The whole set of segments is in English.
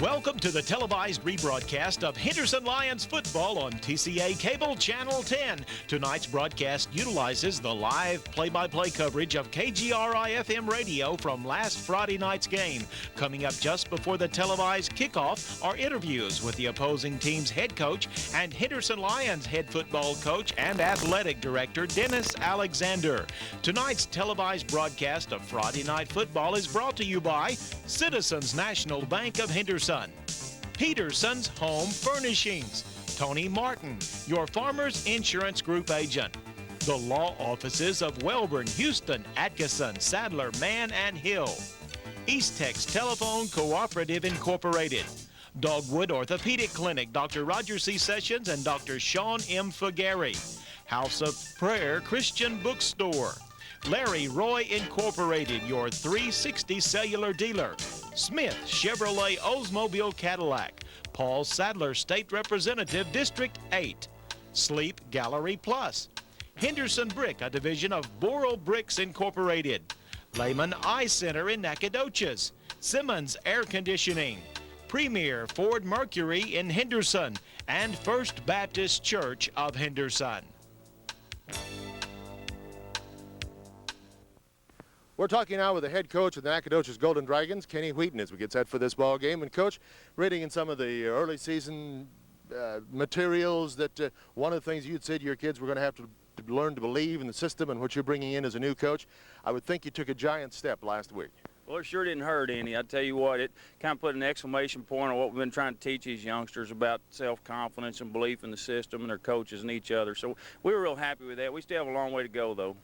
Welcome to the televised rebroadcast of Henderson Lions football on TCA Cable Channel 10. Tonight's broadcast utilizes the live play-by-play coverage of KGRI-FM radio from last Friday night's game. Coming up just before the televised kickoff are interviews with the opposing team's head coach and Henderson Lions head football coach and athletic director Dennis Alexander. Tonight's televised broadcast of Friday Night Football is brought to you by Citizens National Bank of Henderson, Peterson's Home Furnishings, Tony Martin, your Farmers Insurance Group agent, the law offices of Welborn, Houston, Atkinson, Sadler, Mann, and Hill, East Tex Telephone Cooperative Incorporated, Dogwood Orthopedic Clinic, Dr. Roger C. Sessions and Dr. Sean M. Fugary, House of Prayer Christian Bookstore, Larry Roy Incorporated, your 360 cellular dealer, Smith Chevrolet Oldsmobile Cadillac, Paul Sadler State Representative District 8, Sleep Gallery Plus, Henderson Brick, a division of Boral Bricks Incorporated, Lehman Eye Center in Nacogdoches, Simmons Air Conditioning, Premier Ford Mercury in Henderson, and First Baptist Church of Henderson. We're talking now with the head coach of the Nacogdoches Golden Dragons, Kenny Wheaton, as we get set for this ball game. And Coach, reading in some of the early season materials that one of the things you'd said your kids were going to have to learn to believe in the system and what you're bringing in as a new coach. I would think you took a giant step last week. Well, it sure didn't hurt any. I tell you what, it kind of put an exclamation point on what we've been trying to teach these youngsters about self-confidence and belief in the system and their coaches and each other. So we were real happy with that. We still have a long way to go, though.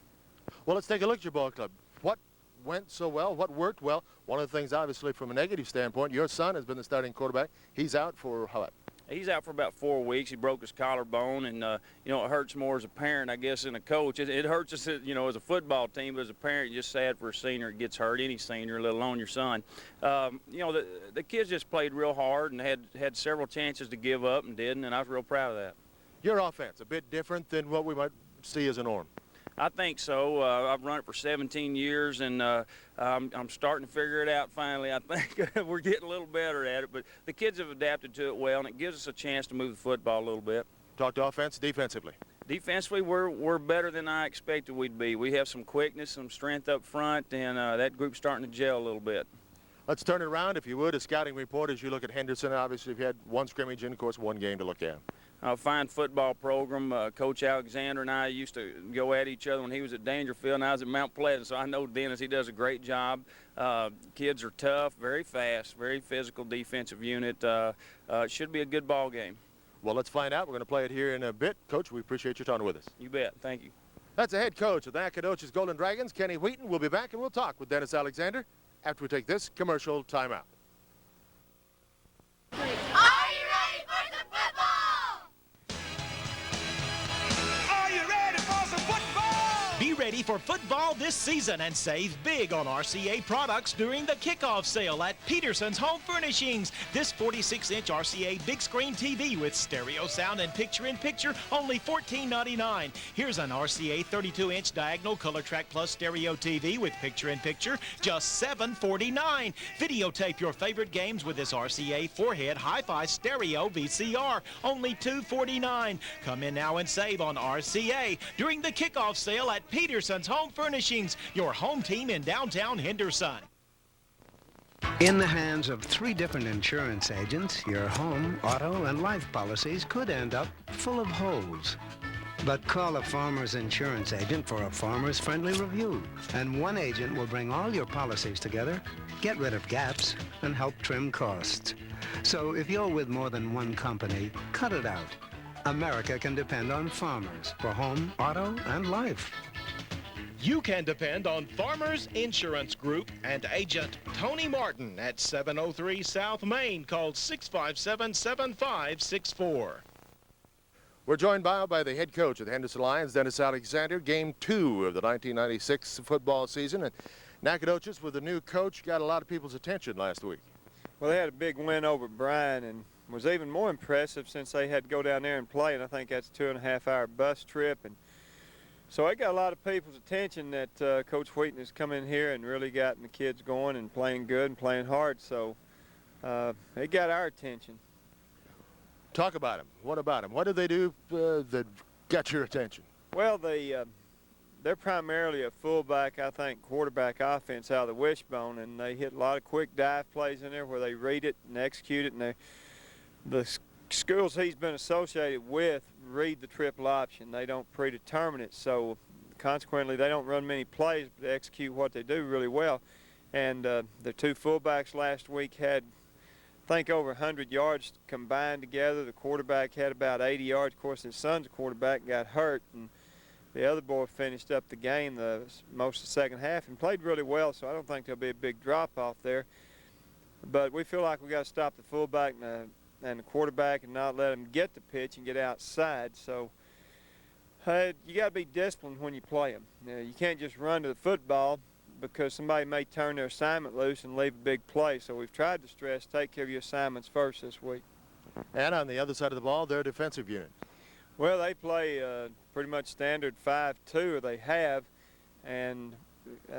Well, let's take a look at your ball club. What went so well? What worked well? One of the things, obviously, from a negative standpoint, your son has been the starting quarterback. He's out for how long? He's out for about 4 weeks. He broke his collarbone, and, you know, it hurts more as a parent, I guess, than a coach. It hurts us, you know, as a football team, but as a parent, you're just sad for a senior that gets hurt, any senior, let alone your son. You know, the kids just played real hard and had several chances to give up and didn't, and I was real proud of that. Your offense, a bit different than what we might see as a norm. I think so. I've run it for 17 years, and I'm starting to figure it out finally. I think we're getting a little better at it, but the kids have adapted to it well, and it gives us a chance to move the football a little bit. Talk to offense, defensively. Defensively, we're better than I expected we'd be. We have some quickness, some strength up front, and that group's starting to gel a little bit. Let's turn it around, if you would, a scouting report as you look at Henderson. Obviously, you've had one scrimmage and, of course, one game to look at. A fine football program. Coach Alexander and I used to go at each other when he was at Dangerfield and I was at Mount Pleasant, so I know Dennis, he does a great job. Kids are tough, very fast, very physical defensive unit. It should be a good ball game. Well, let's find out. We're going to play it here in a bit. Coach, we appreciate your time with us. You bet. Thank you. That's the head coach of the Nacogdoches Golden Dragons, Kenny Wheaton. We'll be back and we'll talk with Dennis Alexander after we take this commercial timeout. Be ready for football this season and save big on RCA products during the kickoff sale at Peterson's Home Furnishings. This 46-inch RCA big screen TV with stereo sound and picture-in-picture, only $14.99. Here's an RCA 32-inch diagonal Color Track Plus stereo TV with picture-in-picture, just $7.49. Videotape your favorite games with this RCA 4-head hi-fi stereo VCR, only $2.49. Come in now and save on RCA during the kickoff sale at Peterson's Home Furnishings, your home team in downtown Henderson. In the hands of 3 different insurance agents, your home, auto, and life policies could end up full of holes. But call a Farmers Insurance agent for a farmers-friendly review, and one agent will bring all your policies together, get rid of gaps, and help trim costs. So if you're with more than one company, cut it out. America can depend on Farmers for home, auto, and life. You can depend on Farmers Insurance Group and agent Tony Martin at 703 South Main. Call 657-7564. We're joined by the head coach of the Henderson Lions, Dennis Alexander. Game 2 of the 1996 football season. And Nacogdoches, with a new coach, got a lot of people's attention last week. Well, they had a big win over Bryan, and was even more impressive since they had to go down there and play, and I think that's a 2.5-hour bus trip. And so it got a lot of people's attention that Coach Wheaton has come in here and really gotten the kids going and playing good and playing hard. So it got our attention. Talk about them. What about them? What did they do that got your attention? Well, they're primarily a fullback, I think, quarterback offense out of the wishbone, and they hit a lot of quick dive plays in there where they read it and execute it, and the schools he's been associated with read the triple option. They don't predetermine it, so consequently they don't run many plays, but they execute what they do really well. And the two fullbacks last week had, I think, over 100 yards combined together. The quarterback had about 80 yards. Of course, his son's quarterback got hurt, and the other boy finished up the game most of the second half and played really well, so I don't think there'll be a big drop-off there. But we feel like we got to stop the fullback and the quarterback and not let them get the pitch and get outside. So you got to be disciplined when you play them. You can't just run to the football because somebody may turn their assignment loose and leave a big play. So we've tried to stress take care of your assignments first this week. And on the other side of the ball, their defensive unit. Well, they play pretty much standard 5-2, or they have, and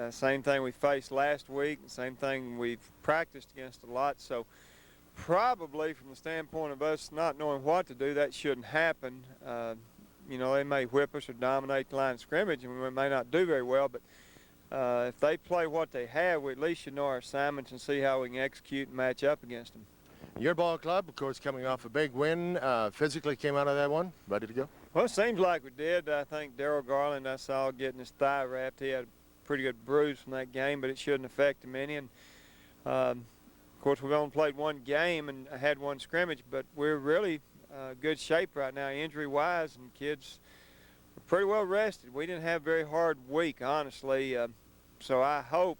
same thing we faced last week, same thing we've practiced against a lot. So probably from the standpoint of us not knowing what to do, that shouldn't happen. You know, they may whip us or dominate the line of scrimmage, and we may not do very well, but if they play what they have, we at least should know our assignments and see how we can execute and match up against them. Your ball club, of course, coming off a big win, physically came out of that one, ready to go? Well, it seems like we did. I think Daryl Garland, I saw getting his thigh wrapped. He had a pretty good bruise from that game, but it shouldn't affect him any. And, of course, we've only played one game and had one scrimmage, but we're really good shape right now injury-wise, and kids are pretty well rested. We didn't have a very hard week, honestly, so I hope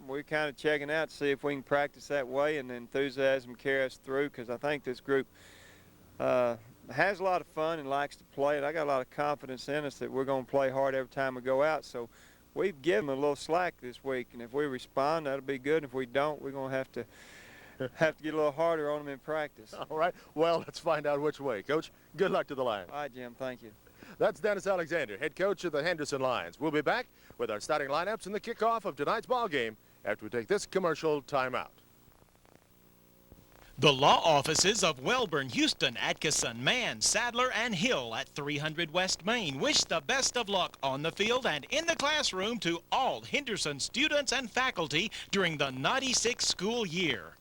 we're kind of checking out to see if we can practice that way and the enthusiasm carry us through, because I think this group has a lot of fun and likes to play it. I got a lot of confidence in us that we're going to play hard every time we go out. So we've given them a little slack this week, and if we respond, that'll be good. And if we don't, we're going to have to get a little harder on them in practice. All right. Well, let's find out which way. Coach, good luck to the Lions. All right, Jim. Thank you. That's Dennis Alexander, head coach of the Henderson Lions. We'll be back with our starting lineups and the kickoff of tonight's ball game after we take this commercial timeout. The law offices of Welborn, Houston, Atkinson, Mann, Sadler, and Hill at 300 West Main wish the best of luck on the field and in the classroom to all Henderson students and faculty during the 96 school year.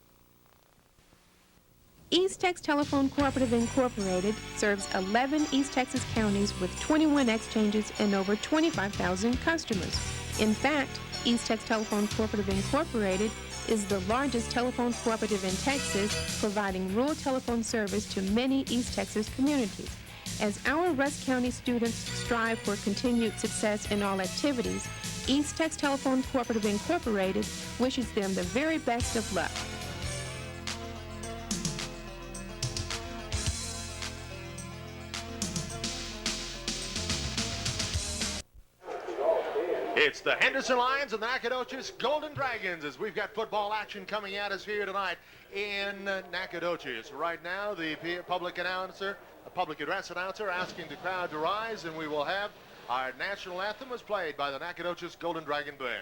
East Tex Telephone Cooperative Incorporated serves 11 East Texas counties with 21 exchanges and over 25,000 customers. In fact, East Tex Telephone Cooperative Incorporated is the largest telephone cooperative in Texas, providing rural telephone service to many East Texas communities. As our Rusk County students strive for continued success in all activities, East Tex Telephone Cooperative Incorporated wishes them the very best of luck. It's the Henderson Lions and the Nacogdoches Golden Dragons as we've got football action coming at us here tonight in Nacogdoches. Right now, the public address announcer asking the crowd to rise, and we will have our national anthem as played by the Nacogdoches Golden Dragon Band.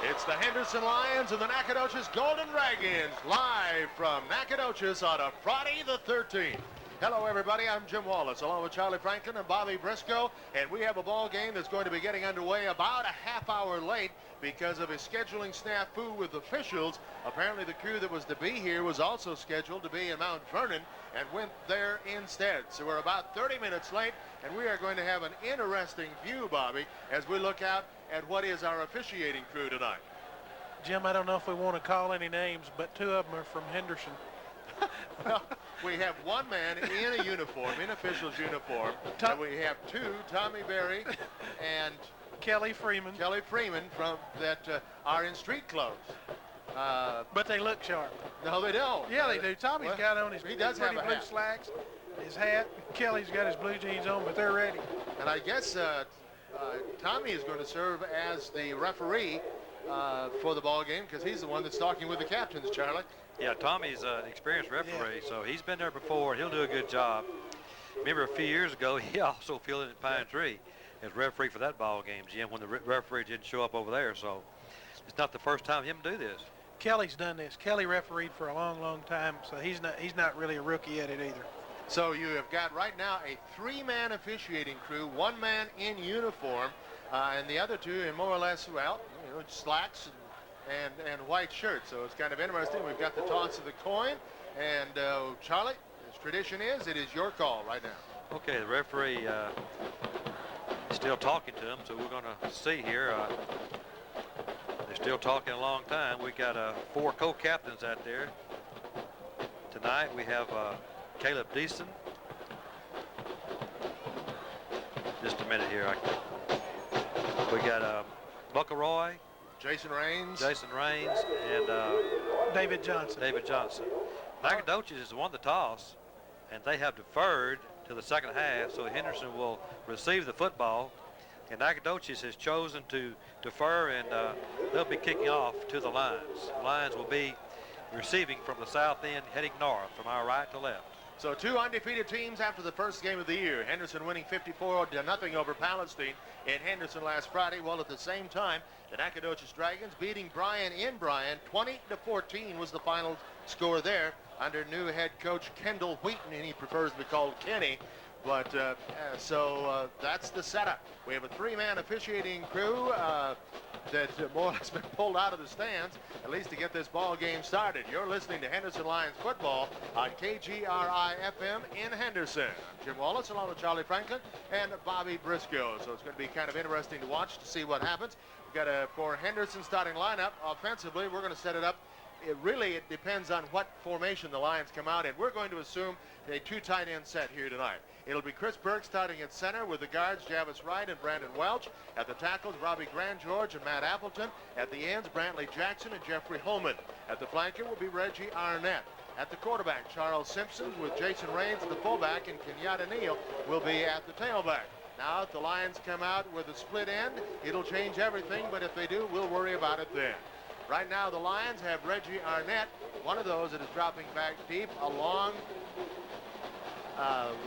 It's the Henderson Lions and the Nacogdoches Golden Dragons live from Nacogdoches on a Friday the 13th. Hello, everybody. I'm Jim Wallace, along with Charlie Franklin and Bobby Briscoe, and we have a ball game that's going to be getting underway about a half hour late because of a scheduling snafu with officials. Apparently, the crew that was to be here was also scheduled to be in Mount Vernon and went there instead. So we're about 30 minutes late, and we are going to have an interesting view, Bobby, as we look out at what is our officiating crew tonight. Jim, I don't know if we want to call any names, but 2 of them are from Henderson. Well, we have one man in a uniform, in official's uniform, and we have 2, Tommy Berry and Kelly Freeman. Kelly Freeman from that are in street clothes. But they look sharp. No, they don't. Yeah, they do. Tommy's got on his he does pretty have a blue hat. slacks, his hat. Kelly's got his blue jeans on, but they're ready. And I guess Tommy is going to serve as the referee for the ball game because he's the one that's talking with the captains, Charlie. Yeah, Tommy's an experienced referee, so he's been there before, and he'll do a good job. Remember a few years ago, he also fielded at Pine Tree as referee for that ball game, Jim, when the referee didn't show up over there. So it's not the first time him do this. Kelly's done this. Kelly refereed for a long, long time, so he's not really a rookie at it either. So you have got right now a 3-man officiating crew, 1 man in uniform, and the other 2 in more or less, well, you know, slacks and white shirts. So it's kind of interesting. We've got the toss of the coin, and Charlie, as tradition is, it is your call right now. Okay, the referee is still talking to him, so we're going to see here. They're still talking a long time. We got 4 co-captains out there. Tonight we have Caleb Deason. Just a minute here. We got McElroy, Jason Raines, and David Johnson. Nacogdoches has won the toss, and they have deferred to the second half, so Henderson will receive the football, and Nacogdoches has chosen to defer, and they'll be kicking off to the Lions. The Lions will be receiving from the south end, heading north from our right to left. So 2 undefeated teams after the first game of the year. Henderson winning 54-0 over Palestine in Henderson last Friday. Well, at the same time, the Nacogdoches Dragons beating Bryan in Bryan. 20-14 was the final score there under new head coach Kendall Wheaton, and he prefers to be called Kenny. But so that's the setup. We have a 3-man officiating crew that more or less been pulled out of the stands, at least to get this ball game started. You're listening to Henderson Lions football on KGRI-FM in Henderson. I'm Jim Wallace, along with Charlie Franklin and Bobby Briscoe. So it's going to be kind of interesting to watch to see what happens. We've got for Henderson starting lineup. Offensively, we're going to set it up. It depends on what formation the Lions come out in. We're going to assume a 2 tight end set here tonight. It'll be Chris Burke starting at center with the guards Javis Wright and Brandon Welch. At the tackles, Robbie Grandgeorge and Matt Appleton. At the ends, Brantley Jackson and Jeffrey Holman. At the flanker will be Reggie Arnett. At the quarterback, Charles Simpson with Jason Raines at the fullback, and Kenyatta Neal will be at the tailback. Now, if the Lions come out with a split end, it'll change everything, but if they do, we'll worry about it then. Right now, the Lions have Reggie Arnett, one of those that is dropping back deep along.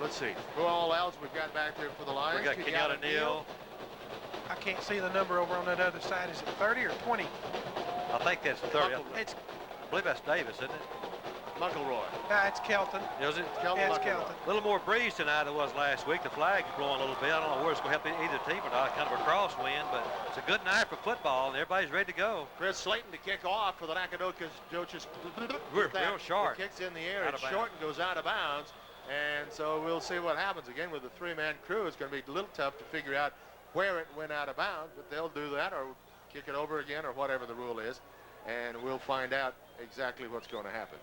Let's see, who all else we've got back there for the Lions? We got Kenyatta Neal. I can't see the number over on that other side. Is it 30 or 20? I think that's 30. I believe that's Davis, isn't it? McElroy. It's Kelton. Is it? Yeah, it's Kelton. A little more breeze tonight than it was last week. The flag's blowing a little bit. I don't know where it's going to help either team or not. Kind of a crosswind, but it's a good night for football, and everybody's ready to go. Chris Slayton to kick off for the Nacogdoches. Real sharp. It kicks in the air. It's short and goes out of bounds. And so we'll see what happens. Again, with the 3-man crew, it's going to be a little tough to figure out where it went out of bounds, but they'll do that or kick it over again or whatever the rule is, and we'll find out exactly what's going to happen.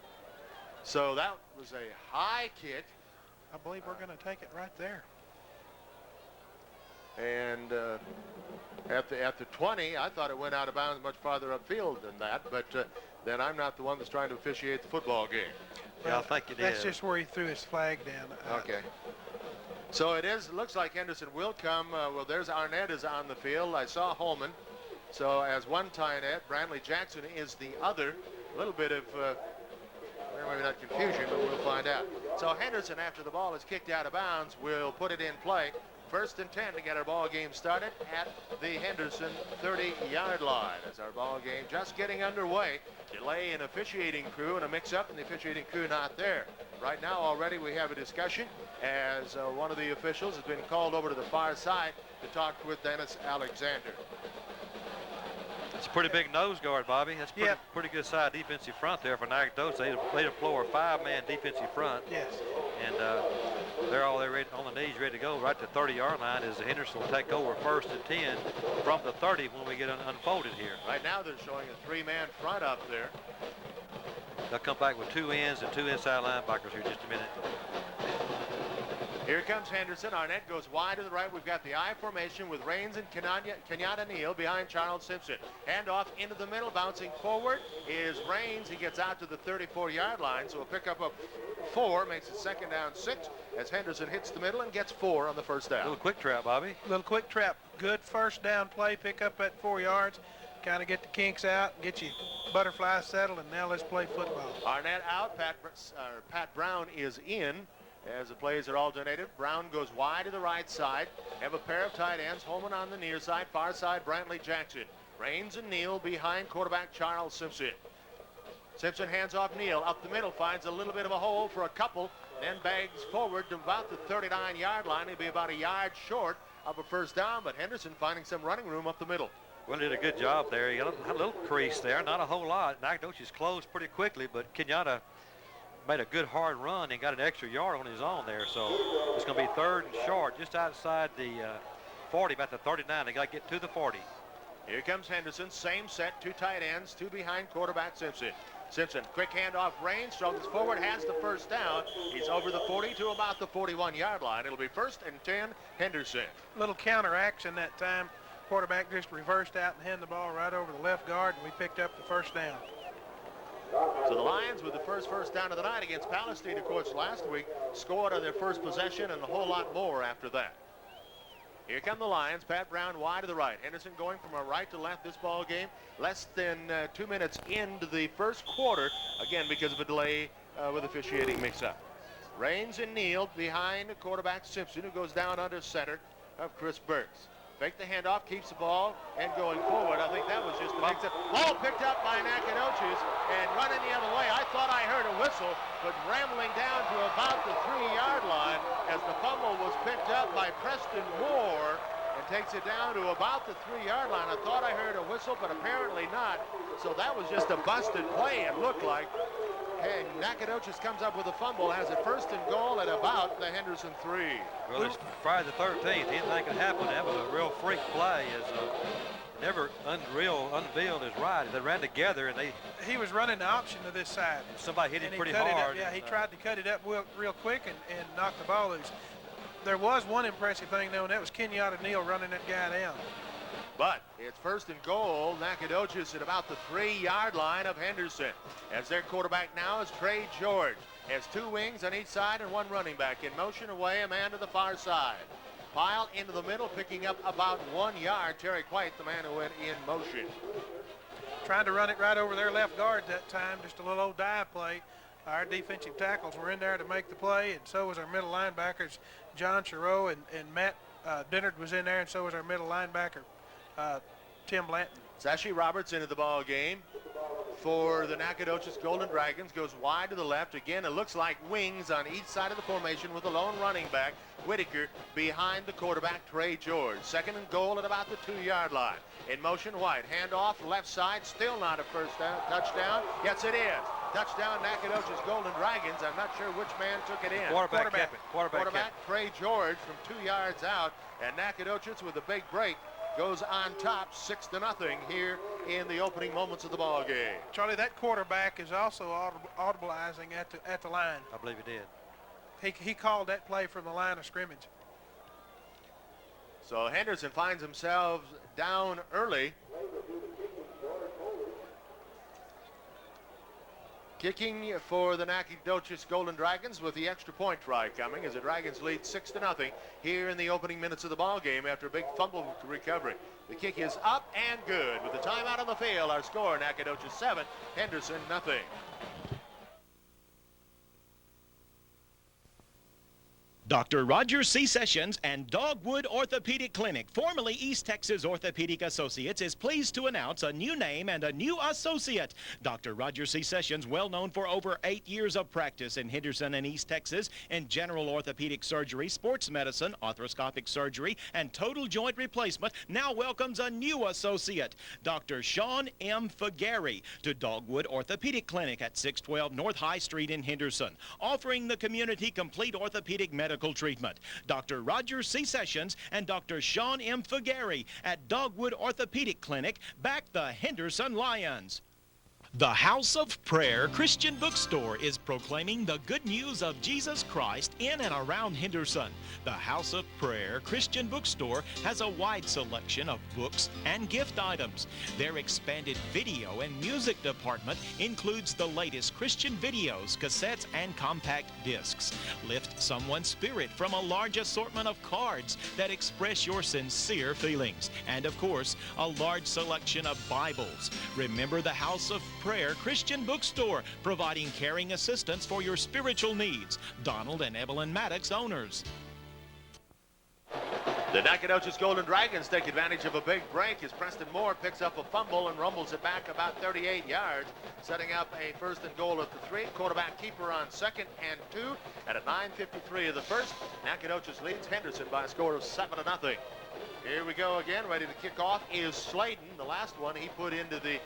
So that was a high kick. I believe we're going to take it right there. And at the 20, I thought it went out of bounds much farther upfield than that, but then I'm not the one that's trying to officiate the football game. Yeah, I think it That's just where he threw his flag down. Okay. So it looks like Henderson will come. Well, there's Arnett is on the field. I saw Holman. So as one tight end, Brantley Jackson is the other. A little bit of, maybe not confusion, but we'll find out. So Henderson, after the ball is kicked out of bounds, will put it in play. 1st and 10 to get our ball game started at the Henderson 30-yard line. As our ball game just getting underway. Delay in officiating crew and a mix-up, and the officiating crew not there. Right now already we have a discussion as one of the officials has been called over to the far side to talk with Dennis Alexander. It's a pretty big nose guard, Bobby. That's pretty good side defensive front there for Nacogdoches. They deploy a 5-man defensive front. Yes. And they're all there ready, on the knees, ready to go. Right to the 30-yard line as Henderson will take over 1st and 10 from the 30 when we get unfolded here. Right now they're showing a 3-man front up there. They'll come back with 2 ends and 2 inside linebackers here in just a minute. Here comes Henderson. Arnett goes wide to the right. We've got the I formation with Raines and Kenyatta Neal behind Charles Simpson. Handoff into the middle. Bouncing forward is Raines. He gets out to the 34-yard line. So a pickup of 4 makes it 2nd down 6 as Henderson hits the middle and gets 4 on the first down. A little quick trap, Bobby. Little quick trap. Good first down play. Pick up at 4 yards. Kind of get the kinks out, get you butterfly settled, and now let's play football. Arnett out. Pat Brown is in. As the plays are alternated, Brown goes wide to the right side. Have a pair of tight ends. Holman on the near side. Far side, Brantley Jackson. Raines and Neal behind quarterback Charles Simpson. Simpson hands off Neal. Up the middle, finds a little bit of a hole for a couple. Then bags forward to about the 39-yard line. He'll be about a yard short of a first down, but Henderson finding some running room up the middle. Well, did a good job there. He got a little crease there, not a whole lot. Nacogdoches closed pretty quickly, but Kenyatta made a good hard run and got an extra yard on his own there. So it's going to be 3rd and short, just outside the 40, about the 39. They got to get to the 40. Here comes Henderson, same set, 2 tight ends, 2 behind quarterback Simpson. Simpson, quick handoff, Raines, throws forward, has the first down. He's over the 40 to about the 41-yard line. It'll be 1st and 10, Henderson. Little counter action that time. Quarterback just reversed out and handed the ball right over the left guard, and we picked up the first down. So the Lions with the first down of the night against Palestine, of course, last week, scored on their first possession and a whole lot more after that. Here come the Lions. Pat Brown wide to the right. Henderson going from a right to left this ball game. Less than 2 minutes into the first quarter, again because of a delay with officiating mix-up. Raines and Neal behind quarterback Simpson, who goes down under center of Chris Burks. Fake the handoff, keeps the ball, and going forward. I think that was just a mix-up. Ball picked up by Nacogdoches and running the other way. I thought I heard a whistle, but rambling down to about the 3-yard line as the fumble was picked up by Preston Moore and takes it down to about the 3-yard line. I thought I heard a whistle, but apparently not. So that was just a busted play, it looked like. Hey, Nacogdoches comes up with a fumble, has it 1st and goal at about the Henderson 3. Well, it's Friday the 13th. Anything could happen. That was a real freak play. Never unveiled his right. They ran together, and he was running the option to this side. Somebody hit him pretty hard. Yeah, he tried to cut it up real quick and knock the ball loose. There was one impressive thing, though, and that was Kenyatta Neal running that guy down. But it's 1st and goal. Nacogdoches at about the 3-yard line of Henderson. As their quarterback now is Trey George. Has 2 wings on each side and 1 running back. In motion away, a man to the far side. Pile into the middle, picking up about 1 yard. Terry White, the man who went in motion. Trying to run it right over their left guard that time. Just a little old dive play. Our defensive tackles were in there to make the play, and so was our middle linebackers, John Chereau and Matt Dennard was in there, and so was our middle linebacker, Tim Blanton. Sashi Roberts into the ball game for the Nacogdoches Golden Dragons. Goes wide to the left. Again, it looks like wings on each side of the formation with a lone running back, Whitaker, behind the quarterback, Trey George. 2nd and goal at about the 2-yard line. In motion, White. Handoff, left side. Still not a first down. Touchdown. Yes, it is. Touchdown, Nacogdoches Golden Dragons. I'm not sure which man took it in. Quarterback Trey George from 2 yards out. And Nacogdoches with a big break goes on top 6-0 here in the opening moments of the ball game. Charlie, that quarterback is also audibleizing at the line. I believe he did. He called that play from the line of scrimmage. So Henderson finds himself down early. Kicking for the Nacogdoches Golden Dragons with the extra point try coming as the Dragons lead 6-0 here in the opening minutes of the ball game after a big fumble recovery. The kick is up and good. With the timeout on the field, our score, Nacogdoches 7, Henderson nothing. Dr. Roger C. Sessions and Dogwood Orthopedic Clinic, formerly East Texas Orthopedic Associates, is pleased to announce a new name and a new associate. Dr. Roger C. Sessions, well known for over 8 years of practice in Henderson and East Texas in general orthopedic surgery, sports medicine, arthroscopic surgery, and total joint replacement, now welcomes a new associate, Dr. Sean M. Fagari, to Dogwood Orthopedic Clinic at 612 North High Street in Henderson, offering the community complete orthopedic medical treatment. Dr. Roger C. Sessions and Dr. Sean M. Fagari at Dogwood Orthopedic Clinic back the Henderson Lions. The House of Prayer Christian Bookstore is proclaiming the good news of Jesus Christ in and around Henderson. The House of Prayer Christian Bookstore has a wide selection of books and gift items. Their expanded video and music department includes the latest Christian videos, cassettes, and compact discs. Lift someone's spirit from a large assortment of cards that express your sincere feelings. And of course, a large selection of Bibles. Remember the House of Prayer Christian Bookstore, providing caring assistance for your spiritual needs. Donald and Evelyn Maddox, owners. The Nacogdoches Golden Dragons take advantage of a big break as Preston Moore picks up a fumble and rumbles it back about 38 yards, setting up a 1st and goal at the 3. Quarterback keeper on 2nd and 2. And at 9:53 of the first, Nacogdoches leads Henderson by a score of 7-0. Here we go again. Ready to kick off is Sladen. The last one he put into the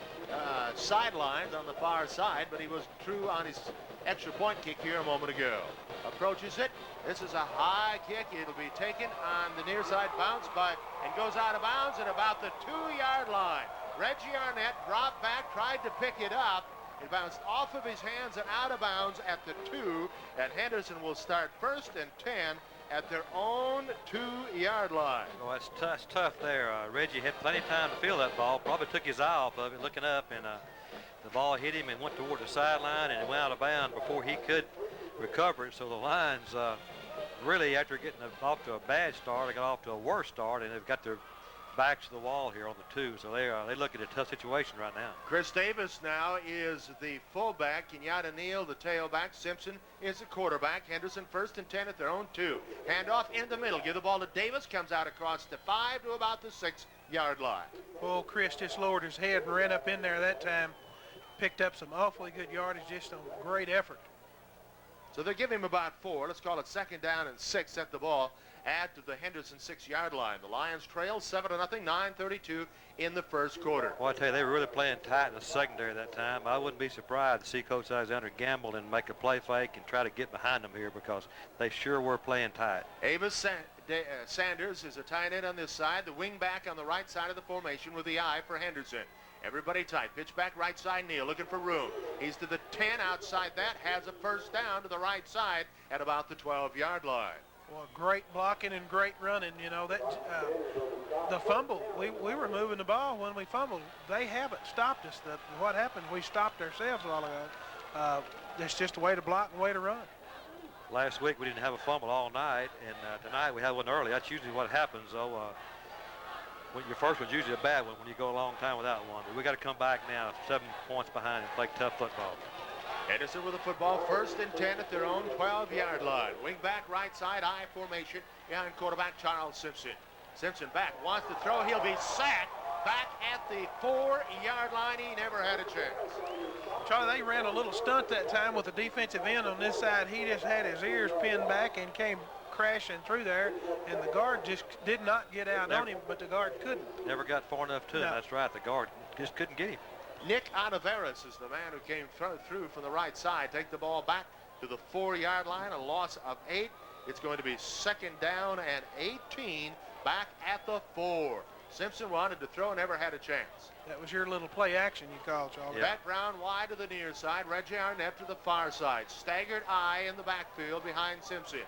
sidelines on the far side, but he was true on his extra point kick here a moment ago. Approaches it. This is a high kick. It'll be taken on the near side bounce and goes out of bounds at about the 2-yard line. Reggie Arnett dropped back, tried to pick it up. It bounced off of his hands and out of bounds at the 2, and Henderson will start 1st and 10 at their own 2-yard line. Well, that's tough there. Reggie had plenty of time to feel that ball. Probably took his eye off of it, looking up, and the ball hit him and went toward the sideline, and it went out of bounds before he could recover it. So the Lions really, after getting off to a bad start, they got off to a worse start, and they've got their backs to the wall here on the 2. So they look at a tough situation right now. Chris Davis now is the fullback. Kenyatta Neal, the tailback. Simpson is the quarterback. Henderson 1st and 10 at their own 2. Handoff in the middle. Give the ball to Davis. Comes out across the 5 to about the 6-yard line. Well, Chris just lowered his head and ran up in there that time. Picked up some awfully good yardage, just on great effort. So they'll give him about 4. Let's call it 2nd down and 6 at the ball at the Henderson 6-yard line. The Lions trail 7-0, 9:32 in the first quarter. Well, I tell you, they were really playing tight in the secondary that time. I wouldn't be surprised to see Coach Alexander gamble and make a play fake and try to get behind them here, because they sure were playing tight. Avis Sanders is a tight end on this side, the wing back on the right side of the formation with the eye for Henderson. Everybody tight. Pitch back right side. Neal looking for room. He's to the 10 outside that. Has a 1st down to the right side at about the 12-yard line. Well, great blocking and great running. You know, that the fumble, we were moving the ball when we fumbled. They haven't stopped us. What happened, we stopped ourselves a while ago. It's just a way to block and a way to run. Last week we didn't have a fumble all night, and tonight we had one early. That's usually what happens, though. When your first one's usually a bad one when you go a long time without one. But we got to come back now, 7 points behind, and play tough football. Henderson with the football, 1st and 10 at their own 12-yard line. Wing back right side, I formation behind quarterback Charles Simpson. Simpson back, wants to throw. He'll be sacked back at the 4-yard line. He never had a chance. Charlie, they ran a little stunt that time with the defensive end on this side. He just had his ears pinned back and came crashing through there, and the guard just did not get out on him, but the guard couldn't. Never got far enough to him. That's right. The guard just couldn't get him. Nick Oliveras is the man who came through from the right side. Take the ball back to the 4-yard line, a loss of 8. It's going to be 2nd down and 18 back at the 4. Simpson wanted to throw, never had a chance. That was your little play action you called, Charlie. Yeah. Matt Brown wide to the near side. Reggie Arnett to the far side. Staggered eye in the backfield behind Simpson.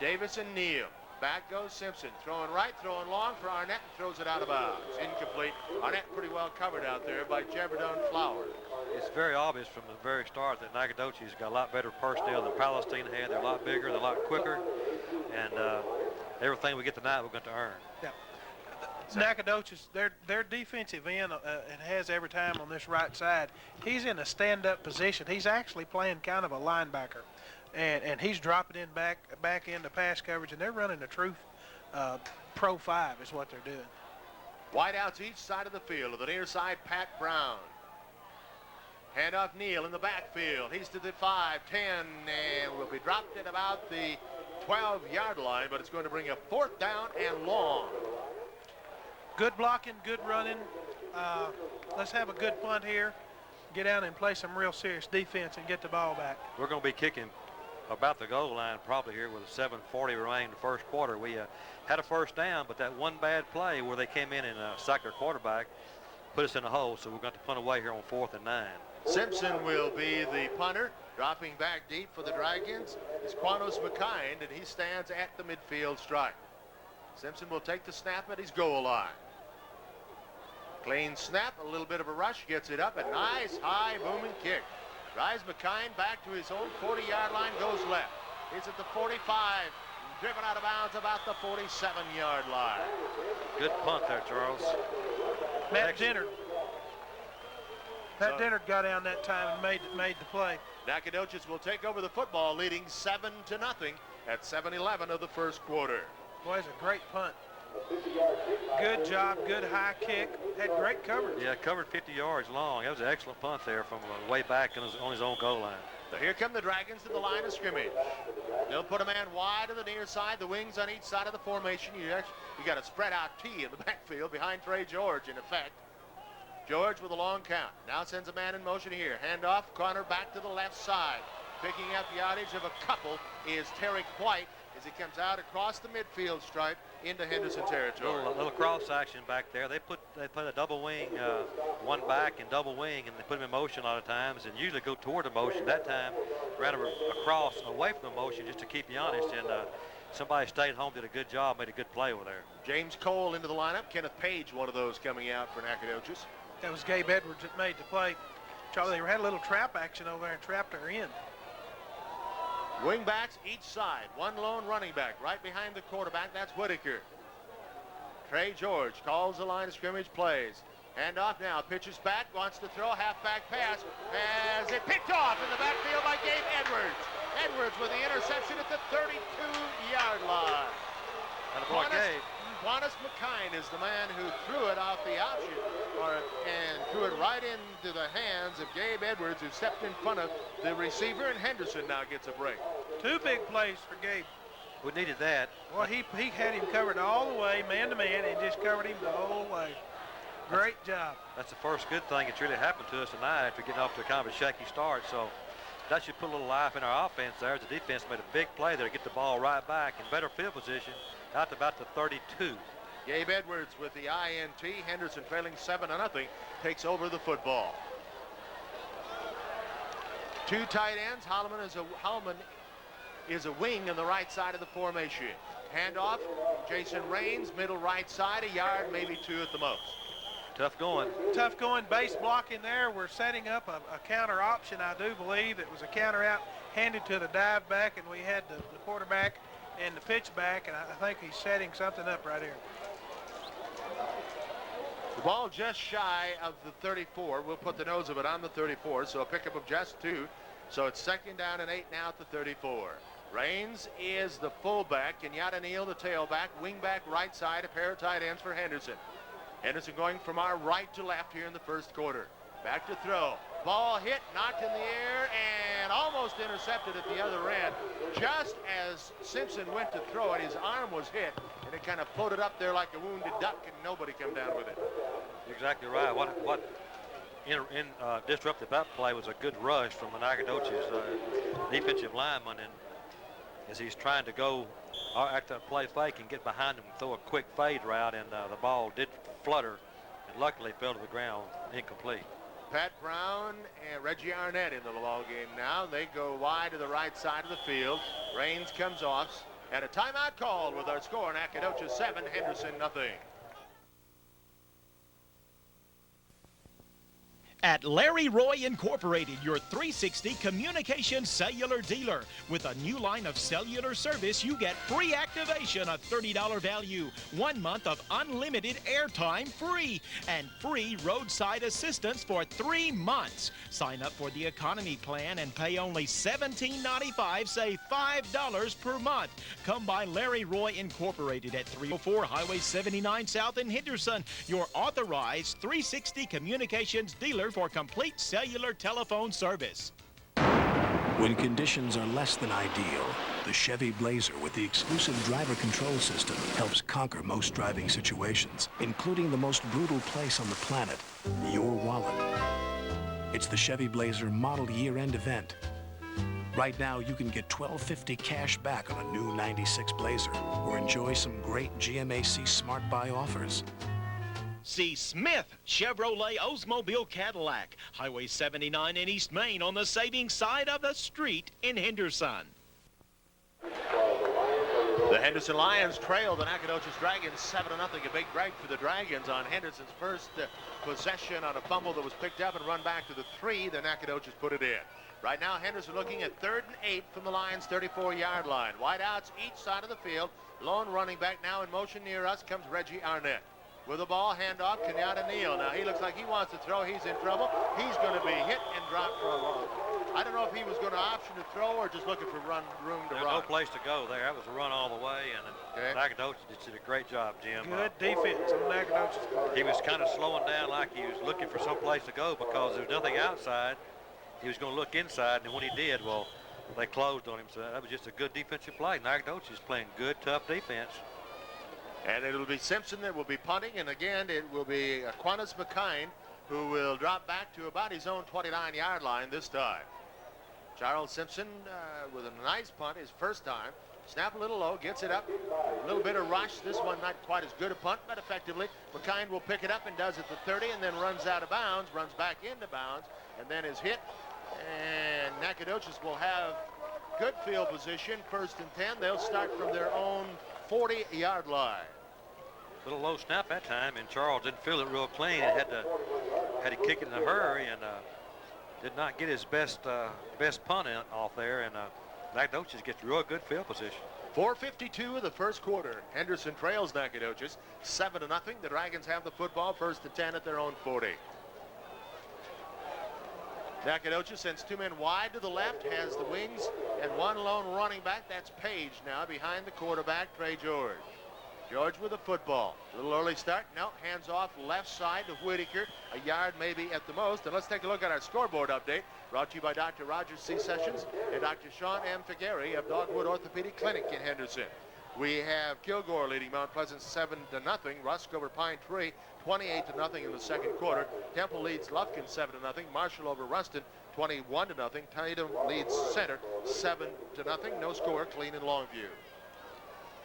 Davis and Neal. Back goes Simpson. Throwing right, throwing long for Arnett, and throws it out of bounds. Incomplete. Arnett pretty well covered out there by Jeberdon Flower. It's very obvious from the very start that Nacogdoches got a lot better personnel than Palestine had. They're a lot bigger, they're a lot quicker, and everything we get tonight we're going to earn. Yeah. Nacogdoches, their defensive end it has every time on this right side. He's in a stand-up position. He's actually playing kind of a linebacker. and he's dropping in back into pass coverage, and they're running a true Pro 5 is what they're doing. Wideouts each side of the field. To the near side, Pat Brown. Handoff Neal in the backfield. He's to the 5, 10, and will be dropped at about the 12-yard line, but it's going to bring a 4th down and long. Good blocking, good running. Let's have a good punt here. Get out and play some real serious defense and get the ball back. We're going to be kicking about the goal line probably here with a 7:40 remaining in the first quarter. We had a first down, but that one bad play where they came in and sacked our quarterback put us in a hole, so we're going to punt away here on 4th and 9. Simpson will be the punter. Dropping back deep for the Dragons is Quanos McKind, and he stands at the midfield stripe. Simpson will take the snap at his goal line. Clean snap, a little bit of a rush, gets it up, a nice high booming kick. Drives McKind back to his own 40-yard line, goes left. He's at the 45, driven out of bounds about the 47-yard line. Good punt there, Charles. Pat Dennard got down that time and made the play. Nacogdoches will take over the football, leading 7-0 at 7:11 of the first quarter. Boy, it's a great punt. Good job, good high kick. Had great coverage. Yeah, covered 50 yards long. That was an excellent punt there from way back on his own goal line. So here come the Dragons to the line of scrimmage. They'll put a man wide to the near side, the wings on each side of the formation. You got a spread out T in the backfield behind Trey George in effect. George with a long count. Now sends a man in motion here. Handoff, corner back to the left side. Picking up yardage of a couple is Tarek White as he comes out across the midfield stripe into Henderson territory. A little cross action back there. They put a double wing, one back and double wing, and they put him in motion a lot of times, and usually go toward the motion. That time ran across away from the motion just to keep you honest, and somebody stayed home, did a good job, made a good play over there. James Cole into the lineup. Kenneth Page, one of those coming out for Nacogdoches. That was Gabe Edwards that made the play. Charlie, they had a little trap action over there and trapped her in. Wing backs each side. One lone running back right behind the quarterback. That's Whitaker. Trey George calls the line of scrimmage plays. Hand off now. Pitches back. Wants to throw. Halfback pass. As it picked off in the backfield by Gabe Edwards. Edwards with the interception at the 32-yard line. Quanos McKind is the man who threw it off the option and threw it right into the hands of Gabe Edwards, who stepped in front of the receiver, and Henderson now gets a break. 2 big plays for Gabe. We needed that. Well, he had him covered all the way, man-to-man, and just covered him the whole way. Great job. That's the first good thing that's really happened to us tonight after getting off to kind of a shaky start. So that should put a little life in our offense there. The defense made a big play there to get the ball right back in better field position out to about the 32. Gabe Edwards with the INT. Henderson trailing 7-0, takes over the football. 2 tight ends. Holloman is a wing on the right side of the formation. Handoff, Jason Raines, middle right side, a yard, maybe 2 at the most. Tough going. Tough going, base blocking there. We're setting up a counter option, I do believe. It was a counter out handed to the dive back, and we had the quarterback and the pitch back, and I think he's setting something up right here. The ball just shy of the 34. We'll put the nose of it on the 34, so a pickup of just 2. So it's 2nd down and 8 now at the 34. Raines is the fullback, Kenyatta Neal the tailback, wingback right side, a pair of tight ends for Henderson. Henderson going from our right to left here in the first quarter. Back to throw. Ball hit, knocked in the air, and almost intercepted at the other end. Just as Simpson went to throw it, his arm was hit, and it kind of floated up there like a wounded duck, and nobody came down with it. You're exactly right. What disrupted that play was a good rush from the Nacogdoches defensive lineman, and as he's trying to go after a play fake and get behind him and throw a quick fade route, and the ball did flutter and luckily fell to the ground incomplete. Pat Brown and Reggie Arnett into the ball game now. They go wide to the right side of the field. Raines comes off, and a timeout called with our score. Nacogdoches 7, Henderson 0. At Larry Roy Incorporated, your 360 communications cellular dealer. With a new line of cellular service, you get free activation of $30 value, 1 month of unlimited airtime free, and free roadside assistance for 3 months. Sign up for the economy plan and pay only $17.95, save $5 per month. Come by Larry Roy Incorporated at 304 Highway 79 South in Henderson, your authorized 360 communications dealer for complete cellular telephone service. When conditions are less than ideal, the Chevy Blazer with the exclusive driver control system helps conquer most driving situations, including the most brutal place on the planet, your wallet. It's the Chevy Blazer model year-end event. Right now, you can get $12.50 cash back on a new 96 Blazer or enjoy some great GMAC Smart Buy offers. See Smith Chevrolet Oldsmobile Cadillac, Highway 79 in East Main on the saving side of the street in Henderson. The Henderson Lions trail the Nacogdoches Dragons 7-0. A big break for the Dragons on Henderson's first possession on a fumble that was picked up and run back to the 3. The Nacogdoches put it in. Right now, Henderson looking at 3rd and 8 from the Lions' 34-yard line. Wideouts each side of the field. Lone running back now in motion near us comes Reggie Arnett. With the ball, handoff, Kenyatta Neal. Now, he looks like he wants to throw. He's in trouble. He's going to be hit and dropped for a long. I don't know if he was going to option to throw or just looking for room to run. No place to go there. That was a run all the way, and Nacogdoches did a great job, Jim. Good defense on Nacogdoches' part. He was kind of slowing down like he was looking for some place to go because there was nothing outside. He was going to look inside, and when he did, well, they closed on him. So that was just a good defensive play. Nacogdoches playing good, tough defense. And it'll be Simpson that will be punting, and again, it will be Aquinas McKine who will drop back to about his own 29-yard line this time. Charles Simpson with a nice punt, his first time. Snap a little low, gets it up. A little bit of rush. This one not quite as good a punt, but effectively. McKine will pick it up and does it to 30 and then runs out of bounds, runs back into bounds, and then is hit. And Nacogdoches will have good field position, 1st and 10. They'll start from their own 40-yard line. A little low snap that time, and Charles didn't feel it real clean. He had to kick it in a hurry and did not get his best punt off there. And Nacogdoches gets real good field position. 4:52 of the first quarter. Henderson trails Nacogdoches 7-0. The Dragons have the football, 1st and 10 at their own 40. Nacogdoches sends 2 men wide to the left, has the wings, and 1 lone running back. That's Page now behind the quarterback, Trey George. George with the football. A little early start. No, hands off left side to Whitaker. A yard maybe at the most. And let's take a look at our scoreboard update. Brought to you by Dr. Roger C. Sessions and Dr. Sean M. Figueri of Dogwood Orthopedic Clinic in Henderson. We have Kilgore leading Mount Pleasant 7-0. Rusk over Pine Tree 28-0 in the second quarter. Temple leads Lufkin 7-0. Marshall over Ruston 21-0. Tatum leads Center 7-0. No score, clean in Longview.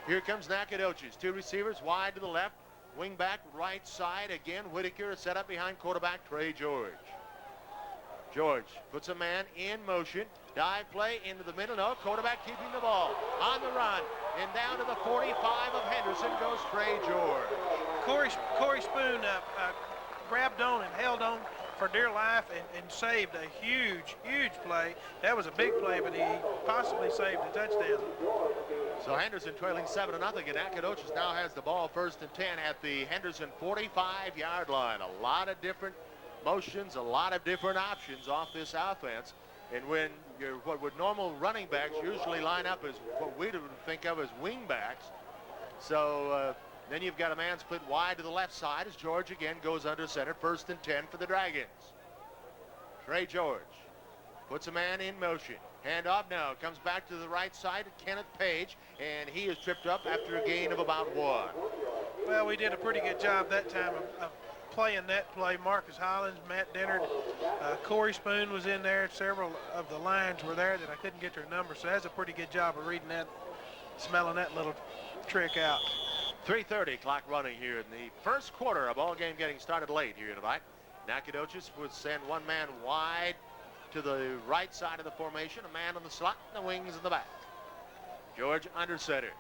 Here comes Nacogdoches. 2 receivers wide to the left. Wing back right side. Again, Whitaker is set up behind quarterback Trey George. George puts a man in motion. Dive play into the middle. No, quarterback keeping the ball. On the run. And down to the 45 of Henderson goes Trey George. Corey Spoon grabbed on and held on for dear life and saved a huge play. That was a big play, but he possibly saved a touchdown. So Henderson trailing 7-0, and Nacogdoches now has the ball 1st and 10 at the Henderson 45-yard line. A lot of different motions, a lot of different options off this offense. And when you're what would normal running backs usually line up as what we would think of as wing backs. So then you've got a man split wide to the left side as George again goes under center. 1st and 10 for the Dragons. Trey George puts a man in motion. Handoff now, comes back to the right side to Kenneth Page, and he is tripped up after a gain of about 1. Well, we did a pretty good job that time of playing that play. Marcus Hollins, Matt Dennard, Corey Spoon was in there. Several of the lines were there that I couldn't get their numbers, so that's a pretty good job of reading that, smelling that little trick out. 3:30 clock running here in the first quarter. A ball game getting started late here tonight. Nacogdoches would send 1 man wide to the right side of the formation, a man on the slot, and the wings in the back. George under center.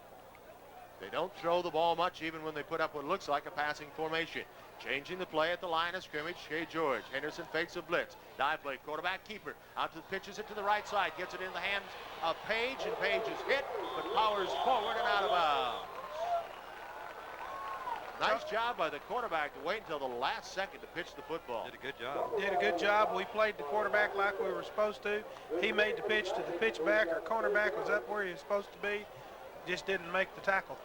They don't throw the ball much even when they put up what looks like a passing formation. Changing the play at the line of scrimmage, Shea George. Henderson fakes a blitz. Dive play, quarterback keeper. Out to the pitches it to the right side. Gets it in the hands of Page, and Page is hit, but powers forward and out of bounds. Nice job by the quarterback to wait until the last second to pitch the football. Did a good job. Did a good job. We played the quarterback like we were supposed to. He made the pitch to the pitchback. Our cornerback was up where he was supposed to be. Just didn't make the tackle.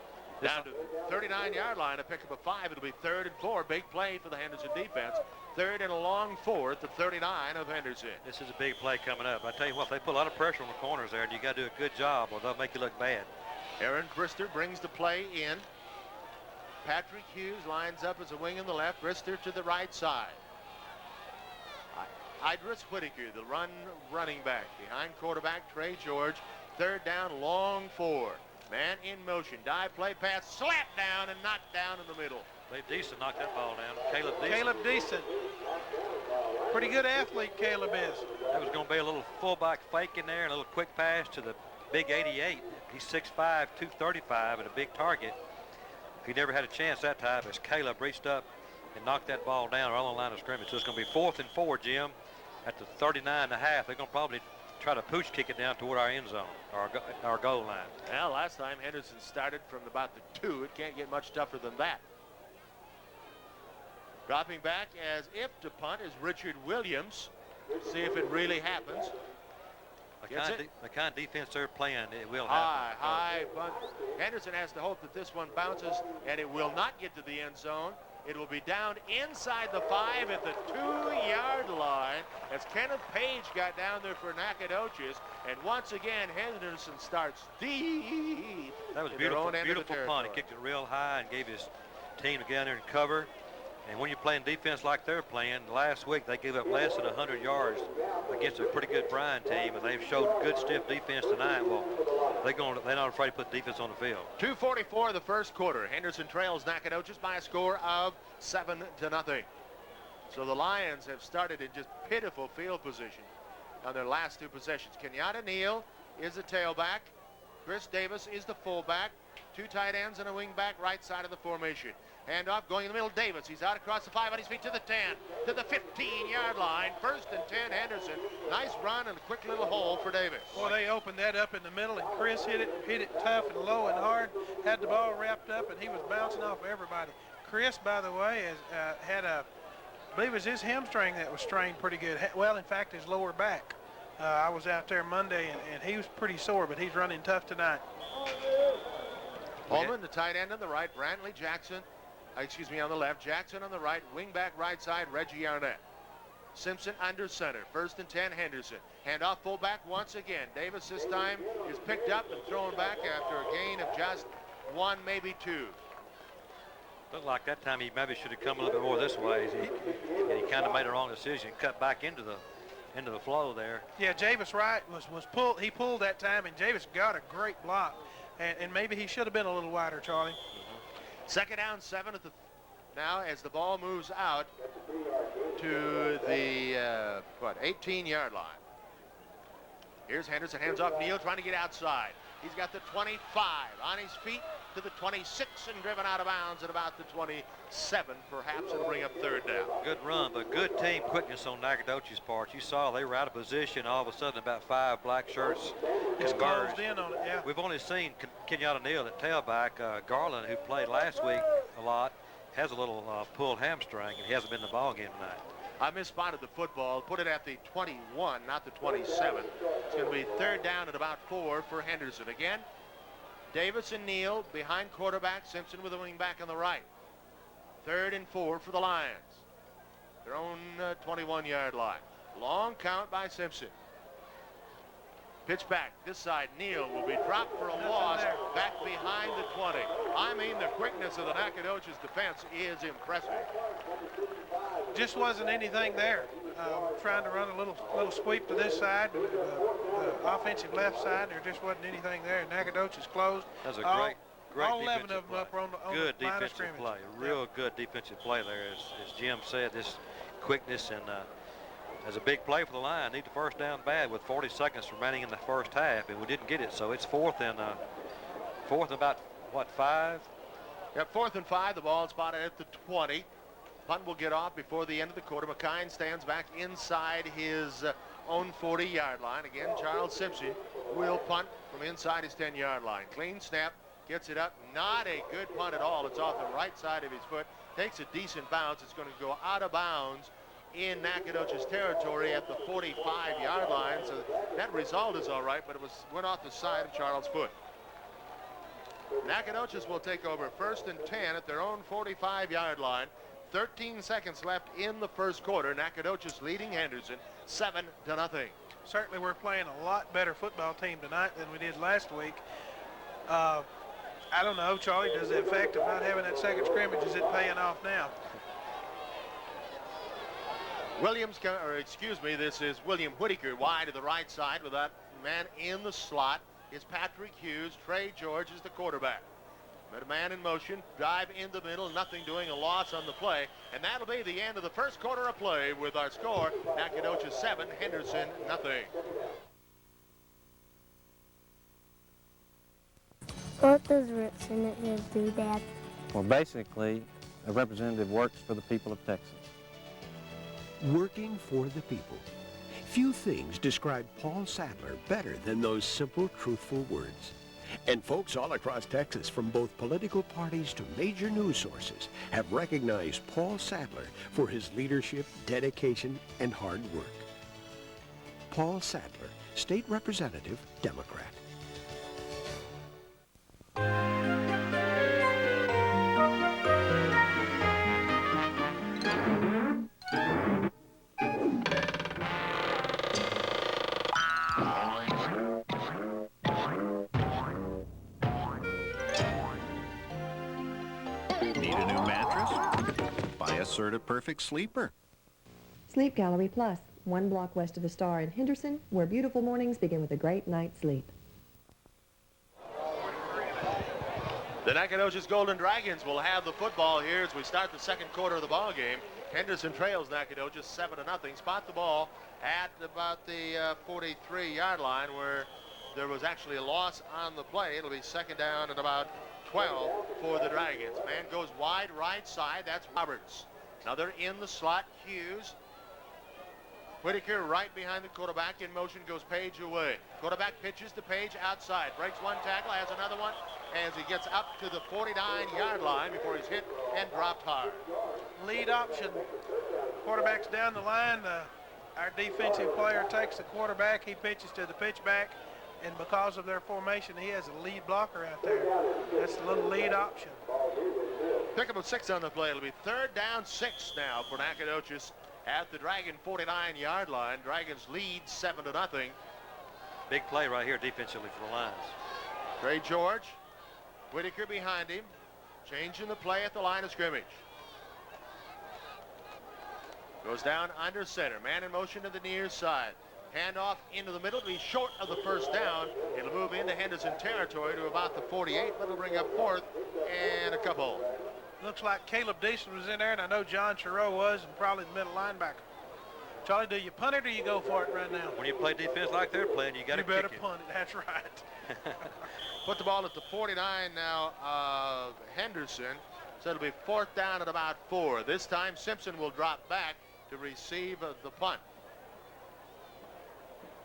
Down to the 39-yard line, a pickup of 5. It'll be 3rd and 4. Big play for the Henderson defense. 3rd and a long 4th, the 39 of Henderson. This is a big play coming up. I tell you what, they put a lot of pressure on the corners there, and you got to do a good job or they'll make you look bad. Aaron Brister brings the play in. Patrick Hughes lines up as a wing in the left. Brister to the right side. Idris Whitaker, the running back. Behind quarterback Trey George. 3rd down, long 4. Man in motion. Dive play pass. Slapped down and knocked down in the middle. Dave Deason knocked that ball down. Caleb Deason. Caleb Deason. Pretty good athlete, Caleb is. There was going to be a little fullback fake in there and a little quick pass to the big 88. He's 6'5", 235, and a big target. He never had a chance that time as Caleb reached up and knocked that ball down right on the line of scrimmage. So it's going to be 4th and 4, Jim, at the 39.5. They're going to probably try to pooch kick it down toward our end zone, our goal line. Well, last time Henderson started from about the 2. It can't get much tougher than that. Dropping back as if to punt is Richard Williams. See if it really happens. The kind of defense they're playing, it will happen. High punt. Henderson has to hope that this one bounces, and it will not get to the end zone. It will be down inside the 5 at the 2-yard line as Kenneth Page got down there for Nacogdoches. And once again, Henderson starts deep. That was a beautiful punt. He kicked it real high and gave his team to get down there and cover. And when you're playing defense like they're playing, last week they gave up less than 100 yards against a pretty good Bryan team, and they've showed good stiff defense tonight. Well, they're not afraid to put defense on the field. 2:44 the first quarter. Henderson trails Nacogdoches by a score of 7-0. So the Lions have started in just pitiful field position on their last 2 possessions. Kenyatta Neal is the tailback. Chris Davis is the fullback. 2 tight ends and a wing back right side of the formation. Handoff going in the middle. Davis. He's out across the 5 on his feet to the 10, to the 15-yard line. 1st and 10, Henderson. Nice run and a quick little hole for Davis. Well, they opened that up in the middle, and Chris hit it tough and low and hard. Had the ball wrapped up, and he was bouncing off everybody. Chris, by the way, had I believe it was his hamstring that was strained pretty good. Well, in fact, his lower back. I was out there Monday, and he was pretty sore, but he's running tough tonight. Holman, the tight end on the right. Brantley Jackson. On the left. Jackson on the right. Wing back right side, Reggie Arnett. Simpson under center. 1st and 10, Henderson. Handoff fullback once again. Davis this time is picked up and thrown back after a gain of just 1, maybe 2. Looked like that time he maybe should have come a little bit more this way. He kind of made a wrong decision, cut back into the flow there. Yeah, Javis Wright was pulled. He pulled that time, and Javis got a great block. And maybe he should have been a little wider, Charlie. 2nd down, 7 now as the ball moves out to the 18-yard line. Here's Henderson, hands off Neal, trying to get outside. He's got the 25 on his feet to the 26 and driven out of bounds at about the 27. Perhaps it'll bring up 3rd down. Good run, but good team quickness on Nacogdoches' part. You saw they were out of position. All of a sudden, about 5 black shirts just closed in on it. Yeah. We've only seen Kenyatta Neal at tailback. Garland, who played last week a lot, has a little pulled hamstring, and he hasn't been in the ball game tonight. I misspotted the football, put it at the 21, not the 27. It's going to be 3rd down at about 4 for Henderson. Again, Davis and Neal behind quarterback. Simpson with a wing back on the right. 3rd and 4 for the Lions. Their own 21-yard line. Long count by Simpson. Pitch back this side. Neal will be dropped for a loss back behind the 20. I mean, the quickness of the Nacogdoches defense is impressive. Just wasn't anything there. Trying to run a little sweep to this side, the offensive left side. There just wasn't anything there. Nacogdoches closed. That's a great all 11 of them up on good the line of defensive scrimmage. play. Real good defensive play there. As Jim said, this quickness and as a big play for the line. Need the 1st down bad with 40 seconds remaining in the first half, and we didn't get it. So it's 4th and about what, 5? Yep, 4th and 5. The ball spotted at the 20. Punt will get off before the end of the quarter. McKine stands back inside his own 40-yard line. Again, Charles Simpson will punt from inside his 10-yard line. Clean snap, gets it up. Not a good punt at all. It's off the right side of his foot. Takes a decent bounce. It's going to go out of bounds in Nacogdoches territory at the 45-yard line. So that result is all right, but it went off the side of Charles' foot. Nacogdoches will take over 1st and 10 at their own 45-yard line. 13 seconds left in the first quarter. Nacogdoches leading Henderson 7-0. Certainly we're playing a lot better football team tonight than we did last week. I don't know, Charlie, does the effect of not having that second scrimmage, is it paying off now? This is William Whitaker wide to the right side with that man in the slot. Is Patrick Hughes. Trey George is the quarterback. But a man in motion, drive in the middle, nothing doing, a loss on the play. And that'll be the end of the first quarter of play with our score, Nacogdoches 7, Henderson nothing. What does representative do, Dad? Well, basically, a representative works for the people of Texas. Working for the people. Few things describe Paul Sadler better than those simple, truthful words. And folks all across Texas, from both political parties to major news sources, have recognized Paul Sadler for his leadership, dedication, and hard work. Paul Sadler, State Representative, Democrat. Need a new mattress? Buy a Serta Perfect Sleeper. Sleep Gallery Plus, 1 block west of the Star in Henderson, where beautiful mornings begin with a great night's sleep. The Nacogdoches Golden Dragons will have the football here as we start the second quarter of the ball game. Henderson trails Nacogdoches 7-0. Spot the ball at about the 43-yard line where there was actually a loss on the play. It'll be second down and about 12 for the Dragons. Man goes wide right side. That's Roberts. Now they're in the slot. Hughes. Whitaker right behind the quarterback. In motion goes Page away. Quarterback pitches to Page outside. Breaks one tackle. Has another one as he gets up to the 49-yard line before he's hit and dropped hard. Lead option. Quarterback's down the line. Our defensive player takes the quarterback. He pitches to the pitchback. And because of their formation, he has a lead blocker out there. That's the little lead option. Pickup of 6 on the play. It'll be 3rd down 6 now for Nacogdoches at the Dragon 49-yard line. Dragons lead 7-0. Big play right here defensively for the Lions. Trey George, Whitaker behind him, changing the play at the line of scrimmage. Goes down under center. Man in motion to the near side. Handoff into the middle to be short of the first down. It'll move into Henderson territory to about the 48, but it'll bring up 4th and a couple. Looks like Caleb Deason was in there, and I know John Chereau was, and probably the middle linebacker. Charlie, do you punt it or you go for it right now? When you play defense like they're playing, you got to kick it. You better punt it. That's right. Put the ball at the 49 now of Henderson. So it'll be 4th down at about 4. This time Simpson will drop back to receive the punt.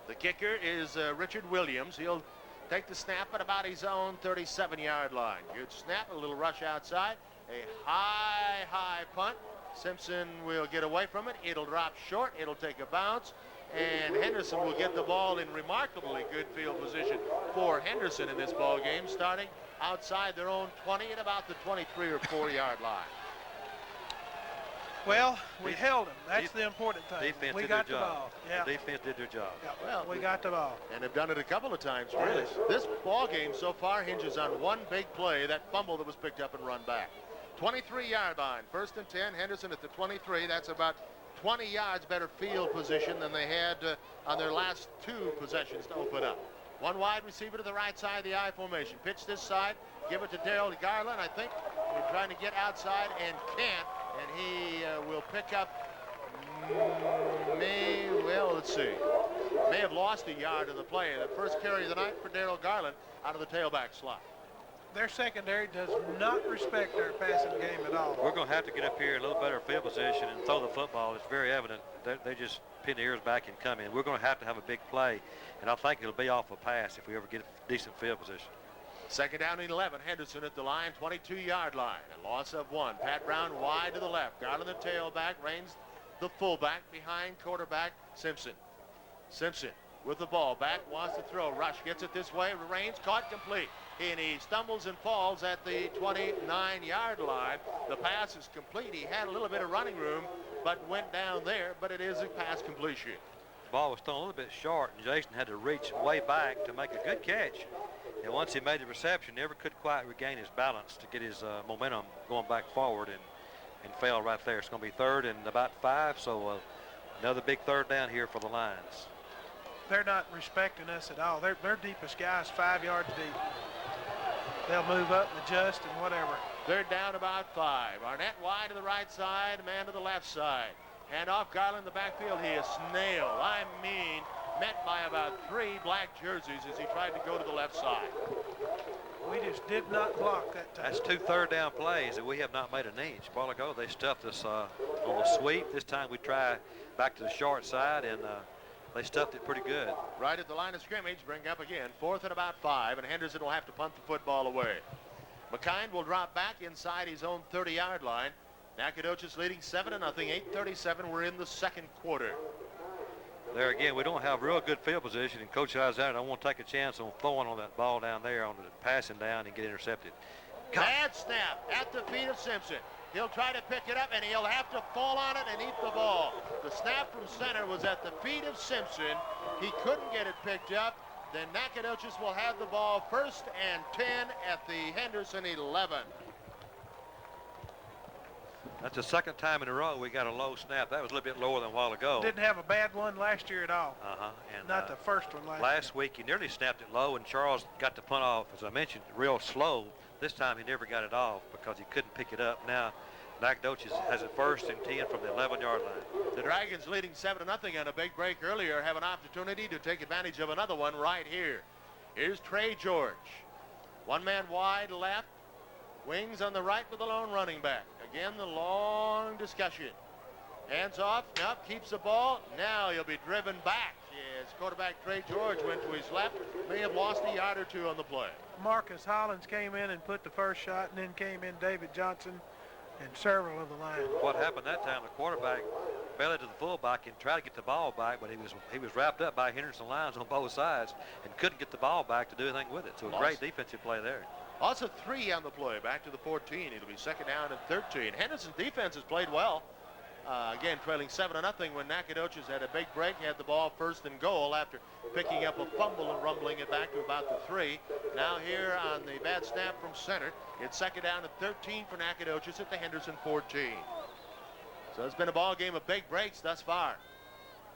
The kicker is Richard Williams. He'll take the snap at about his own 37-yard line. Good snap, a little rush outside. A high punt. Simpson will get away from it. It'll drop short. It'll take a bounce. And Henderson will get the ball in remarkably good field position for Henderson in this ball game, starting outside their own 20 at about the 23 or 4-yard line. Well, we held them. That's the important thing. Defense we did got their the job. ball. Yeah. The defense did their job. Yeah. Well, we got the ball. And have done it a couple of times, really. This ball game so far hinges on one big play, that fumble that was picked up and run back. 23-yard line, 1st and 10, Henderson at the 23. That's about 20 yards better field position than they had on their last 2 possessions to open up. One wide receiver to the right side of the I formation. Pitch this side, give it to Darryl Garland. I think we're trying to get outside and can't. And he will pick up, may have lost a yard in the play. The first carry of the night for Darryl Garland out of the tailback slot. their secondary does not respect our passing game at all. We're going to have to get up here in a little better field position and throw the football. It's very evident. They just pin their ears back and come in. We're going to have a big play, and I think it'll be off a pass if we ever get a decent field position. Second down and 11. Henderson at the line, 22-yard line. A loss of 1. Pat Brown wide to the left. Guard on the tailback. Rains the fullback behind quarterback Simpson. Simpson with the ball. Back wants to throw. Rush gets it this way. Rains caught complete. And he stumbles and falls at the 29-yard line. The pass is complete. He had a little bit of running room, but went down there. But it is a pass completion. The ball was thrown a little bit short, and Jason had to reach way back to make a good catch. And once he made the reception, never could quite regain his balance to get his momentum going back forward, and fell right there. It's going to be 3rd and about 5, so another big 3rd down here for the Lions. They're not respecting us at all. Their deepest guy is 5 yards deep. They'll move up and adjust and whatever. 3rd down about 5. Arnett wide to the right side, man to the left side. Hand off Garland in the backfield. He is snailed. I mean, met by about 3 black jerseys as he tried to go to the left side. We just did not block that time. That's 2 third-down plays that we have not made an inch. A while ago, they stuffed us on the sweep. This time we try back to the short side, and they stuffed it pretty good. Right at the line of scrimmage, bring up again. 4th and about 5, and Henderson will have to punt the football away. McKind will drop back inside his own 30-yard line. Nacogdoches leading 7-0, 8:37. We're in the second quarter. There again, we don't have real good field position, and Coach Isaiah don't want to take a chance on throwing on that ball down there, on the passing down, and get intercepted. Bad snap at the feet of Simpson. He'll try to pick it up, and he'll have to fall on it and eat the ball. The snap from center was at the feet of Simpson. He couldn't get it picked up. Then Nacogdoches will have the ball 1st and 10 at the Henderson 11. That's the 2nd time in a row we got a low snap. That was a little bit lower than a while ago. Didn't have a bad one last year at all. And not the first one last week he nearly snapped it low, and Charles got the punt off, as I mentioned, real slow. This time he never got it off because he couldn't pick it up. Now Nacogdoches has it 1st and 10 from the 11-yard line. The Dragons leading 7-0 on a big break earlier have an opportunity to take advantage of another one right here. Here's Trey George. One man wide left. Wings on the right with the lone running back. Again, the long discussion. Hands off. Nope, keeps the ball. Now he'll be driven back. Yes, quarterback Trey George went to his left. May have lost a yard or 2 on the play. Marcus Hollins came in and put the first shot, and then came in David Johnson and several of the line. What happened that time, the quarterback fell to the fullback and tried to get the ball back, but he was wrapped up by Henderson Lions on both sides and couldn't get the ball back to do anything with it. So a great defensive play there. Also 3 on the play, back to the 14. It'll be 2nd down and 13. Henderson's defense has played well. Again, trailing 7-0 when Nacogdoches had a big break, had the ball 1st and goal after picking up a fumble and rumbling it back to about the 3. Now here on the bad snap from center, it's 2nd down and 13 for Nacogdoches at the Henderson 14. So it's been a ball game of big breaks thus far.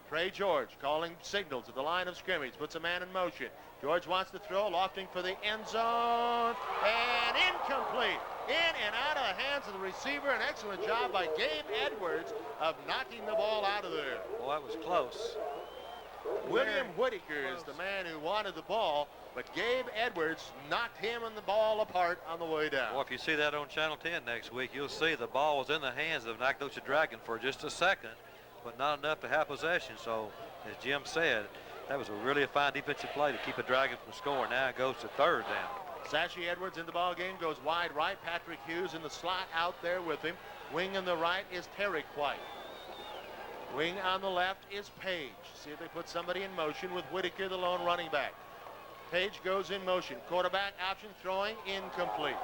Trey George calling signals at the line of scrimmage, puts a man in motion. George wants to throw, lofting for the end zone, and incomplete. In and out of the hands of the receiver. An excellent job by Gabe Edwards of knocking the ball out of there. Well, that was close. William Whitaker is the man who wanted the ball, but Gabe Edwards knocked him and the ball apart on the way down. Well, if you see that on Channel 10 next week, you'll see the ball was in the hands of Nacogdoches Dragons for just a second, but not enough to have possession. So, as Jim said, that was really a fine defensive play to keep a Dragon from scoring. Now it goes to 3rd down. Sashi Edwards in the ball game, goes wide right. Patrick Hughes in the slot out there with him. Wing on the right is Terry White. Wing on the left is Page. See if they put somebody in motion with Whitaker, the lone running back. Page goes in motion. Quarterback option throwing incomplete.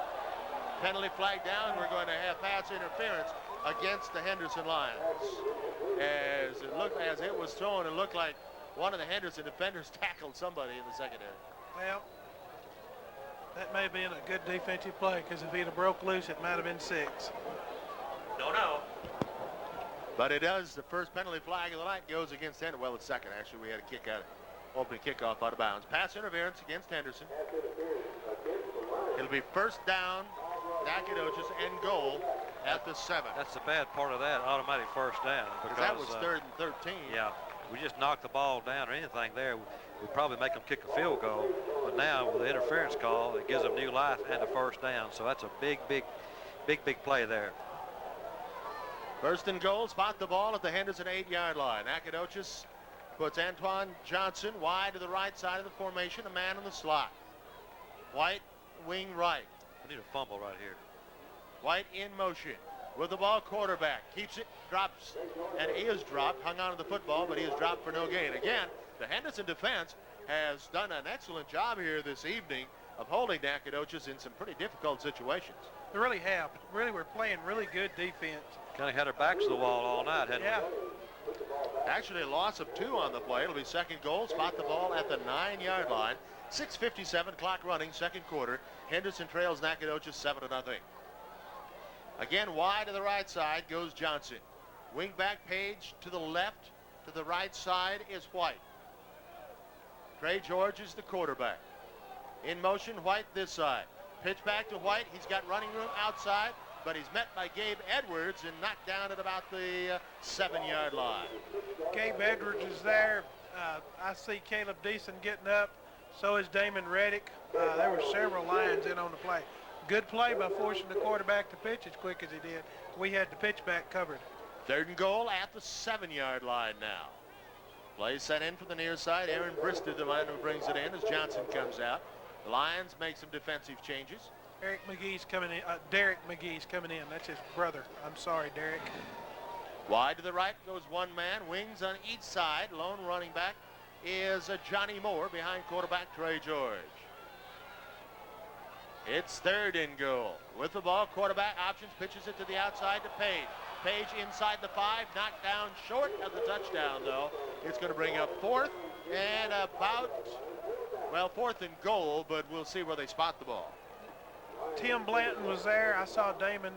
Penalty flag down. We're going to have pass interference against the Henderson Lions. As it was thrown, it looked like one of the Henderson defenders tackled somebody in the secondary. Well, that may have been a good defensive play, because if he'd have broke loose, it might have been 6. Don't know. But it does. The first penalty flag of the night goes against Henderson. Well, it's second, actually. We had a kick out, opening kickoff out of bounds. Pass interference against Henderson. It'll be 1st down, Nacogdoches, and goal at the 7. That's the bad part of that, automatic 1st down. Because that was 3rd and 13. Yeah, we just knocked the ball down or anything there, we'd probably make them kick a field goal. But now with the interference call, it gives them new life and a first down. So that's a big play there. First and goal, spot the ball at the Henderson 8-yard line. Nacogdoches puts Antoine Johnson wide to the right side of the formation, a man in the slot. White, wing right. We need a fumble right here. White in motion with the ball, quarterback keeps it, drops, and he is dropped, hung on to the football, but he is dropped for no gain. Again, the Henderson defense has done an excellent job here this evening of holding Nacogdoches in some pretty difficult situations. They really have. Really, we're playing really good defense. Kind of had our backs to the wall all night, hadn't we? Actually, a loss of 2 on the play. It'll be second goal. Spot the ball at the 9-yard line. 6:57 clock running, second quarter. Henderson trails Nacogdoches 7-0. Again, wide to the right side goes Johnson. Wing back Page to the left. To the right side is White. Trey George is the quarterback. In motion, White this side. Pitch back to White. He's got running room outside, but he's met by Gabe Edwards and knocked down at about the 7-yard line. Gabe Edwards is there. I see Caleb Deason getting up. So is Damon Reddick. There were several Lions in on the play. Good play by forcing the quarterback to pitch as quick as he did. We had the pitch back covered. Third and goal at the 7-yard line now. Play set in from the near side. Aaron Brister, the man who brings it in as Johnson comes out. The Lions make some defensive changes. Derek McGee's coming in. Derek McGee's coming in. That's his brother. I'm sorry, Derek. Wide to the right goes one man. Wings on each side. Lone running back is Johnny Moore behind quarterback Trey George. It's third and goal. With the ball, quarterback options, pitches it to the outside to Page. Page inside the 5, knocked down short of the touchdown, though. It's going to bring up fourth and fourth and goal, but we'll see where they spot the ball. Tim Blanton was there. I saw Damon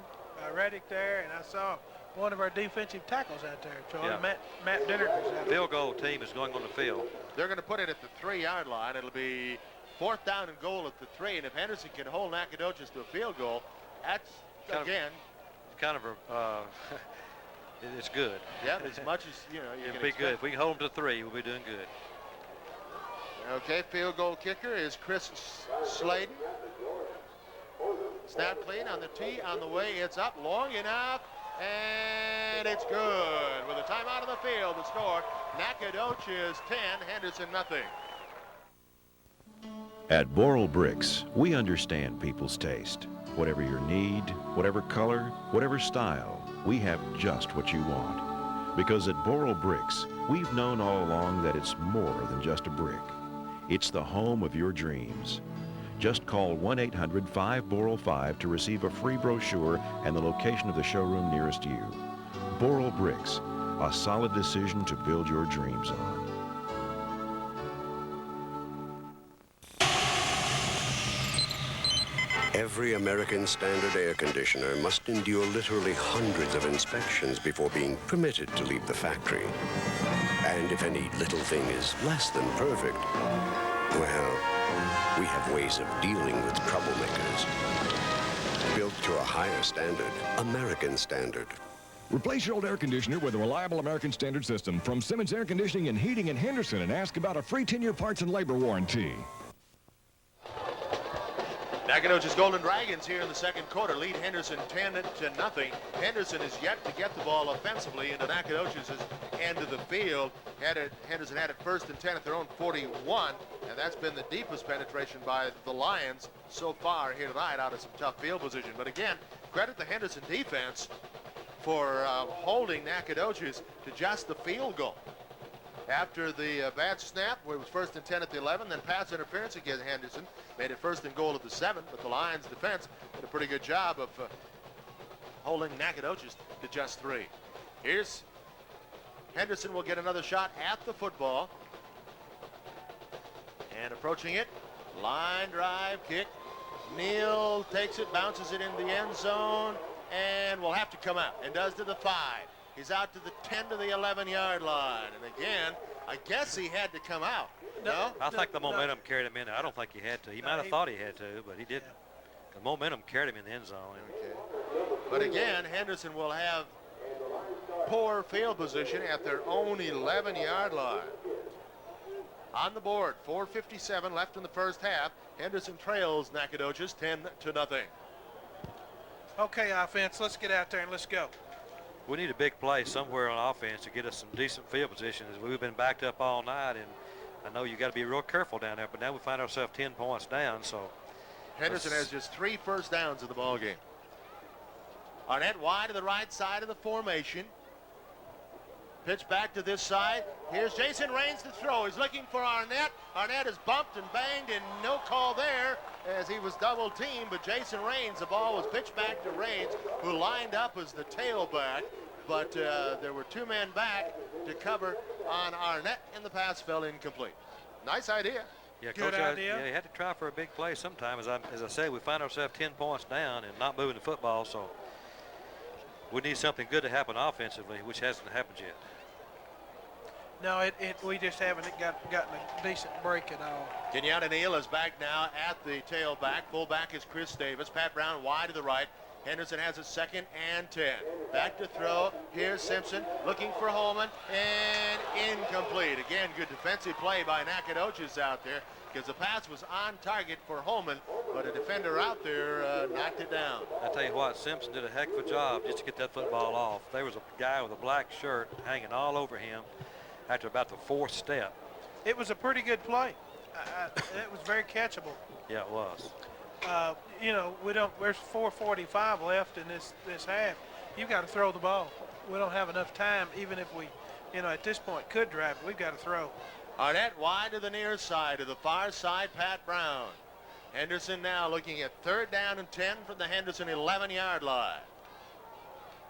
Reddick there, and I saw one of our defensive tackles out there, Charlie. Yeah. Matt Dennert was out there. Field goal team is going on the field. They're going to put it at the 3-yard line. It'll be fourth down and goal at the 3, and if Henderson can hold Nacogdoches to a field goal, that's, it's good. Yeah, as much as, you It'll can be expect. good. If we can hold them to 3, we'll be doing good. Okay, field goal kicker is Chris Sladen. Snap clean on the tee, on the way, it's up long enough, and it's good. With a timeout on the field, the score, Nacogdoches 10, Henderson nothing. At Boral Bricks, we understand people's taste. Whatever your need, whatever color, whatever style, we have just what you want. Because at Boral Bricks, we've known all along that it's more than just a brick. It's the home of your dreams. Just call 1-800-5-BORAL-5 to receive a free brochure and the location of the showroom nearest you. Boral Bricks, a solid decision to build your dreams on. Every American Standard air conditioner must endure literally hundreds of inspections before being permitted to leave the factory. And if any little thing is less than perfect, well, we have ways of dealing with troublemakers. Built to a higher standard, American Standard. Replace your old air conditioner with a reliable American Standard system from Simmons Air Conditioning and Heating in Henderson and ask about a free 10-year parts and labor warranty. Nacogdoches Golden Dragons here in the second quarter lead Henderson 10-0. Henderson is yet to get the ball offensively into Nacogdoches' end of the field. Henderson had it first and 10 at their own 41, and that's been the deepest penetration by the Lions so far here tonight out of some tough field position. But again, credit the Henderson defense for holding Nacogdoches to just the field goal. After the bad snap, where it was first and 10 at the 11, then pass interference against Henderson, made it first and goal at the 7, but the Lions defense did a pretty good job of holding Nacogdoches to just 3. Here's Henderson will get another shot at the football. And approaching it, line drive kick. Neal takes it, bounces it in the end zone, and will have to come out, and does to the 5. He's out to the 10 to the 11-yard line. And again, I guess he had to come out. No? I think the momentum carried him in. I don't think he had to. He might have thought he had to, but he didn't. The momentum carried him in the end zone. Okay. But again, Henderson will have poor field position at their own 11-yard line. On the board, 4:57 left in the first half. Henderson trails Nacogdoches 10-0. Okay, offense, let's get out there and let's go. We need a big play somewhere on offense to get us some decent field position. As we've been backed up all night, and I know you got to be real careful down there, but now we find ourselves 10 points down. So Henderson has just 3 first downs in the ball game. Arnett wide to the right side of the formation. Pitch back to this side. Here's Jason Raines to throw. He's looking for Arnett. Arnett is bumped and banged, and no call there as he was double teamed. But Jason Raines, the ball was pitched back to Raines, who lined up as the tailback. But there were 2 men back to cover on Arnett, and the pass fell incomplete. Nice idea. Yeah, Good Coach, idea. Yeah, you had to try for a big play sometime. As I said, we find ourselves 10 points down and not moving the football, so we need something good to happen offensively, which hasn't happened yet. No, we just haven't gotten a decent break at all. Kenyatta Neal is back now at the tailback. Fullback is Chris Davis. Pat Brown wide to the right. Henderson has a 2nd and 10. Back to throw. Here's Simpson looking for Holman, and incomplete. Again, good defensive play by Nacogdoches out there because the pass was on target for Holman, but a defender out there knocked it down. I tell you what, Simpson did a heck of a job just to get that football off. There was a guy with a black shirt hanging all over him after about the 4th step. It was a pretty good play. It was very catchable. Yeah, it was. You know, there's 4:45 left in this half. You've got to throw the ball. We don't have enough time, even if we, at this point could drive it. We've got to throw. Arnett wide to the near side, to the far side, Pat Brown. Henderson now looking at 3rd down and 10 from the Henderson 11-yard line.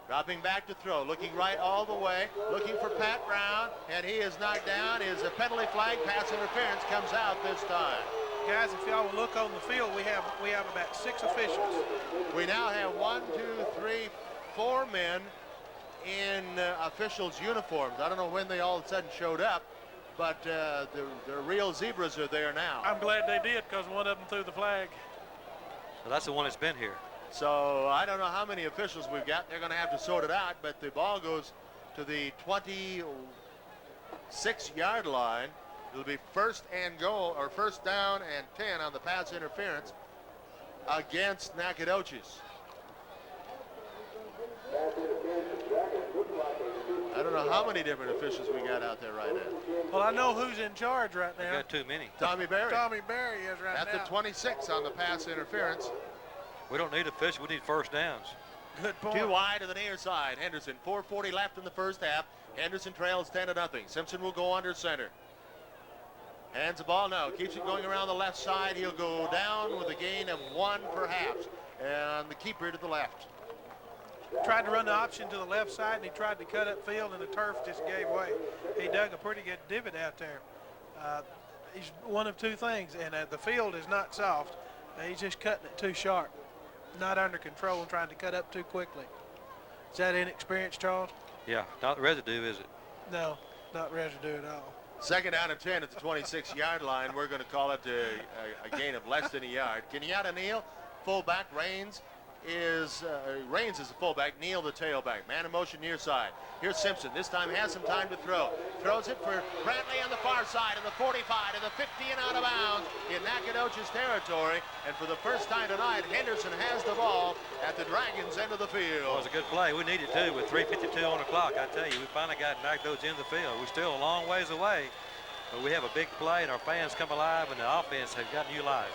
Dropping back to throw, looking right all the way, looking for Pat Brown, and he is knocked down. Is a penalty flag, pass interference comes out this time. Guys, if y'all will look on the field, we have about 6 officials. We now have 1, 2, 3, 4 men in officials' uniforms. I don't know when they all of a sudden showed up, but the real zebras are there now. I'm glad they did because one of them threw the flag. Well, that's the one that's been here. So I don't know how many officials we've got. They're going to have to sort it out, but the ball goes to the 26-yard line. It'll be 1st and goal, or 1st down and 10 on the pass interference against Nacogdoches. I don't know how many different officials we got out there right now. Well, I know who's in charge right now. We got too many. Tommy Berry. Tommy Berry is right at now. the 26 on the pass interference. We don't need officials. We need first downs. Good point. 2 wide to the near side. Henderson, 4:40 left in the first half. Henderson trails 10-0. Simpson will go under center. Hands the ball now. Keeps it going around the left side. He'll go down with a gain of 1 perhaps. And the keeper to the left. Tried to run the option to the left side, and he tried to cut up field, and the turf just gave way. He dug a pretty good divot out there. He's one of 2 things, and the field is not soft. He's just cutting it too sharp. Not under control and trying to cut up too quickly. Is that inexperience, Charles? Yeah, not residue, is it? No, not residue at all. 2nd down and 10 at the 26-yard line. We're going to call it a gain of less than a yard. Kenyatta Neal, fullback. Raines is the fullback. Neal the tailback. Man in motion near side. Here's Simpson. This time has some time to throw. Throws it for Brantley on the far side of the 45 to the 50 and out of bounds in Nacogdoches territory. And for the first time tonight, Henderson has the ball at the Dragons' end of the field. Well, it was a good play. We needed to with 3:52 on the clock. I tell you, we finally got Nacogdoches in the field. We're still a long ways away, but we have a big play, and our fans come alive, and the offense has got new life.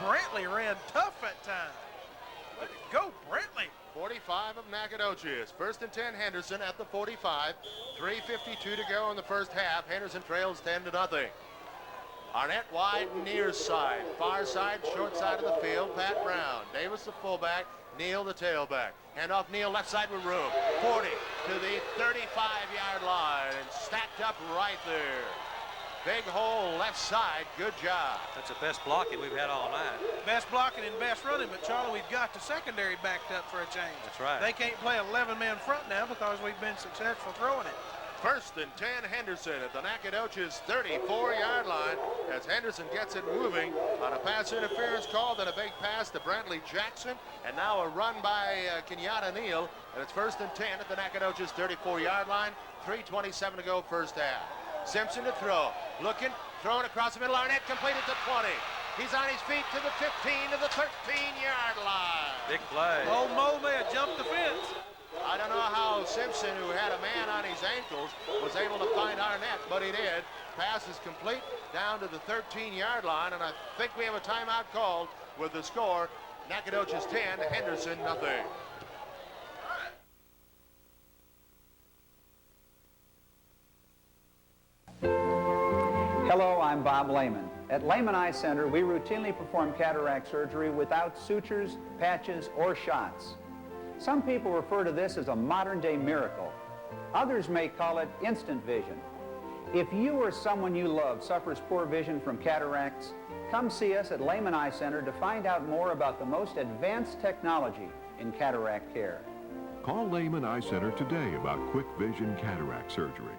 Brantley ran tough that time. Way to go, Brantley. 45 of Nacogdoches. 1st and 10 Henderson at the 45. 3:52 to go in the first half. Henderson trails 10-0. Arnett wide near side. Far side, short side of the field. Pat Brown. Davis the fullback. Neal the tailback. Hand off Neal left side with room. 40 to the 35-yard line and stacked up right there. Big hole left side. Good job. That's the best blocking we've had all night. Best blocking and best running, but Charlie, we've got the secondary backed up for a change. That's right. They can't play 11-man front now because we've been successful throwing it. 1st and 10 Henderson at the Nacogdoches 34-yard line as Henderson gets it moving on a pass interference call, then a big pass to Brantley Jackson, and now a run by Kenyatta Neal, and it's 1st and 10 at the Nacogdoches 34-yard line. 3:27 to go first half. Simpson to throw, looking Thrown across the middle. Arnett completed to 20. He's on his feet to the 15, to the 13-yard line. Big play. Old Mo may have jumped the fence. I don't know how Simpson, who had a man on his ankles, was able to find Arnett, but he did. Pass is complete down to the 13-yard line, and I think we have a timeout called with the score. Nacogdoches 10, Henderson nothing. Hello, I'm Bob Lehman. At Lehman Eye Center, we routinely perform cataract surgery without sutures, patches, or shots. Some people refer to this as a modern-day miracle. Others may call it instant vision. If you or someone you love suffers poor vision from cataracts, come see us at Lehman Eye Center to find out more about the most advanced technology in cataract care. Call Lehman Eye Center today about quick vision cataract surgery.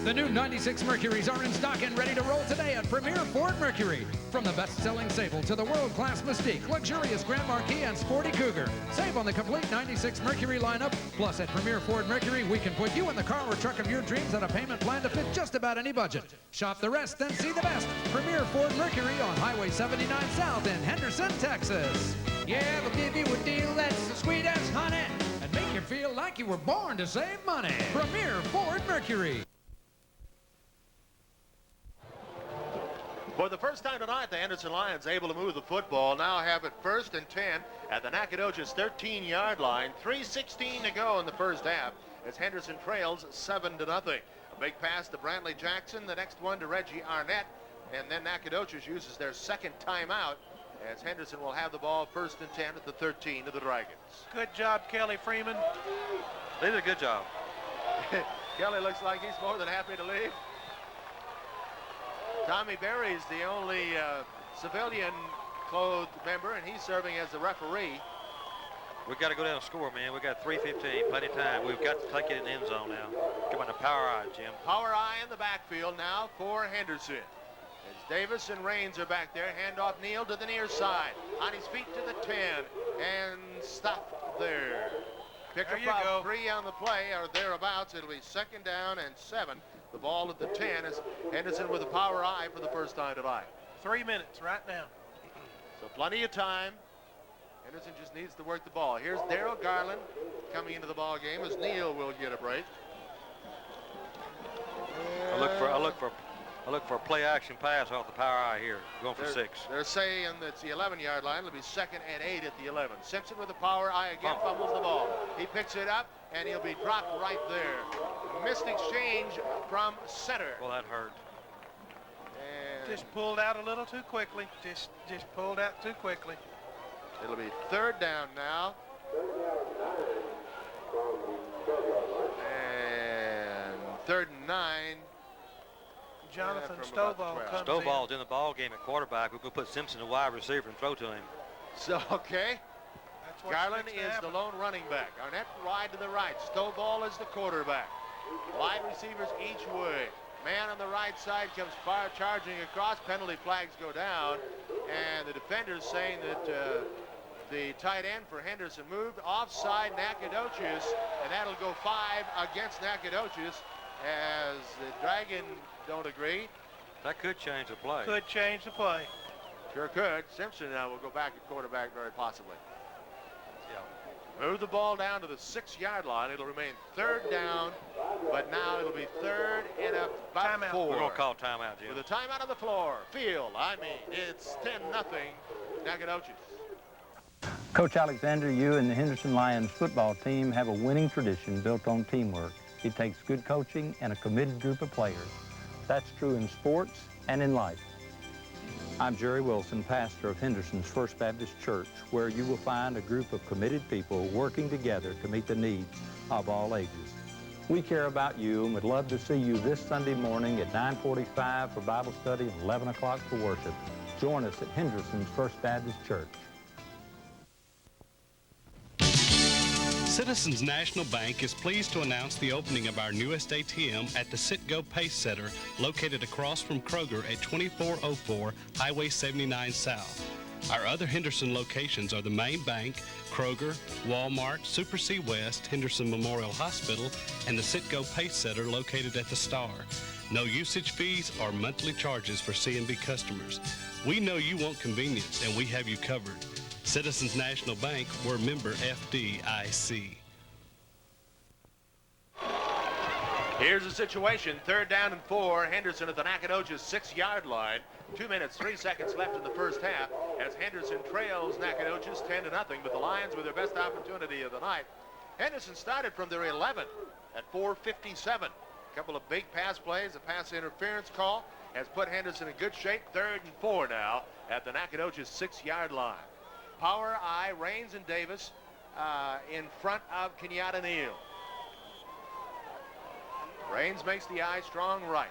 The new 96 Mercuries are in stock and ready to roll today at Premier Ford Mercury. From the best-selling Sable to the world-class Mystique, luxurious Grand Marquis, and sporty Cougar. Save on the complete 96 Mercury lineup. Plus, at Premier Ford Mercury, we can put you in the car or truck of your dreams at a payment plan to fit just about any budget. Shop the rest, then see the best. Premier Ford Mercury on Highway 79 South in Henderson, Texas. Yeah, they'll give you a deal that's as sweet as honey and make you feel like you were born to save money. Premier Ford Mercury. For the first time tonight, the Henderson Lions able to move the football. Now have it 1st and 10 at the Nacogdoches 13-yard line. 3:16 to go in the first half as Henderson trails 7-0. A big pass to Brantley Jackson, the next one to Reggie Arnett, and then Nacogdoches uses their second timeout as Henderson will have the ball 1st and 10 at the 13 of the Dragons. Good job, Kelly Freeman. They did a good job. Kelly looks like he's more than happy to leave. Tommy Berry's the only civilian-clothed member, and he's serving as the referee. We've got to go down and score, man. We've got 3:15, plenty of time. We've got to take it in the end zone now. Come on, the power eye, Jim. Power eye in the backfield now for Henderson. As Davis and Raines are back there, handoff Neal to the near side. On his feet to the 10, and stop there. Pick up about 3 on the play, or thereabouts. It'll be 2nd down and 7. The ball at the 10 is Henderson with a power eye for the first time tonight. 3 minutes right now. So plenty of time. Henderson just needs to work the ball. Here's Darryl Garland coming into the ball game as Neal will get a break. I look for a play action pass off the power eye here. Going for 6. They're saying that's the 11-yard line. It'll be 2nd and 8 at the 11. Simpson with the power eye again fumbles the ball. He picks it up and he'll be dropped right there. Missed exchange from center. Well, that hurt. And just pulled out a little too quickly. Just pulled out too quickly. It'll be 3rd down now. And 3rd and 9. Jonathan Stovall comes Stovall's in the ball game at quarterback. We're going to put Simpson a wide receiver and throw to him. So, okay. Garland is the lone running back. Arnett wide to the right. Stovall is the quarterback. Wide receivers each way. Man on the right side comes charging across. Penalty flags go down. And the defender's saying that the tight end for Henderson moved offside Nacogdoches. And that'll go 5 against Nacogdoches as the Dragon don't agree. That could change the play. Could change the play. Sure could. Simpson now will go back at quarterback very possibly. Yeah. Move the ball down to the 6-yard line. It'll remain 3rd down, but now it'll be 3rd and about 4. We're going to call timeout, Jim. With a timeout on the floor. Field, it's 10-0 Nacogdoches. Coach Alexander, you and the Henderson Lions football team have a winning tradition built on teamwork. It takes good coaching and a committed group of players. That's true in sports and in life. I'm Jerry Wilson, pastor of Henderson's First Baptist Church, where you will find a group of committed people working together to meet the needs of all ages. We care about you and would love to see you this Sunday morning at 9:45 for Bible study and 11 o'clock for worship. Join us at Henderson's First Baptist Church. Citizens National Bank is pleased to announce the opening of our newest ATM at the Citgo Pace Center, located across from Kroger at 2404 Highway 79 South. Our other Henderson locations are the main bank, Kroger, Walmart, Super C West, Henderson Memorial Hospital, and the Citgo Pace Center located at the Star. No usage fees or monthly charges for C&B customers. We know you want convenience, and we have you covered. Citizens National Bank, we're member FDIC. Here's the situation. 3rd down and 4. Henderson at the Nacogdoches 6-yard line. 2 minutes, 3 seconds left in the first half as Henderson trails Nacogdoches 10-0, but the Lions with their best opportunity of the night. Henderson started from their 11 at 4:57. A couple of big pass plays, a pass interference call has put Henderson in good shape. 3rd and 4 now at the Nacogdoches 6-yard line. Power I, Raines and Davis in front of Kenyatta Neal. Raines makes the I strong right.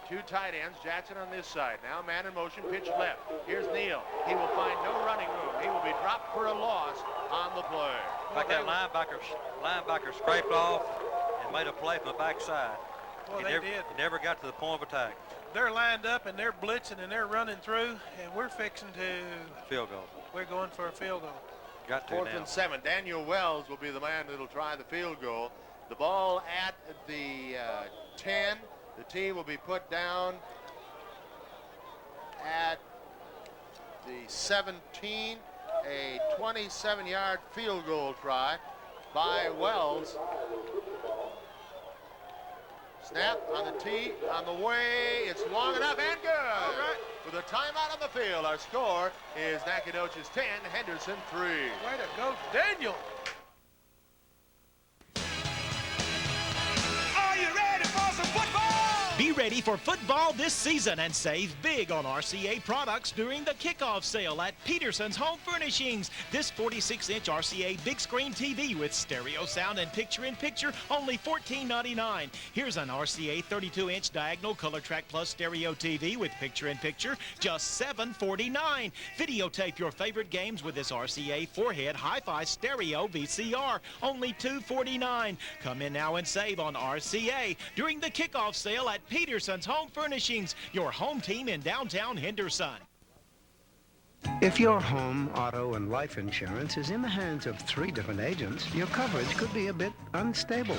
2 tight ends, Jackson on this side. Now man in motion, pitch left. Here's Neal. He will find no running room. He will be dropped for a loss on the play. In fact, that linebacker scraped off and made a play from the backside. Well, He did. never got to the point of attack. They're lined up and they're blitzing and they're running through, and we're fixing to. Field goal. We're going for a field goal. Got to 4th now. and 7. Daniel Wells will be the man that'll try the field goal. The ball at the 10. The tee will be put down at the 17. A 27-yard field goal try by Wells. Snap on the tee, on the way. It's long enough and good. All right. With a timeout on the field, our score is Nacogdoches 10, Henderson 3. Way to go, Daniel. Are you ready for some football? Be ready for football this season and save big on RCA products during the kickoff sale at Peterson's Home Furnishings. This 46-inch RCA big screen TV with stereo sound and picture-in-picture, only $14.99. Here's an RCA 32-inch diagonal Color Track Plus stereo TV with picture-in-picture, just $7.49. Videotape your favorite games with this RCA 4-head hi-fi stereo VCR, only $2.49. Come in now and save on RCA during the kickoff sale at Peterson's Home Furnishings, your home team in downtown Henderson. If your home, auto, and life insurance is in the hands of 3 different agents, your coverage could be a bit unstable.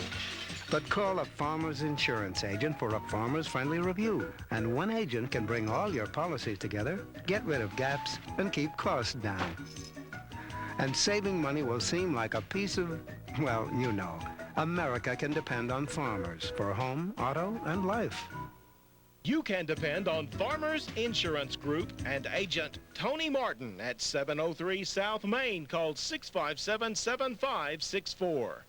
But call a Farmers Insurance agent for a farmers-friendly review. And one agent can bring all your policies together, get rid of gaps, and keep costs down. And saving money will seem like a piece of, well, you know. America can depend on farmers for home, auto, and life. You can depend on Farmers Insurance Group and agent Tony Martin at 703 South Main. Call 657-7564.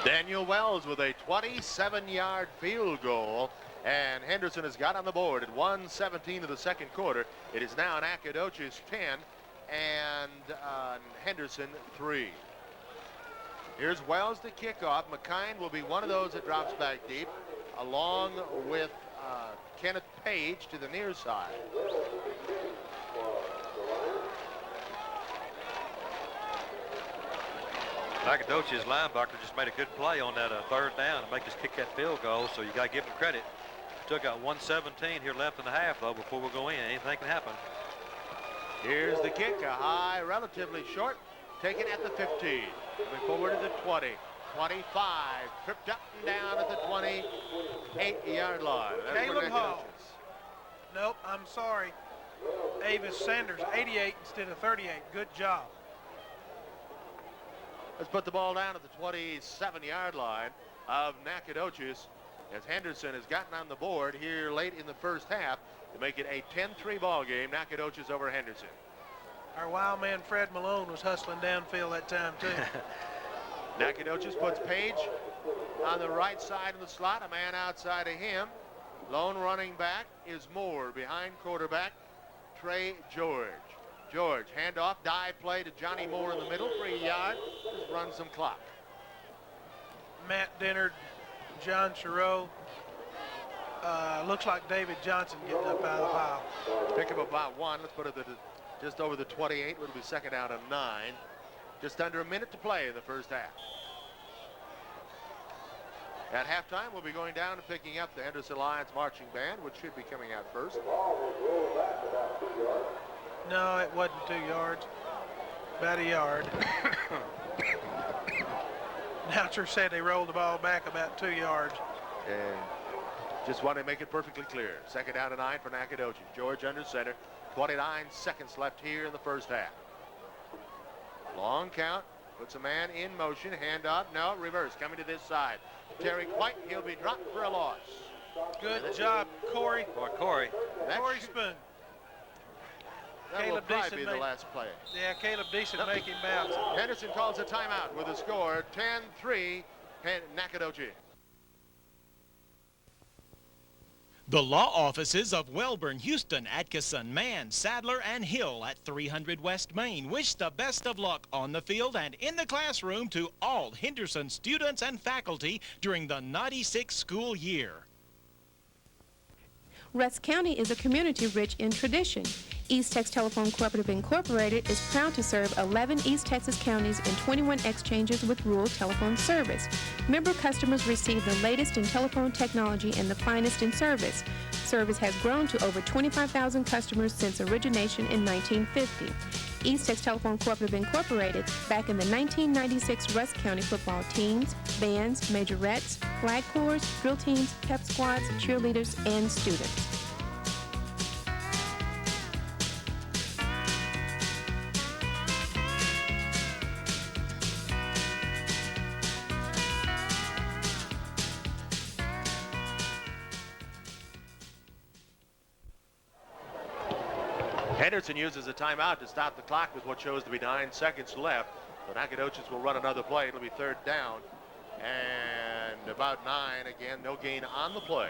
Daniel Wells with a 27-yard field goal, and Henderson has got on the board at 1:17 of the second quarter. It is now Nacogdoches 10 and Henderson 3. Here's Wells to kick off. McKine will be one of those that drops back deep, along with Kenneth Page to the near side. Nacogdoches linebacker just made a good play on that 3rd down to make us kick that field goal, so you got to give him credit. Still got 1:17 here left in the half, though, before we go in. Anything can happen. Here's the kick, a high, relatively short, taken at the 15. Moving forward to the 20, 25, tripped up and down at the 28-yard line. Caleb Hall. Nope, I'm sorry. Avis Sanders, 88 instead of 38. Good job. Let's put the ball down at the 27-yard line of Nacogdoches as Henderson has gotten on the board here late in the first half to make it a 10-3 ball game. Nacogdoches over Henderson. Our wild man Fred Malone was hustling downfield that time too. Nacogdoches puts Page on the right side of the slot, a man outside of him. Lone running back is Moore, behind quarterback Trey George. George, handoff, dive play to Johnny Moore in the middle, 3 yards, just run some clock. Matt Dennard, John Chereau. Looks like David Johnson getting up out of the pile. Pick up about 1. Let's put it at just over the 28. It'll be 2nd down and 9. Just under a minute to play in the first half. At halftime, we'll be going down and picking up the Henderson Lions marching band, which should be coming out first. No, it wasn't 2 yards. About a yard. Announcer said they rolled the ball back about 2 yards. And just want to make it perfectly clear. 2nd down and 9 for Nacogdoches. George under center. 29 seconds left here in the first half. Long count. Puts a man in motion. Hand off. No, reverse. Coming to this side. Terry White. He'll be dropped for a loss. Good job, Corey. Boy, Corey. Corey Spoon. That will probably be the last play. Yeah, Caleb Deason make him bounce. Henderson calls a timeout with a score 10-3 Nacogdoches. The law offices of Welborn, Houston, Atkinson, Mann, Sadler, and Hill at 300 West Main wish the best of luck on the field and in the classroom to all Henderson students and faculty during the 96 school year. Rusk County is a community rich in tradition. East Texas Telephone Cooperative Incorporated is proud to serve 11 East Texas counties and 21 exchanges with rural telephone service. Member customers receive the latest in telephone technology and the finest in service. Service has grown to over 25,000 customers since origination in 1950. East Texas Telephone Cooperative Incorporated, back in the 1996 Rusk County football teams, bands, majorettes, flag corps, drill teams, pep squads, cheerleaders, and students. Henderson uses a timeout to stop the clock with what shows to be 9 seconds left. The Nacogdoches will run another play. It'll be 3rd down and about 9 again. No gain on the play.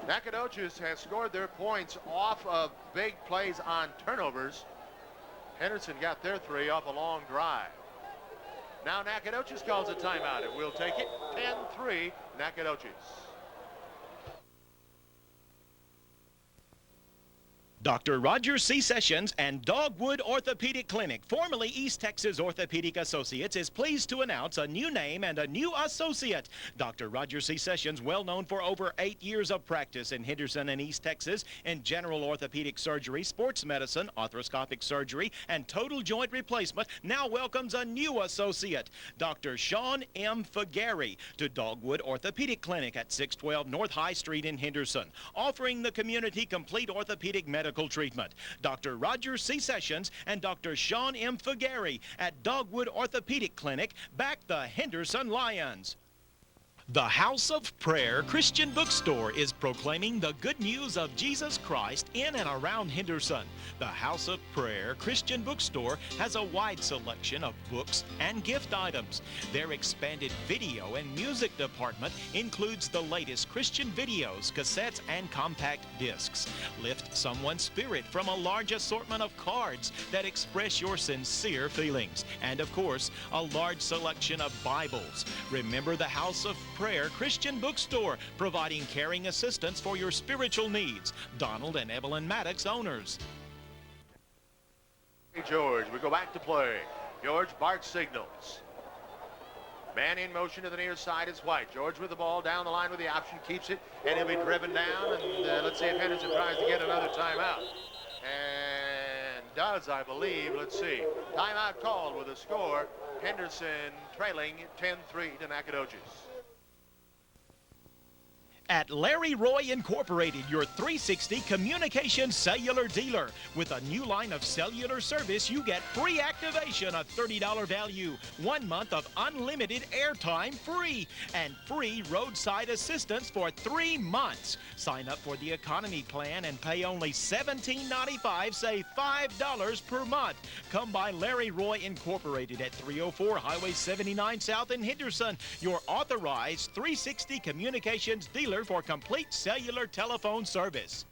Nacogdoches has scored their points off of big plays on turnovers. Henderson got their 3 off a long drive. Now Nacogdoches calls a timeout and we'll take it. 10-3 Nacogdoches. Dr. Roger C. Sessions and Dogwood Orthopedic Clinic, formerly East Texas Orthopedic Associates, is pleased to announce a new name and a new associate. Dr. Roger C. Sessions, well known for over 8 years of practice in Henderson and East Texas in general orthopedic surgery, sports medicine, arthroscopic surgery, and total joint replacement, now welcomes a new associate, Dr. Sean M. Fagari, to Dogwood Orthopedic Clinic at 612 North High Street in Henderson, offering the community complete orthopedic medical treatment. Dr. Roger C. Sessions and Dr. Sean M. Fagari at Dogwood Orthopedic Clinic back the Henderson Lions. The House of Prayer Christian Bookstore is proclaiming the good news of Jesus Christ in and around Henderson. The House of Prayer Christian Bookstore has a wide selection of books and gift items. Their expanded video and music department includes the latest Christian videos, cassettes, and compact discs. Lift someone's spirit from a large assortment of cards that express your sincere feelings. And of course, a large selection of Bibles. Remember the House of Prayer Christian Bookstore, providing caring assistance for your spiritual needs. Donald and Evelyn Maddox, owners. Hey, George, we go back to play. George barks signals. Man in motion to the near side is White. George with the ball down the line with the option, keeps it, and he'll be driven down. And let's see if Henderson tries to get another timeout. And does, I believe. Let's see. Timeout called with a score. Henderson trailing 10-3 to Nacogdoches. At Larry Roy Incorporated, your 360 communications cellular dealer. With a new line of cellular service, you get free activation of $30 value, 1 month of unlimited airtime free, and free roadside assistance for 3 months. Sign up for the economy plan and pay only $17.95, save $5 per month. Come by Larry Roy Incorporated at 304 Highway 79 South in Henderson, your authorized 360 communications dealer for complete cellular telephone service.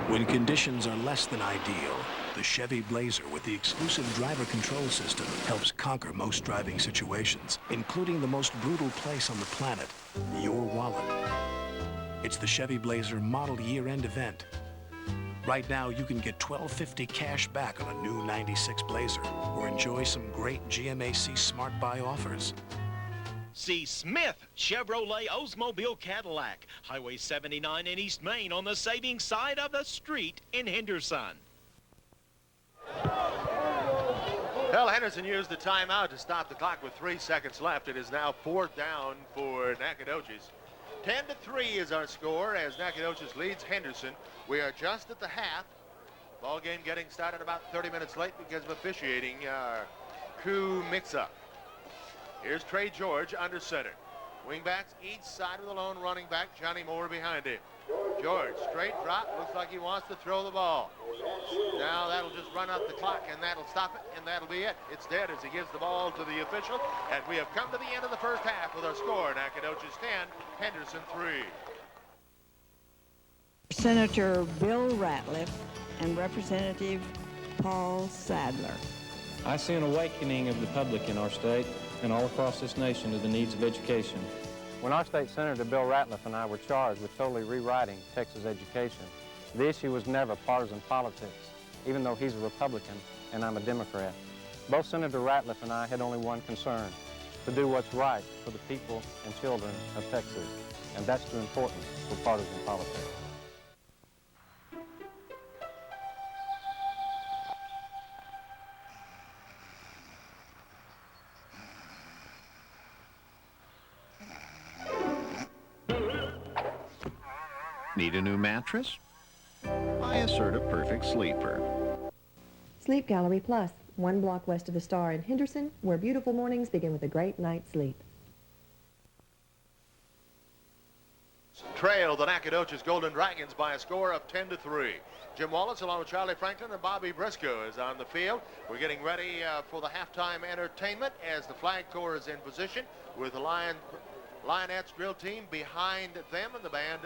When conditions are less than ideal, the Chevy Blazer with the exclusive driver control system helps conquer most driving situations, including the most brutal place on the planet, your wallet. It's the Chevy Blazer model year-end event. Right now, you can get $12.50 cash back on a new 96 Blazer or enjoy some great GMAC Smart Buy offers. See Smith Chevrolet Oldsmobile Cadillac, Highway 79 in East Main on the saving side of the street in Henderson. Well, Henderson used the timeout to stop the clock with 3 seconds left. It is now 4th down for Nacogdoches. 10-3 is our score as Nacogdoches leads Henderson. We are just at the half. Ball game getting started about 30 minutes late because of officiating crew mix-up. Here's Trey George under center. Wingbacks each side of the lone running back. Johnny Moore behind him. George, straight drop. Looks like he wants to throw the ball. Now that'll just run out the clock, and that'll stop it, and that'll be it. It's dead as he gives the ball to the official. And we have come to the end of the first half with our score. Nacogdoches 10, Henderson 3. Senator Bill Ratliff and Representative Paul Sadler. I see an awakening of the public in our state and all across this nation to the needs of education. When our state Senator Bill Ratliff and I were charged with totally rewriting Texas education, the issue was never partisan politics, even though he's a Republican and I'm a Democrat. Both Senator Ratliff and I had only one concern, to do what's right for the people and children of Texas, and that's too important for partisan politics. Need a new mattress? I assert a perfect sleeper. Sleep Gallery Plus, 1 block west of the Star in Henderson, where beautiful mornings begin with a great night's sleep. Trail the Nacogdoches Golden Dragons by a score of 10-3. Jim Wallace along with Charlie Franklin and Bobby Briscoe is on the field. We're getting ready for the halftime entertainment as the flag corps is in position with the Lionettes drill team behind them and the band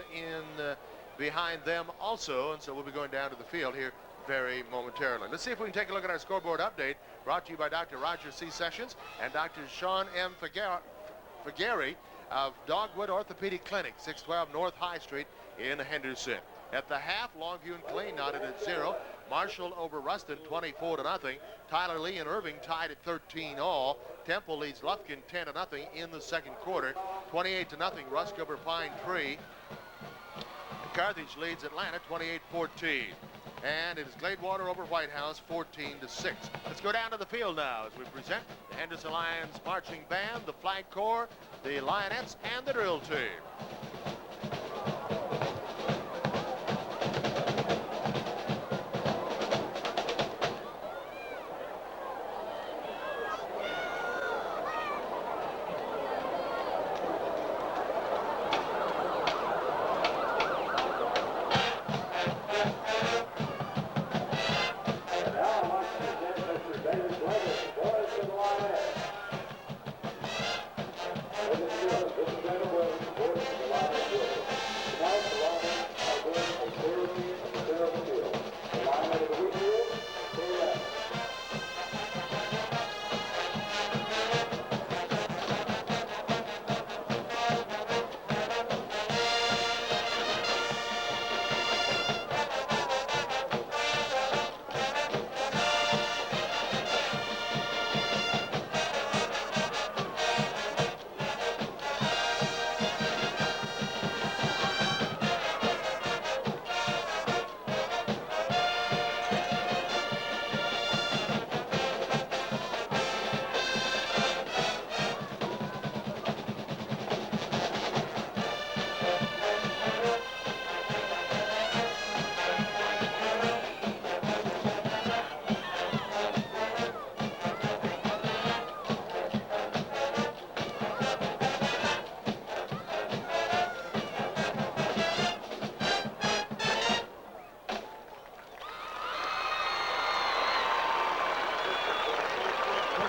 behind them also, and so we'll be going down to the field here very momentarily. Let's see if we can take a look at our scoreboard update brought to you by Dr. Roger C. Sessions and Dr. Sean M. Fagari of Dogwood Orthopedic Clinic, 612 North High Street in Henderson. At the half, Longview and Killeen knotted at 0. Marshall over Ruston 24-0. Tyler Lee and Irving tied at 13 all. Temple leads Lufkin 10-0 in the second quarter. 28-0 Rusk over Pine Tree. And Carthage leads Atlanta 28-14. And it is Gladewater over White House 14-6. Let's go down to the field now as we present the Henderson Lions marching band, the flag corps, the Lionettes, and the drill team.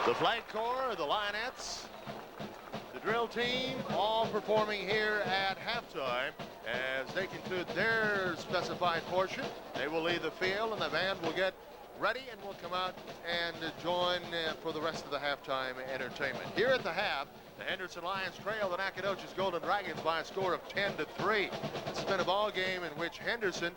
The flag corps, the Lionettes, the drill team, all performing here at halftime. As they conclude their specified portion, they will leave the field and the band will get ready and will come out and join for the rest of the halftime entertainment. Here at the half, the Henderson Lions trail the Nacogdoches Golden Dragons by a score of 10-3. This has been a ball game in which Henderson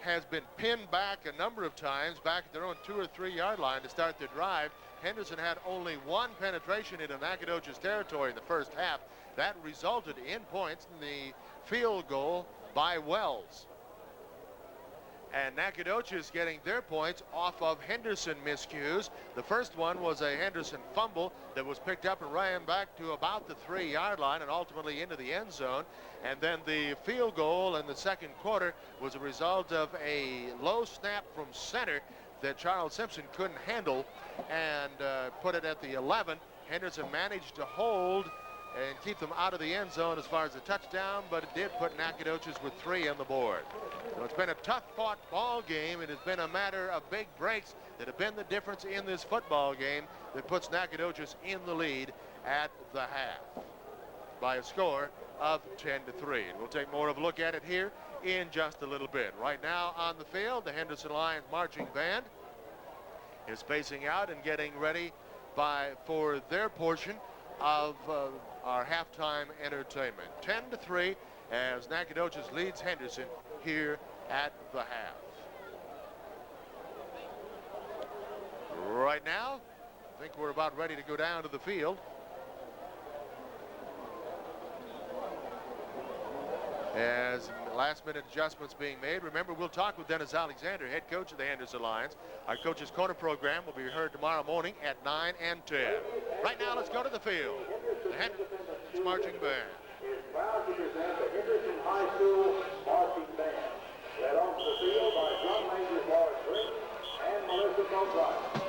has been pinned back a number of times back at their own 2 or 3 yard line to start their drive. Henderson had only 1 penetration into Nacogdoches territory in the first half. That resulted in points in the field goal by Wells. And Nacogdoches getting their points off of Henderson miscues. The first one was a Henderson fumble that was picked up and ran back to about the 3-yard line and ultimately into the end zone. And then the field goal in the second quarter was a result of a low snap from center that Charles Simpson couldn't handle and put it at the 11. Henderson managed to hold and keep them out of the end zone as far as a touchdown, but it did put Nacogdoches with 3 on the board. So it's been a tough-fought ball game. It has been a matter of big breaks that have been the difference in this football game that puts Nacogdoches in the lead at the half by a score of 10-3. We'll take more of a look at it here in just a little bit. Right now on the field, the Henderson Lions marching band is spacing out and getting ready for their portion of our halftime entertainment. 10-3 as Nacogdoches leads Henderson here at the half. Right now, I think we're about ready to go down to the field. As last-minute adjustments being made. Remember, we'll talk with Dennis Alexander, head coach of the Henderson Lions. Our Coach's Corner program will be heard tomorrow morning at 9 and 10. Right now, let's go to the field. The Henderson marching band. Is proud to present the Henderson Highschool marching band, led onto the field by drum majors Laura Green and Melissa Bobright.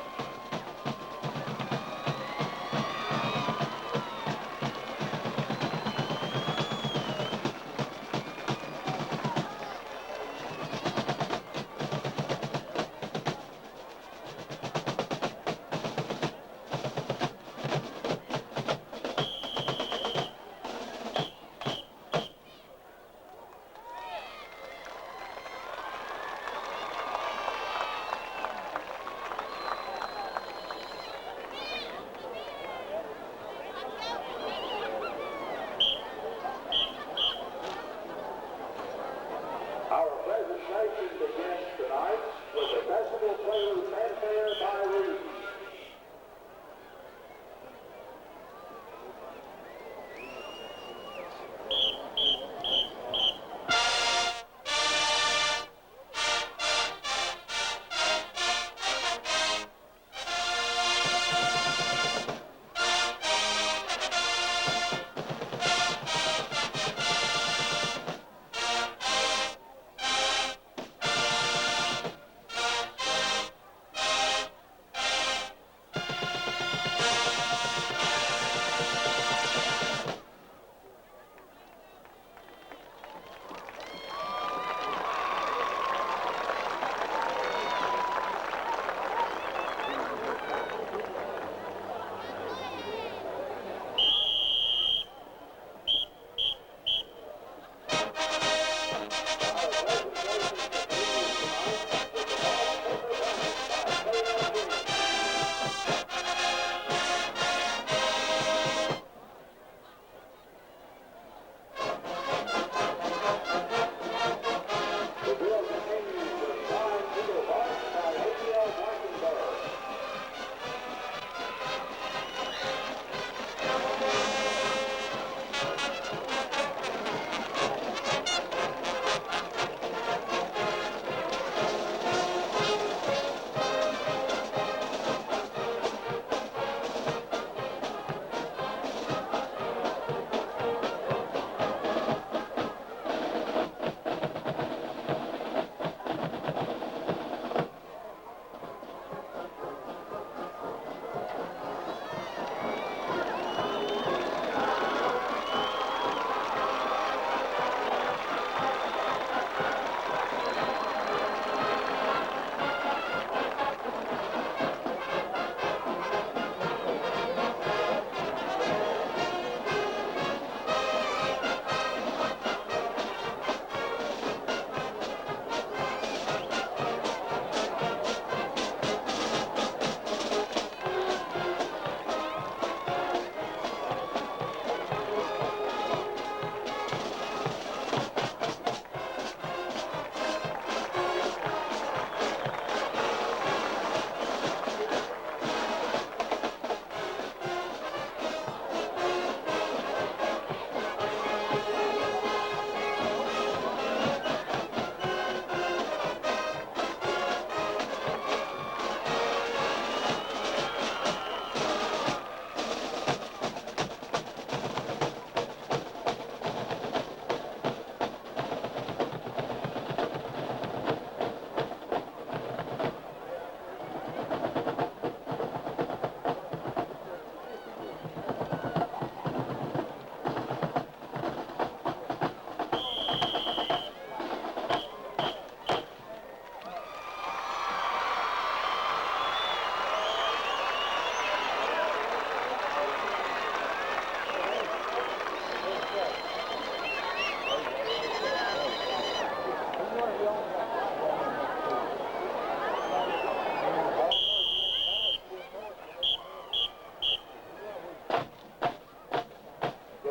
The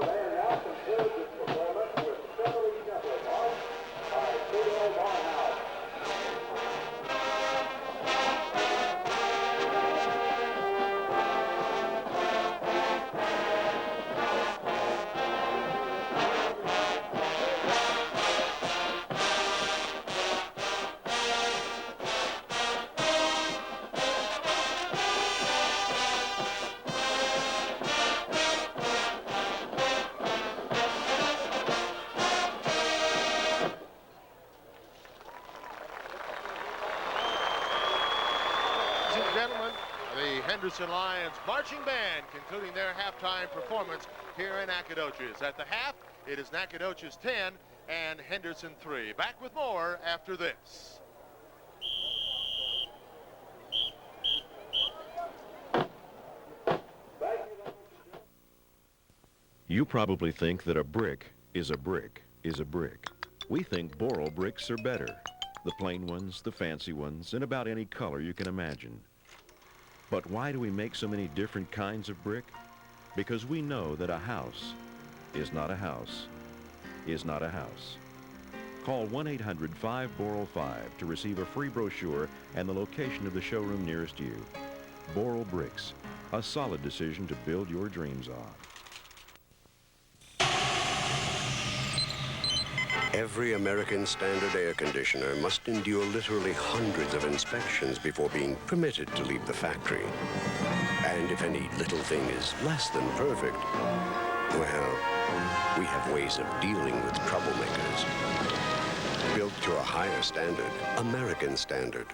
man now concludes his performance with Beverly Temple marked by Theo Barnhouse. Ladies and gentlemen, the Henderson Lions marching band concluding their halftime performance here in Nacogdoches. At the half, it is Nacogdoches 10 and Henderson 3. Back with more after this. You probably think that a brick is a brick is a brick. We think Boral bricks are better. The plain ones, the fancy ones, and about any color you can imagine. But why do we make so many different kinds of brick? Because we know that a house is not a house, is not a house. Call 1-800-5-BORAL-5 to receive a free brochure and the location of the showroom nearest you. Boral Bricks, a solid decision to build your dreams on. Every American Standard air conditioner must endure literally hundreds of inspections before being permitted to leave the factory. And if any little thing is less than perfect, well, we have ways of dealing with troublemakers. Built to a higher standard, American Standard.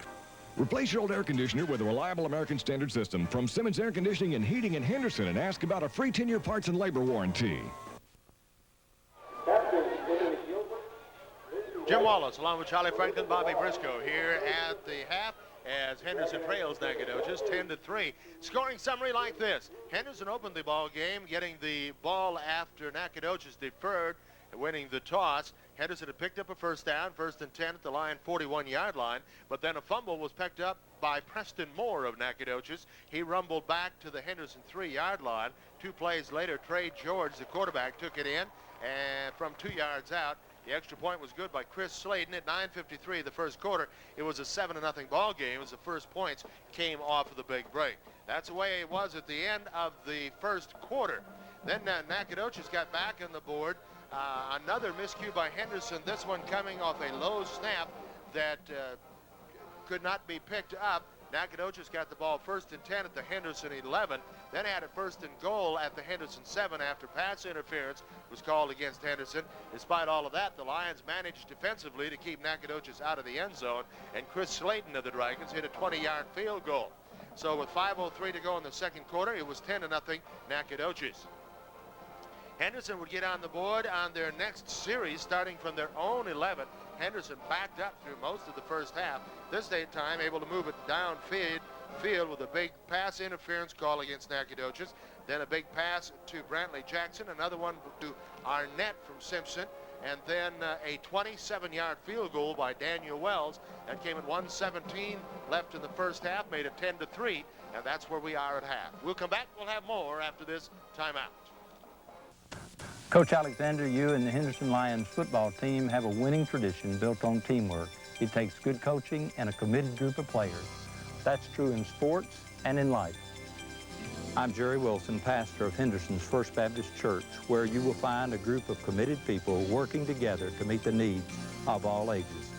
Replace your old air conditioner with a reliable American Standard system from Simmons Air Conditioning and Heating in Henderson and ask about a free 10-year parts and labor warranty. Jim Wallace along with Charlie Franklin, Bobby Briscoe here at the half as Henderson trails Nacogdoches 10-3. Scoring summary like this. Henderson opened the ball game, getting the ball after Nacogdoches deferred, winning the toss. Henderson had picked up a first down, 1st and 10 at the Lion 41-yard line, but then a fumble was picked up by Preston Moore of Nacogdoches. He rumbled back to the Henderson 3-yard line. 2 plays later, Trey George, the quarterback, took it in, and from 2 yards out, the extra point was good by Chris Sladen at 9:53 the first quarter. It was a 7-0 ball game as the first points came off of the big break. That's the way it was at the end of the first quarter. Then Nacogdoches got back on the board. Another miscue by Henderson, this one coming off a low snap that could not be picked up. Nacogdoches got the ball 1st and 10 at the Henderson 11, then had it 1st and goal at the Henderson 7 after pass interference was called against Henderson. Despite all of that, the Lions managed defensively to keep Nacogdoches out of the end zone, and Chris Sladen of the Dragons hit a 20-yard field goal. So with 5:03 to go in the second quarter, it was 10-0 Nacogdoches. Henderson would get on the board on their next series starting from their own 11. Henderson backed up through most of the first half. This time able to move it downfield with a big pass interference call against Nacogdoches. Then a big pass to Brantley Jackson, another one to Arnett from Simpson, and then a 27-yard field goal by Daniel Wells. That came at 1:17 left in the first half, made it 10-3, and that's where we are at half. We'll come back. We'll have more after this timeout. Coach Alexander, you and the Henderson Lions football team have a winning tradition built on teamwork. It takes good coaching and a committed group of players. That's true in sports and in life. I'm Jerry Wilson, pastor of Henderson's First Baptist Church, where you will find a group of committed people working together to meet the needs of all ages.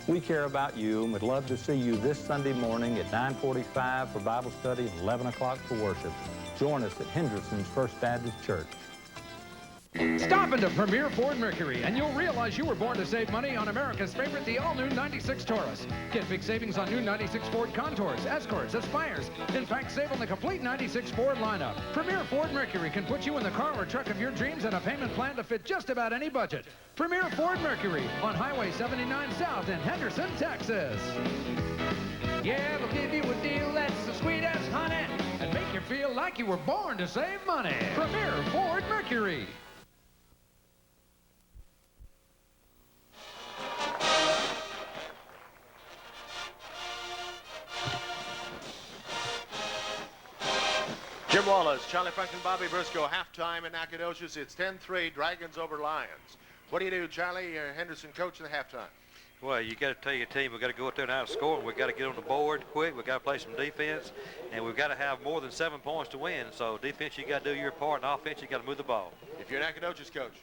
We care about you and would love to see you this Sunday morning at 9:45 for Bible study and 11 o'clock for worship. Join us at Henderson's First Baptist Church. Stop into Premier Ford Mercury, and you'll realize you were born to save money on America's favorite, the all-new 96 Taurus. Get big savings on new 96 Ford Contours, Escorts, Aspires. In fact, save on the complete 96 Ford lineup. Premier Ford Mercury can put you in the car or truck of your dreams and a payment plan to fit just about any budget. Premier Ford Mercury on Highway 79 South in Henderson, Texas. Yeah, they'll give you a deal that's as sweet as honey and make you feel like you were born to save money. Premier Ford Mercury. Jim Paula's Charlie Franklin, Bobby Briscoe, halftime in Nacogdoches. It's 10-3, Dragons over Lions. What do you do, Charlie, Henderson coach in the halftime? Well, you got to tell your team we've got to go out there and outscore. We've got to get on the board quick. We've got to play some defense, and we've got to have more than 7 points to win. So defense, you got to do your part, and offense, you got to move the ball. If you're Nacogdoches coach.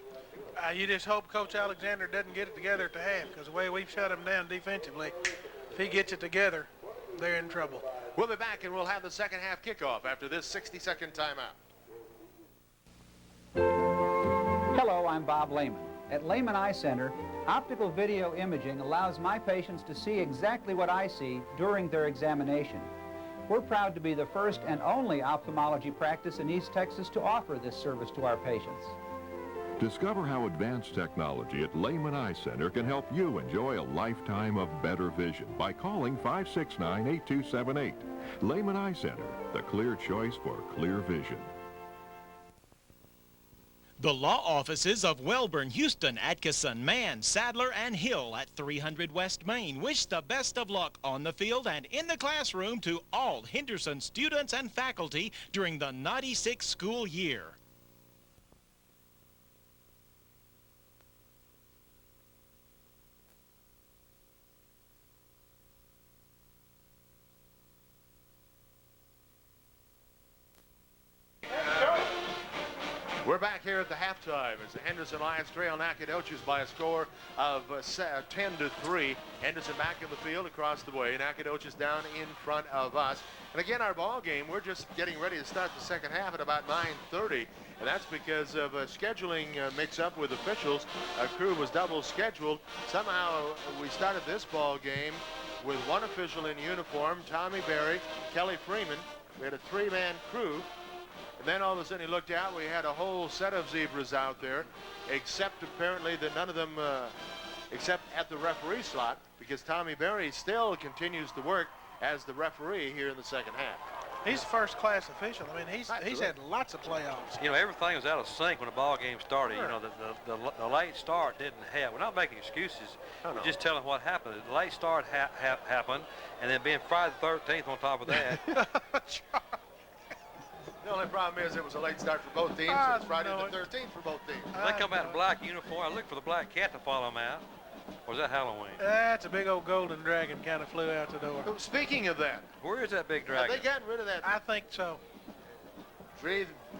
You just hope Coach Alexander doesn't get it together at the half, because the way we've shut him down defensively, if he gets it together, they're in trouble. We'll be back, and we'll have the second half kickoff after this 60-second timeout. Hello, I'm Bob Lehman. At Lehman Eye Center, optical video imaging allows my patients to see exactly what I see during their examination. We're proud to be the first and only ophthalmology practice in East Texas to offer this service to our patients. Discover how advanced technology at Lehman Eye Center can help you enjoy a lifetime of better vision by calling 569-8278. Lehman Eye Center, the clear choice for clear vision. The law offices of Welborn, Houston, Atkinson, Mann, Sadler, and Hill at 300 West Main wish the best of luck on the field and in the classroom to all Henderson students and faculty during the 96 school year. We're back here at the halftime as the Henderson Lions trail Nacogdoches by a score of 10-3. Henderson back in the field across the way. Nacogdoches down in front of us. And again, our ball game, we're just getting ready to start the second half at about 9:30. And that's because of a scheduling mix-up with officials. Our crew was double scheduled. Somehow we started this ball game with one official in uniform, Tommy Berry, Kelly Freeman. We had a 3-man crew. And then all of a sudden he looked out, we had a whole set of zebras out there, except apparently that none of them, except at the referee slot, because Tommy Berry still continues to work as the referee here in the second half. He's a first-class official. I mean, he's had lots of playoffs. You know, everything was out of sync when the ball game started. Sure. You know, the late start didn't help. We're not making excuses. We're just telling what happened. The late start happened, and then being Friday the 13th on top of that. The only problem is it was a late start for both teams. It was Friday the 13th for both teams. They come out in black uniform. I looked for the black cat to follow them out. Or was that Halloween? That's a big old golden dragon kind of flew out the door. Speaking of that. Where is that big dragon? Have they gotten rid of that? I think so.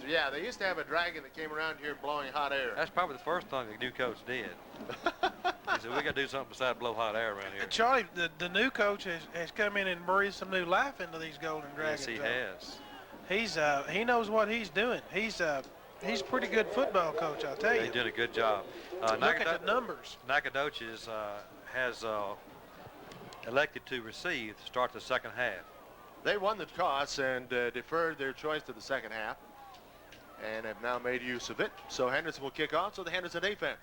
Yeah, they used to have a dragon that came around here blowing hot air. That's probably the first thing the new coach did. He said, we got to do something besides blow hot air around here. Charlie, the new coach has come in and breathed some new life into these golden dragons. Yes, he has. He knows what he's doing. He's a pretty good football coach, I'll tell you. He did a good job. Look at the numbers. Nacogdoches has elected to receive to start the second half. They won the toss and deferred their choice to the second half and have now made use of it. So Henderson will kick off, so the Henderson defense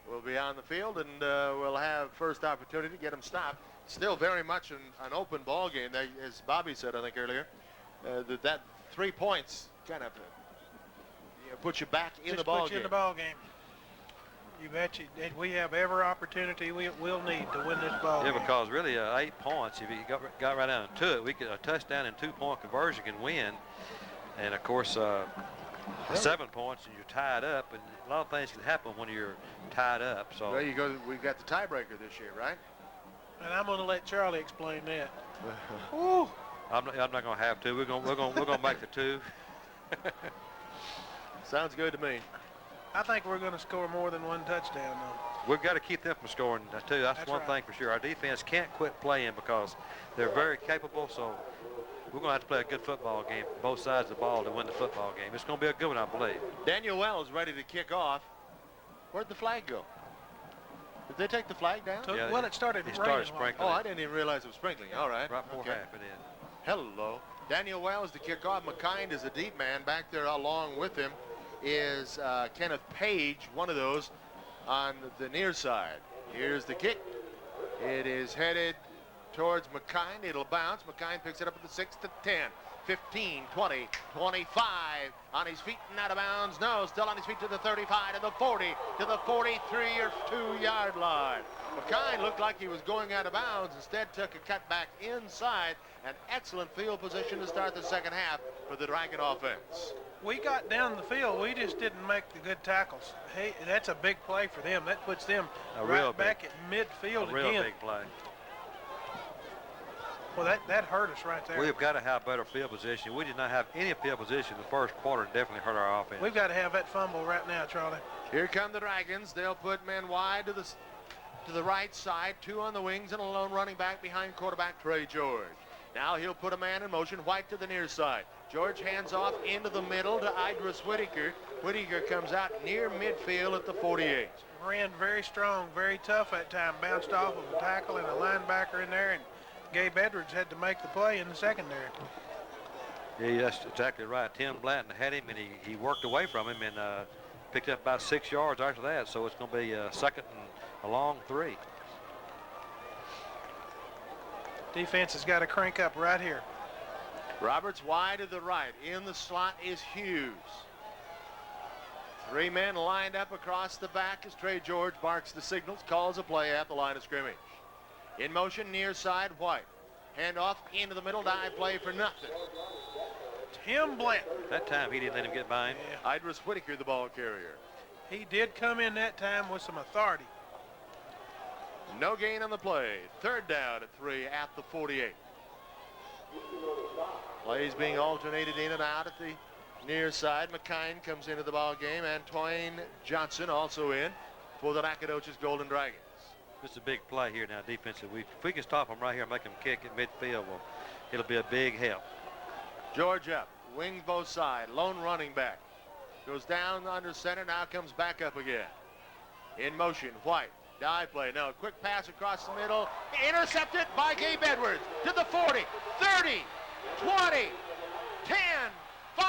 will be on the field, and we'll have first opportunity to get them stopped. Still very much an open ball game. They, as Bobby said, I think earlier, that 3 points kind of puts you back in the ball game. Puts you in the ball game. You bet you. We have every opportunity we'll need to win this ball game. Yeah, because really 8 points, if you got right down to it, we could a touchdown and 2-point conversion can win. And of course, 7 points and you're tied up, and a lot of things can happen when you're tied up. So there you go. We've got the tiebreaker this year, right? And I'm going to let Charlie explain that. Woo. I'm not going to have to. We're going to make the 2. Sounds good to me. I think we're going to score more than one touchdown, though. We've got to keep them from scoring, too. That's one thing for sure. Our defense can't quit playing because they're very capable, so we're going to have to play a good football game, both sides of the ball, to win the football game. It's going to be a good one, I believe. Daniel Wells ready to kick off. Where'd the flag go? Did they take the flag down? Yeah, well, it started sprinkling. Oh, I didn't even realize it was sprinkling. All right. Right before half it is. Hello. Daniel Wells to kick off. McKind is a deep man. Back there along with him is Kenneth Page, one of those on the near side. Here's the kick. It is headed towards McKind. It'll bounce. McKind picks it up at the 6 to 10. 15, 20, 25. On his feet and out of bounds. No, still on his feet to the 35, to the 40, to the 43 or 2-yard line. McKind looked like he was going out of bounds. Instead took a cut back inside. An excellent field position to start the second half for the Dragon offense. We got down the field. We just didn't make the good tackles. Hey, that's a big play for them. That puts them right back at midfield again. A real big play. Well, that hurt us right there. We've got to have better field position. We did not have any field position in the first quarter. Definitely hurt our offense. We've got to have that fumble right now, Charlie. Here come the Dragons. They'll put men wide to the right side, 2 on the wings, and a lone running back behind quarterback Trey George. Now he'll put a man in motion, White to the near side. George hands off into the middle to Idris Whitaker. Whitaker comes out near midfield at the 48. Ran very strong, very tough that time. Bounced off of a tackle and a linebacker in there, and Gabe Edwards had to make the play in the secondary. Yeah, that's exactly right. Tim Blanton had him, and he worked away from him and picked up about 6 yards after that. So it's going to be a second and a long 3. Defense has got to crank up right here. Roberts wide to the right. In the slot is Hughes. 3 men lined up across the back as Trey George barks the signals, calls a play at the line of scrimmage. In motion near side, White. Hand off into the middle, dive play for nothing. Tim Blanton. That time he didn't let him get by him. Yeah. Idris Whitaker, the ball carrier. He did come in that time with some authority. No gain on the play. 3rd down at 3 at the 48. Plays being alternated in and out at the near side. McKine comes into the ball game. Antoine Johnson also in for the Nacogdoches Golden Dragons. This is a big play here now defensively. If we can stop them right here and make them kick at midfield, well, it'll be a big help. George up, wings both sides, lone running back. Goes down under center, now comes back up again. In motion, White, dive play. No, quick pass across the middle. Intercepted by Gabe Edwards to the 40, 30, 20, 10, 5,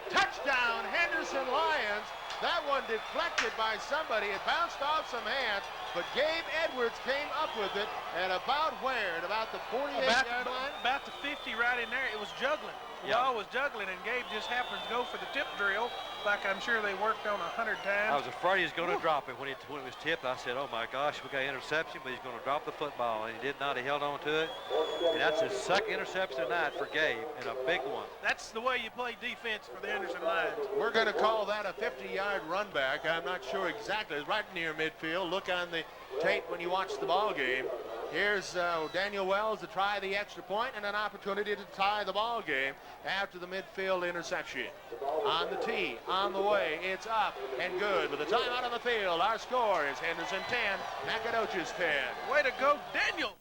touchdown, Henderson Lions. That one deflected by somebody. It bounced off some hands, but Gabe Edwards came up with it at about where? At about the 48-yard line? About the 50 right in there. It was juggling. The ball was juggling, and Gabe just happened to go for the tip drill, like I'm sure they worked on 100 times. I was afraid he was going to drop it when it was tipped. I said, oh my gosh, we got an interception, but he's going to drop the football, and he did not. He held on to it, and that's his second interception tonight for Gabe, and a big one. That's the way you play defense for the Henderson Lions. We're going to call that a 50-yard run back. I'm not sure exactly. It's right near midfield. Look on the tape when you watch the ball game. Here's Daniel Wells to try the extra point and an opportunity to tie the ball game after the midfield interception. On the tee, on the way, it's up and good. With the timeout on the field, our score is Henderson 10, Nacogdoches 10. Way to go, Daniel!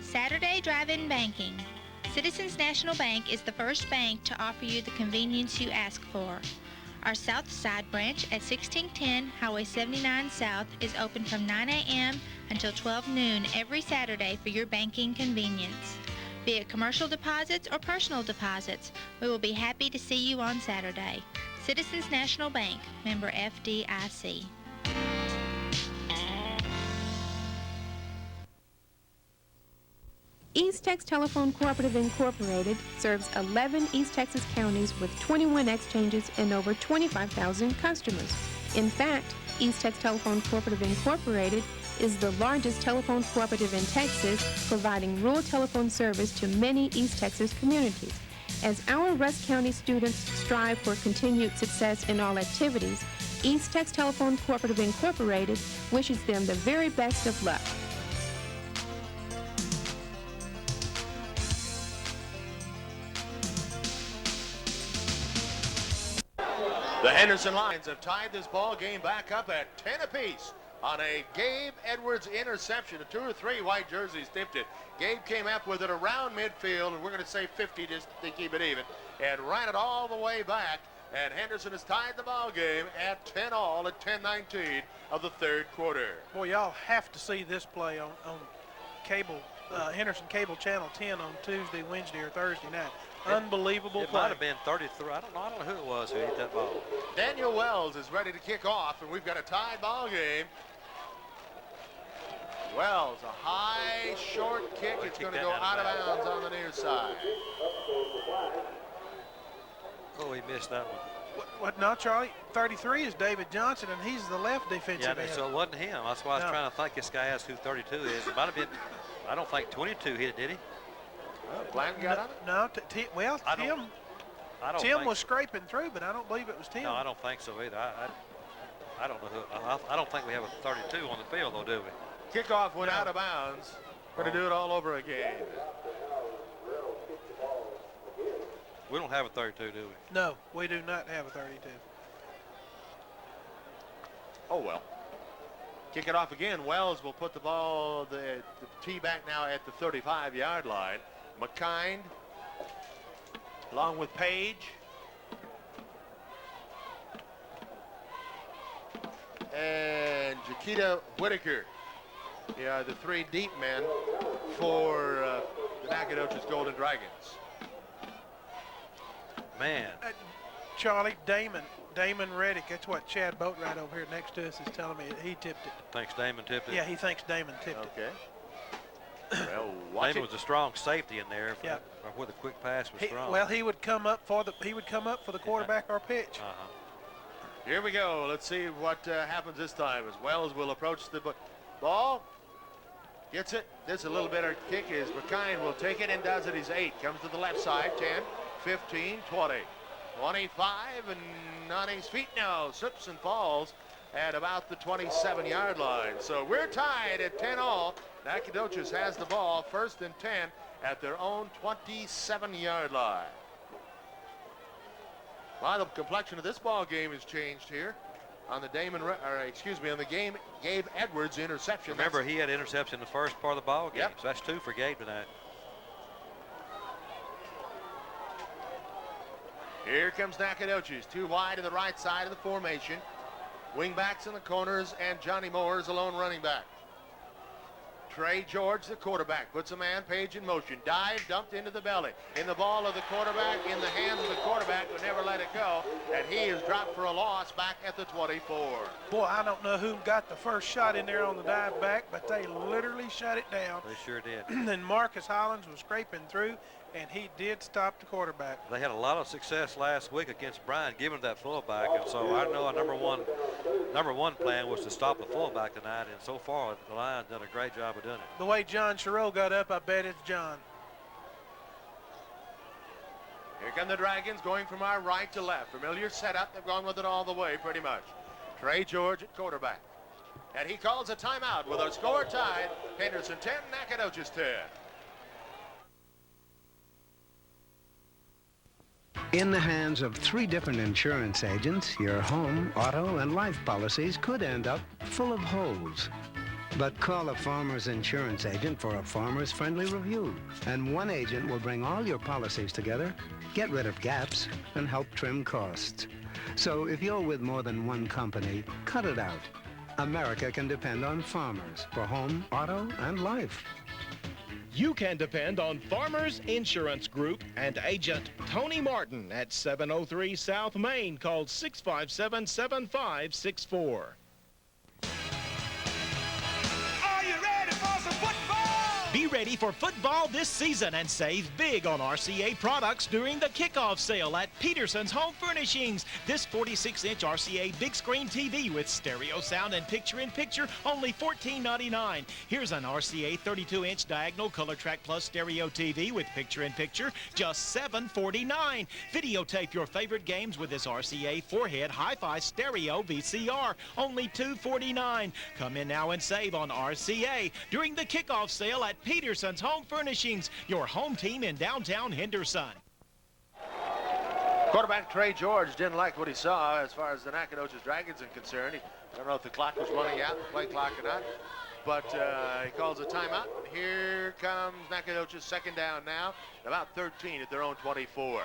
Saturday Drive-In Banking. Citizens National Bank is the first bank to offer you the convenience you ask for. Our South Side branch at 1610 Highway 79 South is open from 9 a.m. until 12 noon every Saturday for your banking convenience. Be it commercial deposits or personal deposits, we will be happy to see you on Saturday. Citizens National Bank, member FDIC. East Tex Telephone Cooperative Incorporated serves 11 East Texas counties with 21 exchanges and over 25,000 customers. In fact, East Tex Telephone Cooperative Incorporated is the largest telephone cooperative in Texas, providing rural telephone service to many East Texas communities. As our Rusk County students strive for continued success in all activities, East Tex Telephone Cooperative Incorporated wishes them the very best of luck. The Henderson Lions have tied this ball game back up at 10 apiece on a Gabe Edwards interception. 2 or 3 white jerseys tipped it. Gabe came up with it around midfield, and we're going to say 50 just to keep it even, and ran it all the way back. And Henderson has tied the ball game at 10-all at 10:19 of the 3rd quarter. Boy, y'all have to see this play on cable, Henderson Cable Channel 10 on Tuesday, Wednesday, or Thursday night. Unbelievable It play. might have been 33. I don't know who it was who hit that ball. Daniel Wells is ready to kick off, and we've got a tied ball game. Wells, a high, short kick. It's going to go out of bounds on the near side. Oh, he missed that one. What now, Charlie? 33 is David Johnson, and he's the left defensive end. So it wasn't him. That's why I was trying to think this guy asked who 32 is. It might have been, I don't think 22 hit it, did he? Oh, Blanton got on it? No, Tim was so. scraping through, but I don't believe it was Tim. No, I don't think so either. I don't know who. I don't think we have a 32 on the field, though, do we? Kickoff went out of bounds. Going to do it all over again. We don't have a 32, do we? No, we do not have a 32. Oh, well. Kick it off again. Wells will put the ball, the tee back now at the 35-yard line. McKind along with Page. And Jaquita Whitaker. They are the three deep men for the Nacogdoches Golden Dragons. Man. Charlie, Damon Reddick, that's what Chad Boatwright over here next to us is telling me. He tipped it. Thinks Damon tipped it? Yeah, he thinks Damon tipped it. Well, Damon was a strong safety in there. Where the quick pass was strong. Well, he would come up for the quarterback or pitch. Here we go. Let's see what happens this time as Wells will approach the ball. Gets it. This is a little better kick as McKind will take it and does it. He's 8. Comes to the left side. 10, 15, 20, 25, and on his feet now. Slips and falls at about the 27-yard line. So we're tied at 10-all. Nacogdoches has the ball, 1st and 10 at their own 27-yard line. Well, the complexion of this ball game has changed here on the on the Gabe Edwards interception. Remember, he had interception in the first part of the ball game. Yep. So that's 2 for Gabe tonight. Here comes Nacogdoches, 2 wide to the right side of the formation. Wingbacks in the corners, and Johnny Moore is a lone running back. Trey George, the quarterback, puts a man, Page in motion. Dive, dumped into the belly. In the ball of the quarterback, in the hands of the quarterback who never let it go. And he is dropped for a loss back at the 24. Boy, I don't know who got the first shot in there on the dive back, but they literally shut it down. They sure did. And Marcus Hollins was scraping through, and he did stop the quarterback. They had a lot of success last week against Bryan, giving that fullback, and so I know our number one plan was to stop the fullback tonight, and so far the Lions done a great job of doing it. The way John Chereau got up, I bet it's John. Here come the Dragons going from our right to left. Familiar setup. They've gone with it all the way pretty much. Trey George at quarterback. And he calls a timeout with a score tied. Henderson 10, Nacogdoches 10. In the hands of 3 different insurance agents, your home, auto, and life policies could end up full of holes. But call a farmer's insurance agent for a farmer's-friendly review, and one agent will bring all your policies together, get rid of gaps, and help trim costs. So if you're with more than one company, cut it out. America can depend on farmers for home, auto, and life. You can depend on Farmers Insurance Group and agent Tony Martin at 703 South Main. Call 657-7564. Be ready for football this season and save big on RCA products during the kickoff sale at Peterson's Home Furnishings. This 46-inch RCA big screen TV with stereo sound and picture-in-picture, only $14.99. Here's an RCA 32-inch diagonal Color Track Plus stereo TV with picture-in-picture, just $7.49. Videotape your favorite games with this RCA 4-head hi-fi stereo VCR, only $2.49. Come in now and save on RCA during the kickoff sale at Peterson's Home Furnishings, your home team in downtown Henderson. Quarterback Trey George didn't like what he saw as far as the Nacogdoches Dragons are concerned. I don't know if the clock was running out, the play clock or not, but he calls a timeout. Here comes Nacogdoches, 2nd down now, about 13 at their own 24.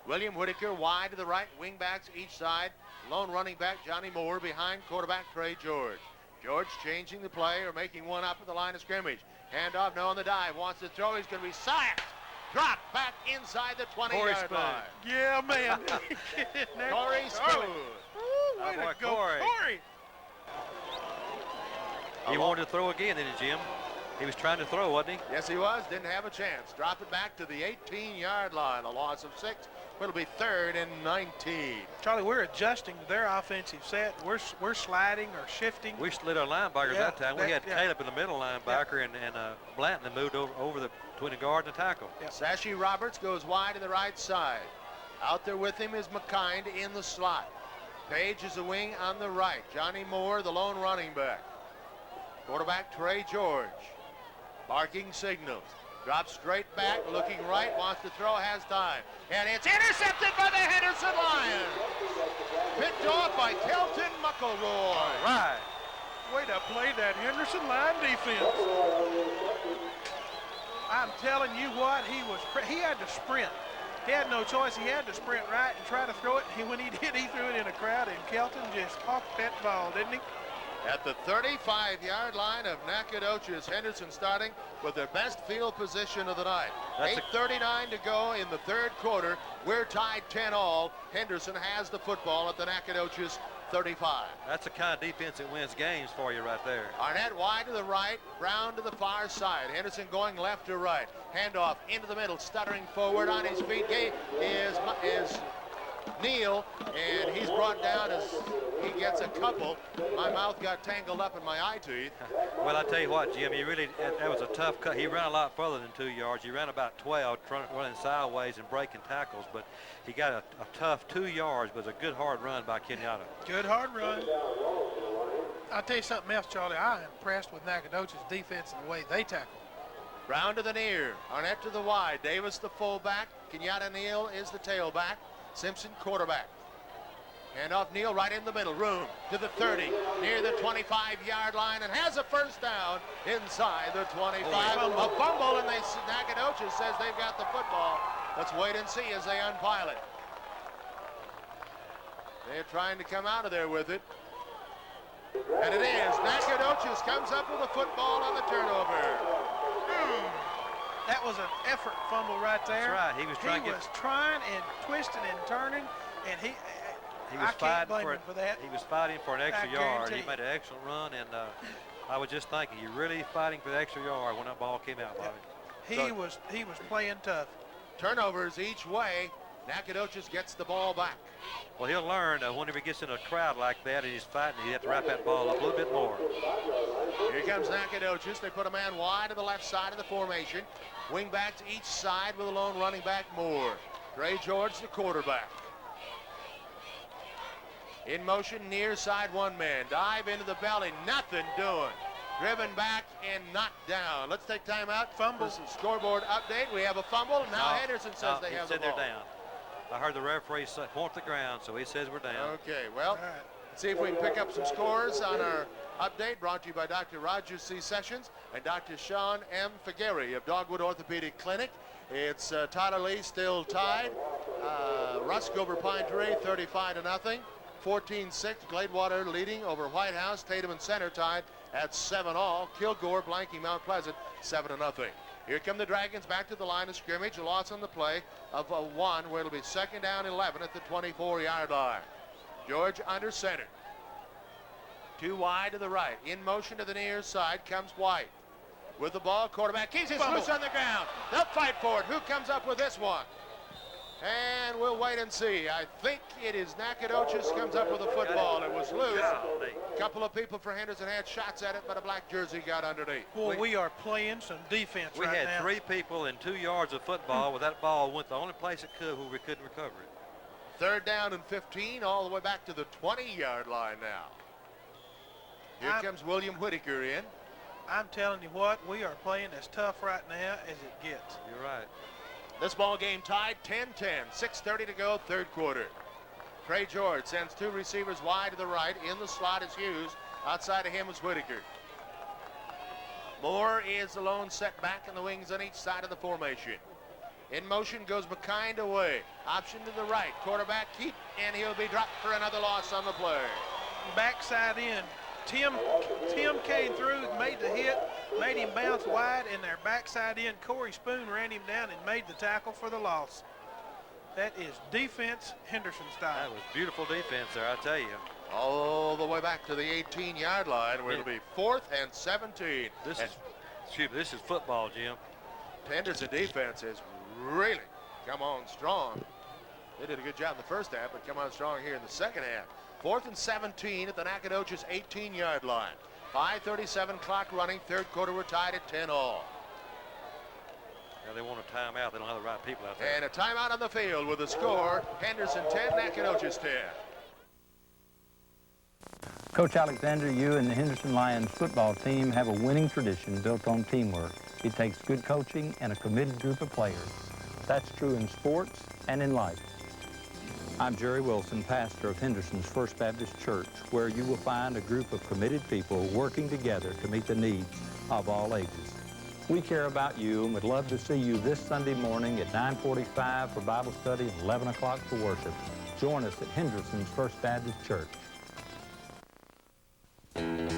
William Whitaker wide to the right, wingbacks each side. Lone running back Johnny Moore behind quarterback Trey George. George changing the play or making one up at the line of scrimmage. Handoff now on the dive. Wants to throw. He's going to be sacked. Dropped back inside the 20-yard line. Yeah, man. Corey Spoon. Way to go, Corey. Corey. He wanted to throw again, didn't he, Jim? He was trying to throw, wasn't he? Yes, he was. Didn't have a chance. Drop it back to the 18-yard line. A loss of 6. It'll be 3rd and 19. Charlie, we're adjusting to their offensive set. We're sliding or shifting. We slid our linebackers that time. We had Caleb in the middle linebacker and Blanton moved over between the guard and the tackle. Sashi Roberts goes wide to the right side. Out there with him is McKind in the slot. Page is the wing on the right. Johnny Moore, the lone running back. Quarterback Trey George. Barking signals. Drops straight back, looking right, wants to throw, has time. And it's intercepted by the Henderson Lions. Picked off by Kelton McElroy. All right. Way to play that Henderson line defense. I'm telling you what, he had to sprint. He had no choice. He had to sprint right and try to throw it. When he did, he threw it in a crowd, and Kelton just hawked that ball, didn't he? At the 35-yard line of Nacogdoches, Henderson starting with their best field position of the night. 8:39 to go in the 3rd quarter. We're tied 10-all. Henderson has the football at the Nacogdoches 35. That's the kind of defense that wins games for you right there. Arnett wide to the right, Brown to the far side. Henderson going left to right. Handoff into the middle, stuttering forward on his feet. Is Neal, and he's brought down as he gets a couple. My mouth got tangled up in my eye teeth. Well, I tell you what, Jim, that was a tough cut. He ran a lot further than 2 yards. He ran about 12, running sideways and breaking tackles, but he got a tough 2 yards, but it was a good hard run by Kenyatta. Good hard run. I'll tell you something else, Charlie. I'm impressed with Nacogdoches' defense and the way they tackle. Brown to the near, Arnett to the wide, Davis the fullback, Kenyatta Neal is the tailback, Simpson quarterback. Handoff Neal right in the middle, room to the 30, near the 25-yard line, and has a first down inside the 25. A fumble, and Nacogdoches says they've got the football. Let's wait and see as they unpile it. They're trying to come out of there with it. And it is. Nacogdoches comes up with a football on the turnover. That was an effort fumble right there. That's right. He was trying and twisting and turning, and he was can't blame him for that. He was fighting for an extra yard. He guarantee. made an excellent run, and I was just thinking, you're really fighting for the extra yard when that ball came out, Bobby. He was playing tough. Turnovers each way. Nacogdoches gets the ball back. Well, he'll learn whenever he gets in a crowd like that and he's fighting, he has to wrap that ball up a little bit more. Here comes Nacogdoches. They put a man wide to the left side of the formation. Wing back to each side with a lone running back, Moore. Trey George, the quarterback. In motion, near side, one man. Dive into the belly, nothing doing. Driven back and knocked down. Let's take time out. Fumble. Scoreboard update. We have a fumble. Now Henderson says they have the ball. They're down. I heard the referee point the ground, so he says we're down. Okay, well, let's see if we can pick up some scores on our update, brought to you by Dr. Roger C. Sessions and Dr. Sean M. Figueri of Dogwood Orthopedic Clinic. It's Tyler Lee still tied. Rusk over Pine Tree, 35-0. 14-6, Gladewater leading over White House. Tatum and Center tied at 7-all. Kilgore blanking Mount Pleasant, 7-0. Here come the Dragons back to the line of scrimmage. A loss on the play of a 1, where it'll be 2nd down 11 at the 24-yard line. George under center. Too wide to the right. In motion to the near side comes White. With the ball, quarterback keeps it loose on the ground. They'll fight for it. Who comes up with this one? And we'll wait and see. I think it is Nacogdoches comes up with the football. It was loose. A couple of people for Henderson had shots at it, but a black jersey got underneath. Boy, we are playing some defense right now. We had 3 people in 2 yards of football where that ball went the only place it could where we couldn't recover it. 3rd down and 15, all the way back to the 20-yard line now. Here comes William Whitaker in. I'm telling you what, we are playing as tough right now as it gets. You're right. This ball game tied 10-10, 6:30 to go, 3rd quarter. Trey George sends 2 receivers wide to the right. In the slot is Hughes. Outside of him is Whitaker. Moore is the lone set back in the wings on each side of the formation. In motion goes McKind away. Option to the right. Quarterback keep, and he'll be dropped for another loss on the play. Backside in. Tim came through, made the hit, made him bounce wide, and their backside in, Corey Spoon ran him down and made the tackle for the loss. That is defense Henderson style. That was beautiful defense there, I tell you. All the way back to the 18-yard line, where it'll be 4th and 17. Excuse me, this is football, Jim. Henderson defense has really come on strong. They did a good job in the first half, but come on strong here in the second half. 4th and 17 at the Nacogdoches 18-yard line. 5:37 clock running. Third quarter, we're tied at 10-all. Now they want a timeout. They don't have the right people out there. And a timeout on the field with the score, Henderson 10, Nacogdoches 10. Coach Alexander, you and the Henderson Lions football team have a winning tradition built on teamwork. It takes good coaching and a committed group of players. That's true in sports and in life. I'm Jerry Wilson, pastor of Henderson's First Baptist Church, where you will find a group of committed people working together to meet the needs of all ages. We care about you and would love to see you this Sunday morning at 9:45 for Bible study and 11 o'clock for worship. Join us at Henderson's First Baptist Church.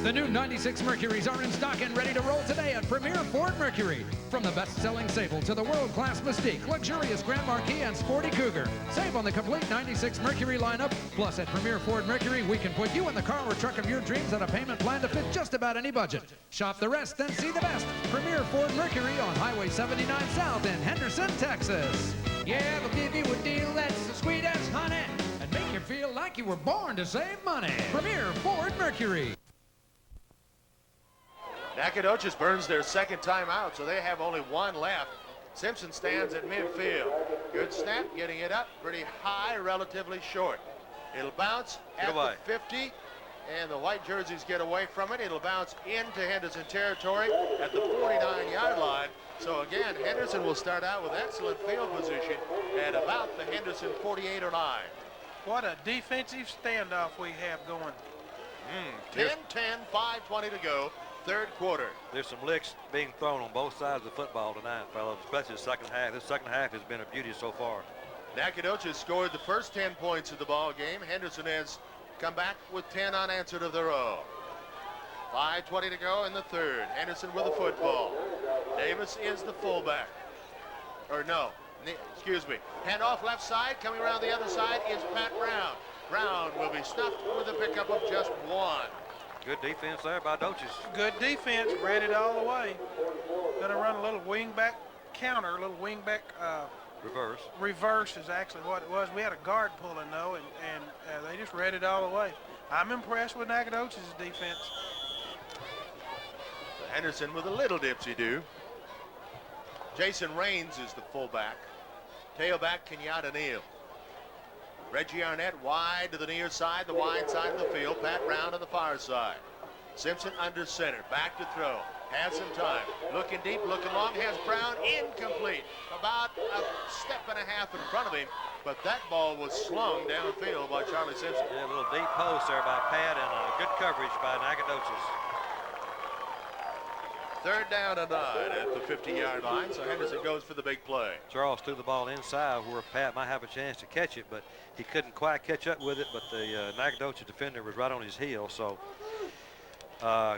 The new 96 Mercuries are in stock and ready to roll today at Premier Ford Mercury. From the best-selling Sable to the world-class Mystique, luxurious Grand Marquis, and sporty Cougar. Save on the complete 96 Mercury lineup. Plus, at Premier Ford Mercury, we can put you in the car or truck of your dreams at a payment plan to fit just about any budget. Shop the rest, then see the best. Premier Ford Mercury on Highway 79 South in Henderson, Texas. Yeah, they'll give you a deal that's as sweet as honey and make you feel like you were born to save money. Premier Ford Mercury. Nacogdoches burns their second timeout, so they have only one left. Simpson stands at midfield. Good snap, getting it up pretty high, relatively short. It'll bounce at the 50, and the white jerseys get away from it. It'll bounce into Henderson territory at the 49-yard line. So again, Henderson will start out with excellent field position at about the Henderson 48 or 9. What a defensive standoff we have going. 10-10, 5:20 to go. Third quarter. There's some licks being thrown on both sides of the football tonight, fellas, especially the second half. This second half has been a beauty so far. Nacogdoches scored the first 10 points of the ball game. Henderson has come back with 10 unanswered of their own. 5:20 to go in the third. Henderson with the football. Davis is the fullback. Or no, excuse me. Handoff left side. Coming around the other side is Pat Brown. Brown will be stuffed with a pickup of just one. Good defense there by Doches. Good defense, read it all the way. Gonna run a little wing-back counter, a little wing-back reverse. Reverse is actually what it was. We had a guard pulling though, and they just read it all the way. I'm impressed with Nacogdoches' defense. Henderson with a little dipsy-do. Jason Raines is the fullback. Tailback Kenyatta Neal. Reggie Arnett wide to the near side, the wide side of the field. Pat Brown on the far side. Simpson under center, back to throw. Has some time. Looking deep, looking long, has Brown incomplete. About a step and a half in front of him, but that ball was slung downfield by Charlie Simpson. Yeah, a little deep post there by Pat and good coverage by Nacogdoches. Third down and 9 at the 50-yard line, so Henderson goes for the big play. Charles threw the ball inside where Pat might have a chance to catch it, but he couldn't quite catch up with it, but the Nacogdoches defender was right on his heel, so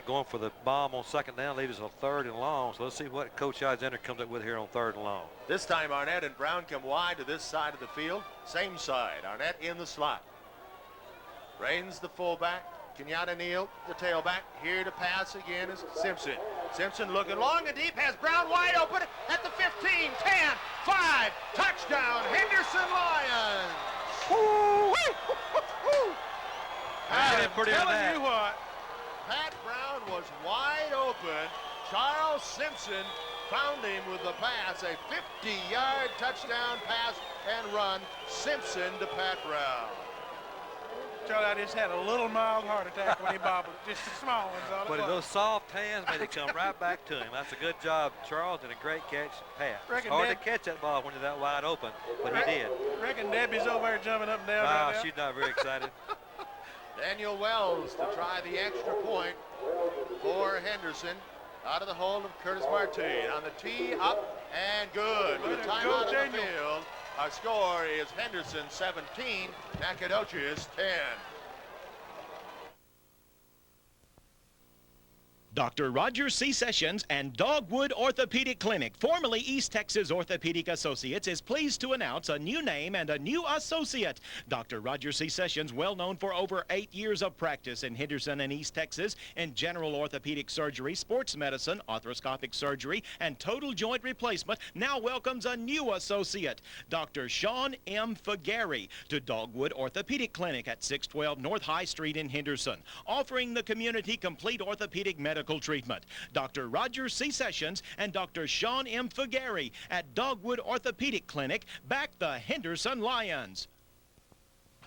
going for the bomb on second down leaves us a third and long, so let's see what Coach Alexander comes up with here on third and long. This time Arnett and Brown come wide to this side of the field, same side. Arnett in the slot. Raines the fullback. Kenyatta Neal, the tailback. Here to pass again is Simpson. Simpson looking long and deep, has Brown wide open at the 15, 10, 5, touchdown, Henderson Lions. I'm telling you what, Pat Brown was wide open. Charles Simpson found him with the pass, a 50-yard touchdown pass and run. Simpson to Pat Brown. Charlie, I just had a little mild heart attack when he bobbled. Just a small ones. All but those soft hands made it come right back to him. That's a good job, Charles, and a great catch, Pat. It's hard to catch that ball when you're that wide open, but he did. Reckon Debbie's over there jumping up and down. Wow, she's not very excited. Daniel Wells to try the extra point for Henderson. Out of the hold of Curtis Martin. On the tee, up, and good. With a timeout on the field. Our score is Henderson 17, Nacogdoches 10. Dr. Roger C. Sessions and Dogwood Orthopedic Clinic, formerly East Texas Orthopedic Associates, is pleased to announce a new name and a new associate. Dr. Roger C. Sessions, well known for over 8 years of practice in Henderson and East Texas in general orthopedic surgery, sports medicine, arthroscopic surgery, and total joint replacement, now welcomes a new associate, Dr. Sean M. Fagari, to Dogwood Orthopedic Clinic at 612 North High Street in Henderson, offering the community complete orthopedic medical treatment. Dr. Roger C. Sessions and Dr. Sean M. Fagari at Dogwood Orthopedic Clinic back the Henderson Lions.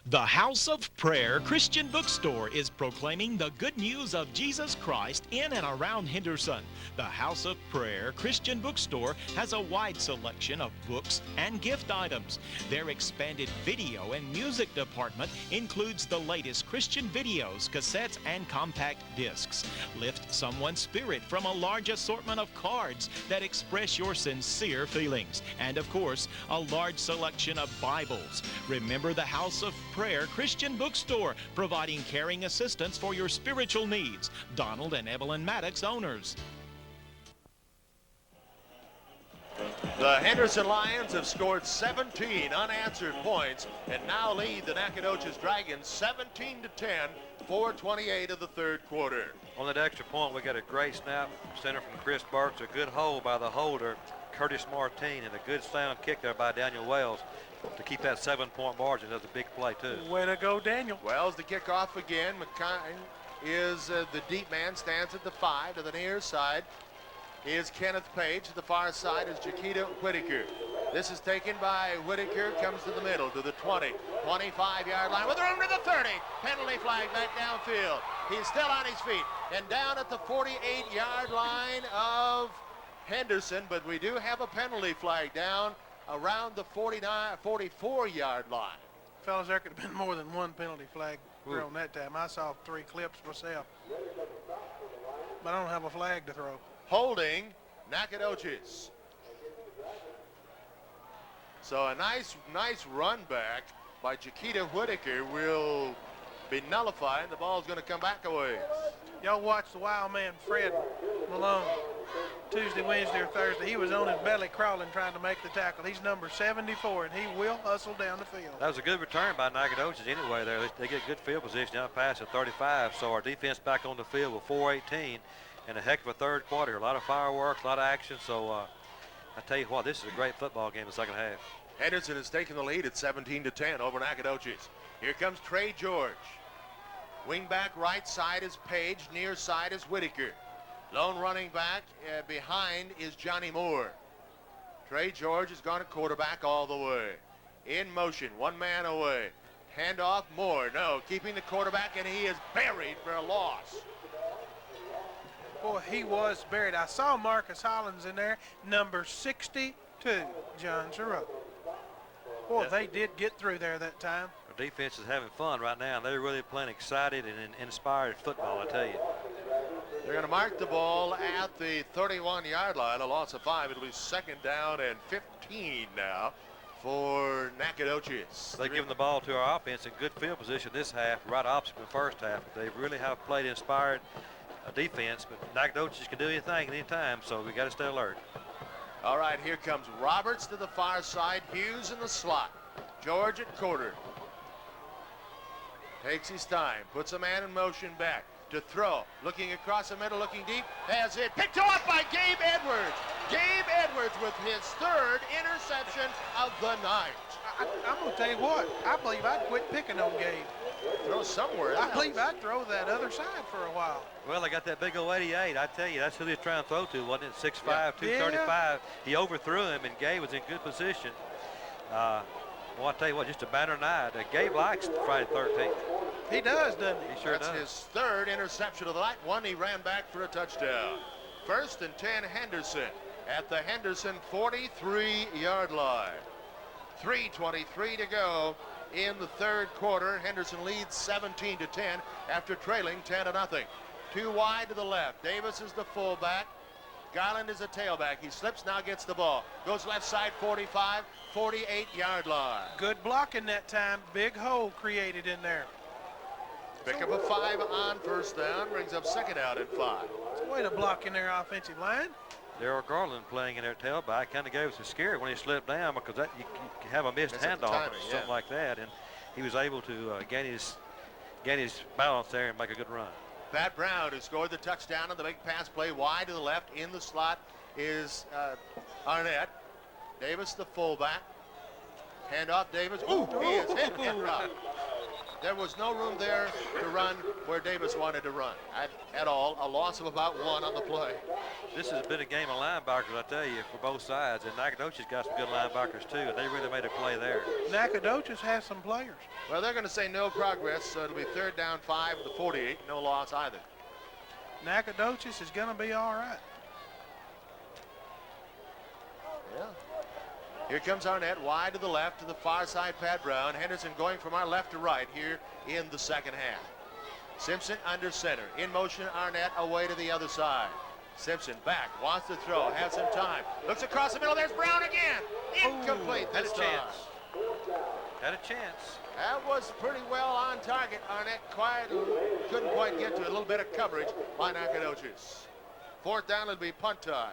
The House of Prayer Christian Bookstore is proclaiming the good news of Jesus Christ in and around Henderson. The House of Prayer Christian Bookstore has a wide selection of books and gift items. Their expanded video and music department includes the latest Christian videos, cassettes, and compact discs. Lift someone's spirit from a large assortment of cards that express your sincere feelings. And of course, a large selection of Bibles. Remember the House of Prayer Christian Bookstore, providing caring assistance for your spiritual needs. Donald and Evelyn Maddox, owners. The Henderson Lions have scored 17 unanswered points and now lead the Nacogdoches Dragons 17-10, 4:28 of the third quarter. On that extra point, we got a great snap center from Chris Burks, a good hold by the holder, Curtis Martine, and a good sound kick there by Daniel Wells to keep that 7-point margin. That's a big play, too. Way to go, Daniel. Wells to kick off again. McKine is the deep man, stands at the 5 to the near side. Is Kenneth Page. To the far side is Jaquita Whitaker. This is taken by Whitaker, comes to the middle, to the 20, 25-yard line with room to the 30. Penalty flag back downfield. He's still on his feet and down at the 48-yard line of Henderson, but we do have a penalty flag down around the 44-yard line. Fellas, there could have been more than one penalty flag thrown that time. I saw 3 clips myself, but I don't have a flag to throw. Holding Nacogdoches. So a nice run back by Jaquita Whitaker will be nullified. The ball's going to come back away. Y'all watch the wild man Fred Malone Tuesday, Wednesday, or Thursday. He was on his belly crawling trying to make the tackle. He's number 74, and he will hustle down the field. That was a good return by Nacogdoches anyway there. They get good field position out past the 35, so our defense back on the field with 4:18 and a heck of a third quarter. A lot of fireworks, a lot of action, so I tell you what, this is a great football game in the second half. Henderson has taken the lead at 17-10 over Nacogdoches. Here comes Trey George. Wing back right side is Page, near side is Whitaker. Lone running back behind is Johnny Moore. Trey George has gone to quarterback all the way. In motion, one man away. Handoff, Moore, no, keeping the quarterback, and he is buried for a loss. Boy, he was buried. I saw Marcus Hollins in there, number 62, John Giroux. Boy, yeah. They did get through there that time. Our defense is having fun right now. They're really playing excited and inspired football, I tell you. They're going to mark the ball at the 31-yard line, a loss of 5. It'll be second down and 15 now for Nacogdoches. They've given the ball to our offense in good field position this half, right opposite the first half. They really have played inspired defense, but Nacogdoches can do anything at any time, so we got to stay alert. All right, here comes Roberts to the far side, Hughes in the slot, George at quarter. Takes his time, puts a man in motion back to throw, looking across the middle, looking deep, has it picked up by Gabe Edwards. Gabe Edwards with his 3rd interception of the night. I'm going to tell you what, I believe I'd quit picking on Gabe. Throw somewhere else. I believe I'd throw that other side for a while. Well, they got that big old 88. I tell you, that's who they was trying to throw to, wasn't it? 6'5", yeah. 235. Yeah. He overthrew him, and Gabe was in good position. Well, I'll tell you what, just a banner night. Gabe likes Friday 13th. He does, doesn't he? He sure does. That's his 3rd interception of the night. One he ran back for a touchdown. 1st and 10 Henderson at the Henderson 43-yard line. 3:23 to go in the third quarter. Henderson leads 17-10 after trailing 10-0. 2 wide to the left. Davis is the fullback. Garland is a tailback. He slips, now gets the ball. Goes left side, 45, 48-yard line. Good blocking that time. Big hole created in there. Pick up a 5 on first down, brings up second out and 5. It's a way to block in their offensive line. Daryl Garland playing in their tailback kind of gave us a scare when he slipped down, because that you have a missed handoff or something like that, and he was able to gain his balance there and make a good run. Pat Brown, who scored the touchdown on the big pass play wide to the left. In the slot is Arnett. Davis, the fullback. Handoff, Davis. Ooh, he is hit and run. There was no room there to run where Davis wanted to run at all. A loss of about 1 on the play. This has been a game of linebackers, I tell you, for both sides. And Nacogdoches got some good linebackers, too, and they really made a play there. Nacogdoches has some players. Well, they're going to say no progress, so it'll be third down 5 to 48. No loss either. Nacogdoches is going to be all right. Yeah. Here comes Arnett, wide to the left, to the far side, Pat Brown. Henderson going from our left to right here in the second half. Simpson under center. In motion, Arnett away to the other side. Simpson back, wants to throw, has some time. Looks across the middle, there's Brown again. Incomplete this time. Had a chance. That was pretty well on target. Arnett couldn't quite get to it. A little bit of coverage by Nacogdoches. Fourth down, it'll be punt time.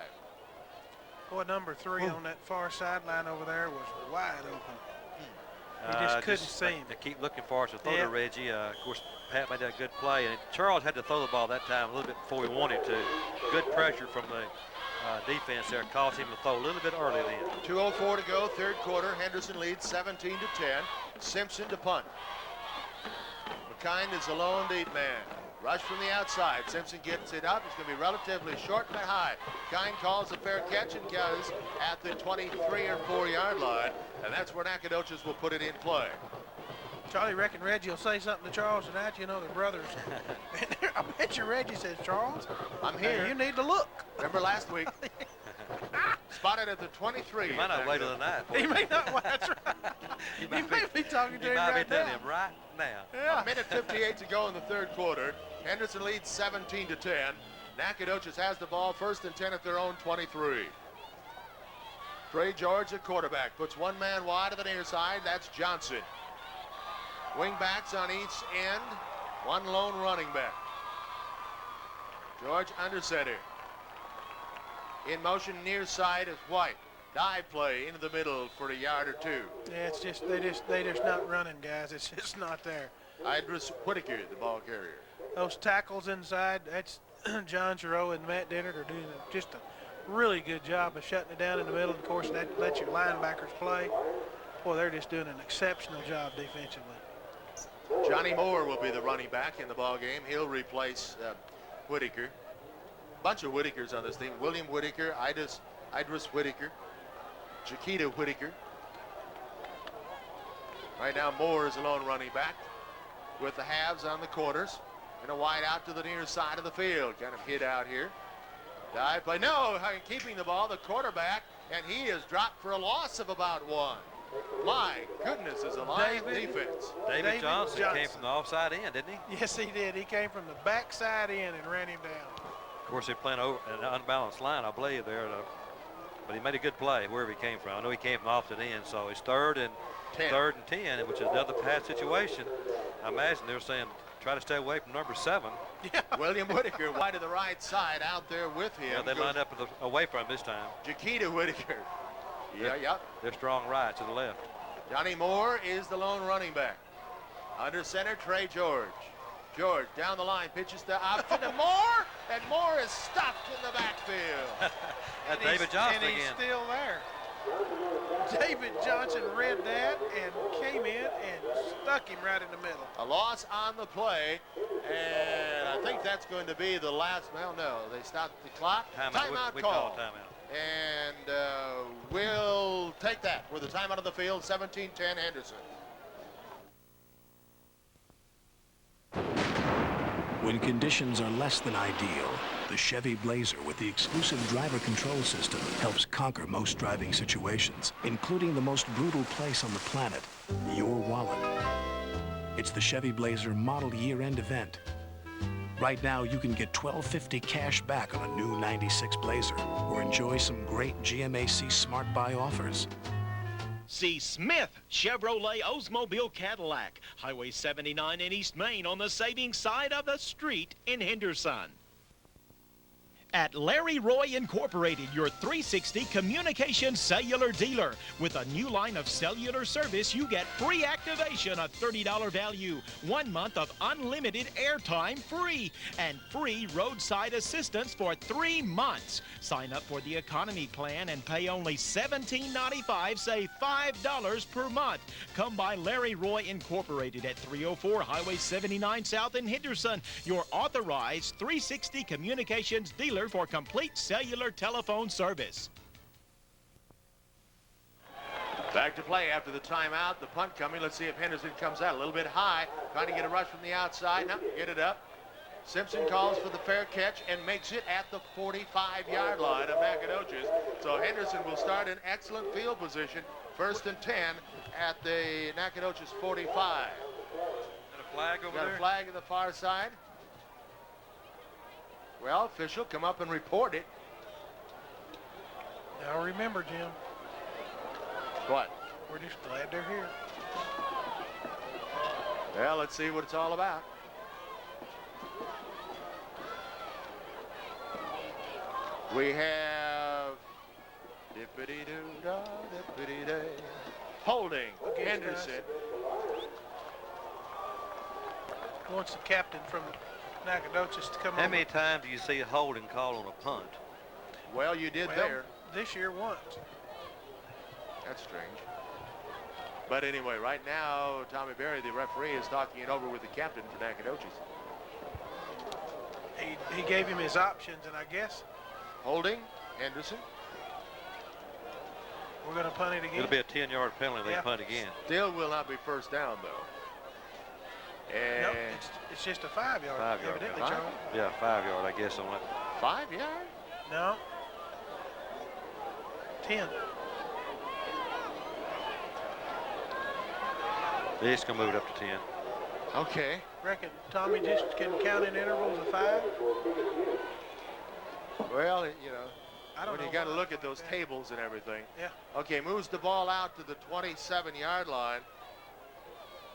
Boy, number 3 on that far sideline over there was wide open. You just couldn't see him. They keep looking for us to throw to Reggie. Of course, Pat made that good play, and Charles had to throw the ball that time a little bit before he wanted to. Good pressure from the defense there caused him to throw a little bit early then. 2:04 to go, third quarter. Henderson leads 17 to 10. Simpson to punt. McKind is the lone deep man. Rush from the outside. Simpson gets it up. It's going to be relatively short and high. Kine calls a fair catch and goes at the 23 or 4 yard line. And that's where Nacogdoches will put it in play. Charlie, reckon Reggie will say something to Charles tonight. You know, they're brothers. I bet you Reggie says, Charles, I'm here. You need to look. Remember last week? Spotted at the 23. He might not wait till the night. He may not wait. That's right. He may be talking to him right now. Right now. Yeah. A minute 58 to go in the third quarter. Henderson leads 17 to 10. Nacogdoches has the ball, first and 10 at their own 23. Trey George, the quarterback, puts one man wide to the near side. That's Johnson. Wing backs on each end. One lone running back. George under center. In motion near side is White. Dive play into the middle for a yard or 2. Yeah, it's just they just not running, guys. It's just not there. Idris Whitaker, the ball carrier. Those tackles inside, that's John Giroux and Matt Dennard are doing just a really good job of shutting it down in the middle. Of course, that lets your linebackers play. Boy, they're just doing an exceptional job defensively. Johnny Moore will be the running back in the ball game. He'll replace Whitaker. Bunch of Whitakers on this team. William Whitaker, Idris Whitaker, Chiquita Whitaker. Right now, Moore is a lone running back with the halves on the corners and a wide out to the near side of the field. Kind of hit out here. Dive play. No, keeping the ball, the quarterback, and he is dropped for a loss of about 1. My goodness, is a Lions defense. David Johnson came from the offside end, didn't he? Yes, he did. He came from the backside in and ran him down. Of course, they're playing over an unbalanced line, I believe, there. But he made a good play wherever he came from. I know he came from the opposite end, so it's third and 10, which is another pass situation. I imagine they're saying try to stay away from number 7. Yeah. William Whitaker wide to the right side out there with him. Yeah, they lined up away from him this time. Chiquita Whitaker. Yeah. They're strong right to the left. Johnny Moore is the lone running back. Under center, Trey George. George down the line, pitches the option to Moore, and Moore is stuffed in the backfield. That's David Johnson again. And he's still there. David Johnson read that and came in and stuck him right in the middle. A loss on the play, and I think that's going to be the last. Well, no, they stopped the clock. Timeout we call. Call timeout. And we'll take that with the timeout of the field, 17-10 Henderson. When conditions are less than ideal, the Chevy Blazer with the exclusive driver control system helps conquer most driving situations, including the most brutal place on the planet, your wallet. It's the Chevy Blazer model year-end event. Right now, you can get $12.50 cash back on a new 96 Blazer or enjoy some great GMAC Smart Buy offers. See Smith Chevrolet Oldsmobile Cadillac, Highway 79 in East Main on the savings side of the street in Henderson. At Larry Roy Incorporated, your 360 communication cellular dealer. With a new line of cellular service, you get free activation, a $30 value, 1 month of unlimited airtime free, and free roadside assistance for 3 months. Sign up for the economy plan and pay only $17.95, save $5 per month. Come by Larry Roy Incorporated at 304 Highway 79 South in Henderson, your authorized 360 communications dealer for complete cellular telephone service. Back to play after the timeout. The punt coming. Let's see if Henderson comes out a little bit high. Trying to get a rush from the outside. No, get it up. Simpson calls for the fair catch and makes it at the 45-yard line of Nacogdoches. So Henderson will start in excellent field position. 1st and 10 at the Nacogdoches 45. Got a flag over there? Got a flag on the far side. Well, official, come up and report it. Now remember, Jim. What? We're just glad they're here. Well, let's see what it's all about. We have dippity-doo-dah, dippity-day. Holding Henderson. Wants the captain from Nacogdoches to come How over. many times do you see a holding call on a punt? Well, you did there. This year once. That's strange. But anyway, right now, Tommy Berry, the referee, is talking it over with the captain for Nacogdoches. He gave him his options, and I guess holding Henderson. We're going to punt it again. It'll be a 10-yard penalty if they punt again. Still will not be first down, though. And nope, it's just a 5-yard. 5-yard. Evidently, Charlie. Yeah, 5-yard, I guess, on it. 5-yard? No. 10. He's going to move it up to 10. Okay. Reckon Tommy just can count in intervals of 5? Well, you know, I don't know. You got to look at those tables and everything. Yeah. Okay, moves the ball out to the 27-yard line.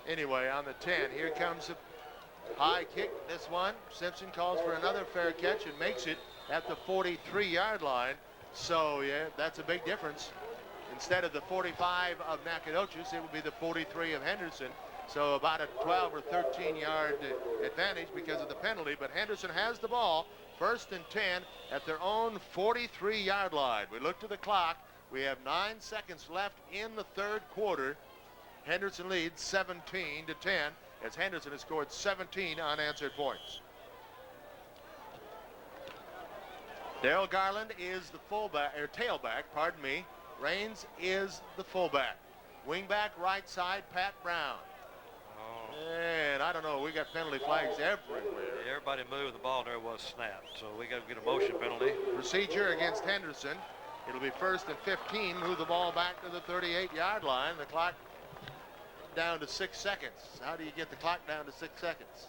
Anyway, on the 10, here comes a high kick. This one, Simpson calls for another fair catch and makes it at the 43-yard line. So, yeah, that's a big difference. Instead of the 45 of Nacogdoches, it will be the 43 of Henderson. So about a 12 or 13-yard advantage because of the penalty. But Henderson has the ball, 1st and 10 at their own 43-yard line. We look to the clock. We have 9 seconds left in the 3rd quarter. Henderson leads 17-10 as Henderson has scored 17 unanswered points. Darrell Garland is the fullback, or tailback, pardon me. Raines is the fullback. Wingback right side, Pat Brown. And I don't know, we got penalty flags everywhere. Yeah, everybody moved, the ball there was snapped, so we got to get a motion penalty. Procedure against Henderson. It'll be 1st and 15, move the ball back to the 38-yard line. The clock down to 6 seconds. How do you get the clock down to 6 seconds?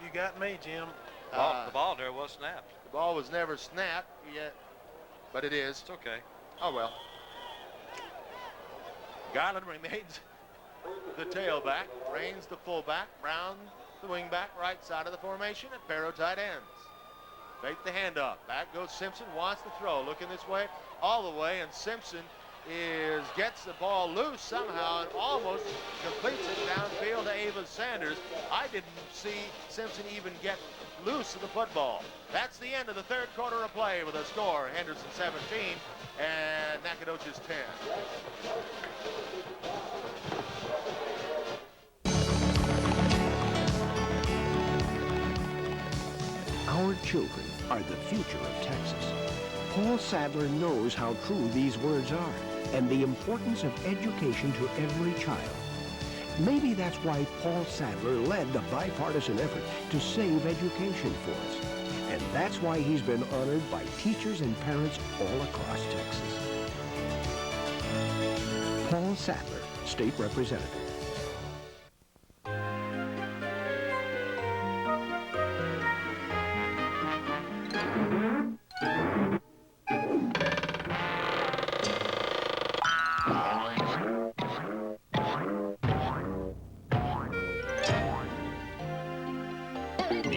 You got me, Jim. The ball there was snapped. The ball was never snapped yet, but it is. It's okay. Oh, well. Garland remains the tailback, Raines the fullback, Brown the wingback, right side of the formation, and Barrow tight ends. Fake the handoff. Back goes Simpson, wants to throw. Looking this way, all the way, and Simpson gets the ball loose somehow and almost completes it downfield to Ava Sanders. I didn't see Simpson even get loose of the football. That's the end of the 3rd quarter of play with a score, Henderson 17 and Nacogdoches 10. Our children are the future of Texas. Paul Sadler knows how true these words are and the importance of education to every child. Maybe that's why Paul Sadler led the bipartisan effort to save education for us. And that's why he's been honored by teachers and parents all across Texas. Paul Sadler, State Representative.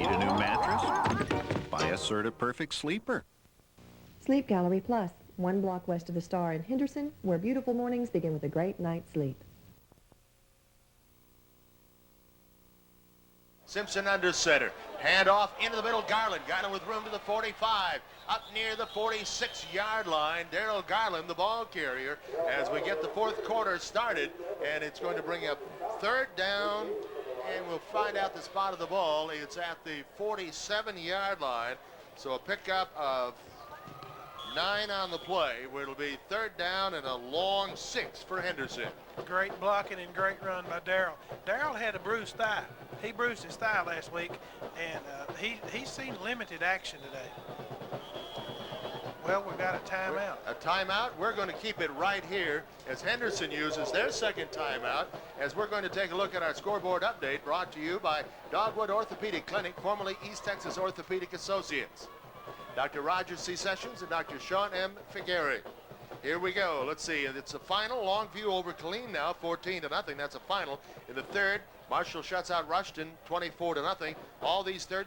Need a new mattress? Buy a Serta Perfect Sleeper. Sleep Gallery Plus, 1 block west of the Star in Henderson, where beautiful mornings begin with a great night's sleep. Simpson under center. Hand off into the middle. Garland. Garland with room to the 45. Up near the 46-yard line. Darrell Garland, the ball carrier, as we get the fourth quarter started. And it's going to bring up third down. And we'll find out the spot of the ball. It's at the 47-yard line. So a pickup of 9 on the play, where it'll be third down and a long 6 for Henderson. Great blocking and great run by Darrell. Darrell had a bruised thigh. He bruised his thigh last week, and he's seen limited action today. Well, we've got a timeout. A timeout. We're going to keep it right here as Henderson uses their second timeout, as we're going to take a look at our scoreboard update brought to you by Dogwood Orthopedic Clinic, formerly East Texas Orthopedic Associates. Dr. Roger C. Sessions and Dr. Sean M. Figueroa. Here we go. Let's see. It's a final. Longview over Killeen now, 14-0. That's a final. In the third, Marshall shuts out Rushton, 24-0. All these third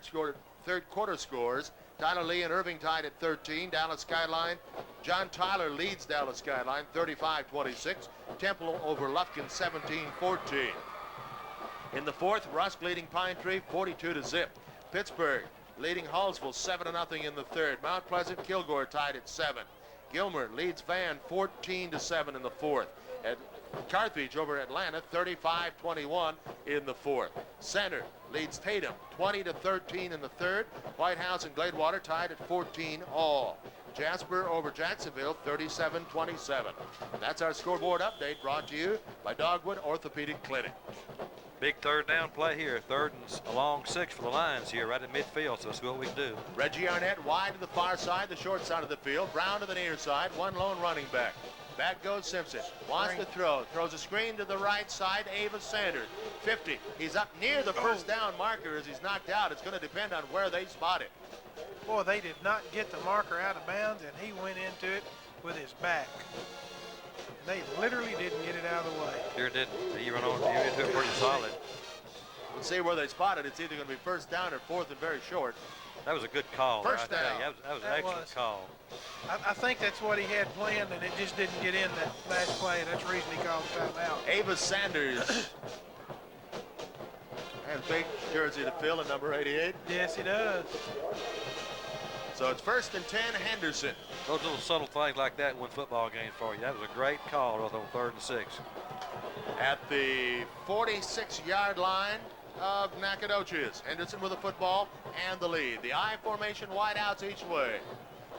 quarter scores. Tyler Lee and Irving tied at 13. Dallas Skyline. John Tyler leads Dallas Skyline, 35-26. Temple over Lufkin, 17-14. In the fourth, Rusk leading Pine Tree, 42-0. Pittsburgh leading Hallsville 7-0 in the third. Mount Pleasant, Kilgore tied at 7. Gilmer leads Van 14-7 in the fourth. At Carthage over Atlanta 35-21 in the fourth. Center leads Tatum 20-13 in the third. White House and Gladewater tied at 14 all. Jasper over Jacksonville 37-27. That's our scoreboard update brought to you by Dogwood Orthopedic Clinic. Big third down play here. Third and a long 6 for the Lions here right at midfield, so let's see what we can do. Reggie Arnett wide to the far side, the short side of the field. Brown to the near side, one lone running back. Back goes Simpson. Wants to throw. Throws a screen to the right side. Ava Sanders, 50. He's up near the first down marker as he's knocked out. It's going to depend on where they spot it. Boy, they did not get the marker out of bounds, and he went into it with his back. They literally didn't get it out of the way. Sure didn't. He ran into it pretty solid. We'll see where they spot it. It's either going to be first down or fourth and very short. That was a good call. First down. That was an excellent call. I think that's what he had planned, and it just didn't get in that last play. That's the reason he called timeout. Ava Sanders has big jersey to fill in number 88. Yes, he does. So it's first and 10, Henderson. Those little subtle things like that win football games for you. That was a great call on third and 6. At the 46-yard line of Nacogdoches. Henderson with the football and the lead. The I formation, wideouts each way.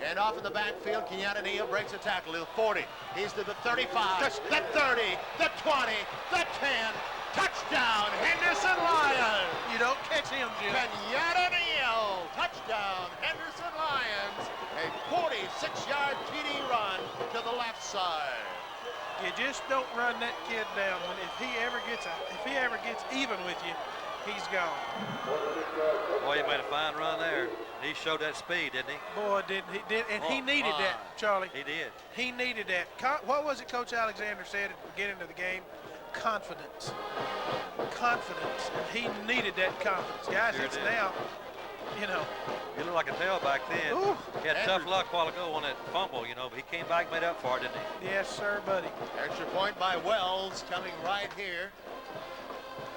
And off in the backfield, Kenyatta Neal breaks a tackle to the 40. He's to the 35, the 30, the 20, the 10. Touchdown, Henderson Lions. You don't catch him, Jim. Kenyatta Neal. Touchdown, Henderson Lions. A 46-yard TD run to the left side. You just don't run that kid down. If he ever gets even with you, he's gone. Boy, he made a fine run there. He showed that speed, didn't he? Boy, he needed that, Charlie. He did. He needed that. What was it Coach Alexander said at the beginning of the game? Confidence. Confidence. And he needed that confidence. Guys, Sure it's did. now, you know. He looked like a tailback then. Ooh. He had tough luck a while ago on that fumble, but he came back and made up for it, didn't he? Yes, sir, buddy. Extra point by Wells coming right here.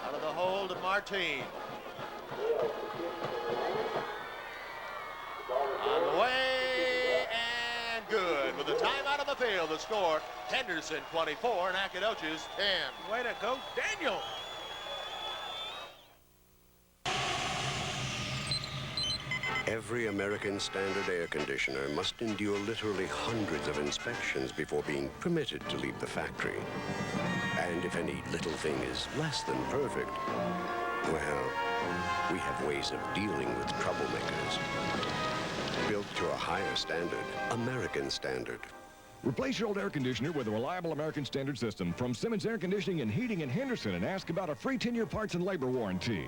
Out of the hold of Martine. On the way and good. With the time out of the field, the score, Henderson 24, Nacogdoches 10. Way to go, Daniel. Every American Standard air conditioner must endure literally hundreds of inspections before being permitted to leave the factory. And if any little thing is less than perfect, well, we have ways of dealing with troublemakers. Built to a higher standard, American Standard. Replace your old air conditioner with a reliable American Standard system from Simmons Air Conditioning and Heating in Henderson and ask about a free 10-year parts and labor warranty.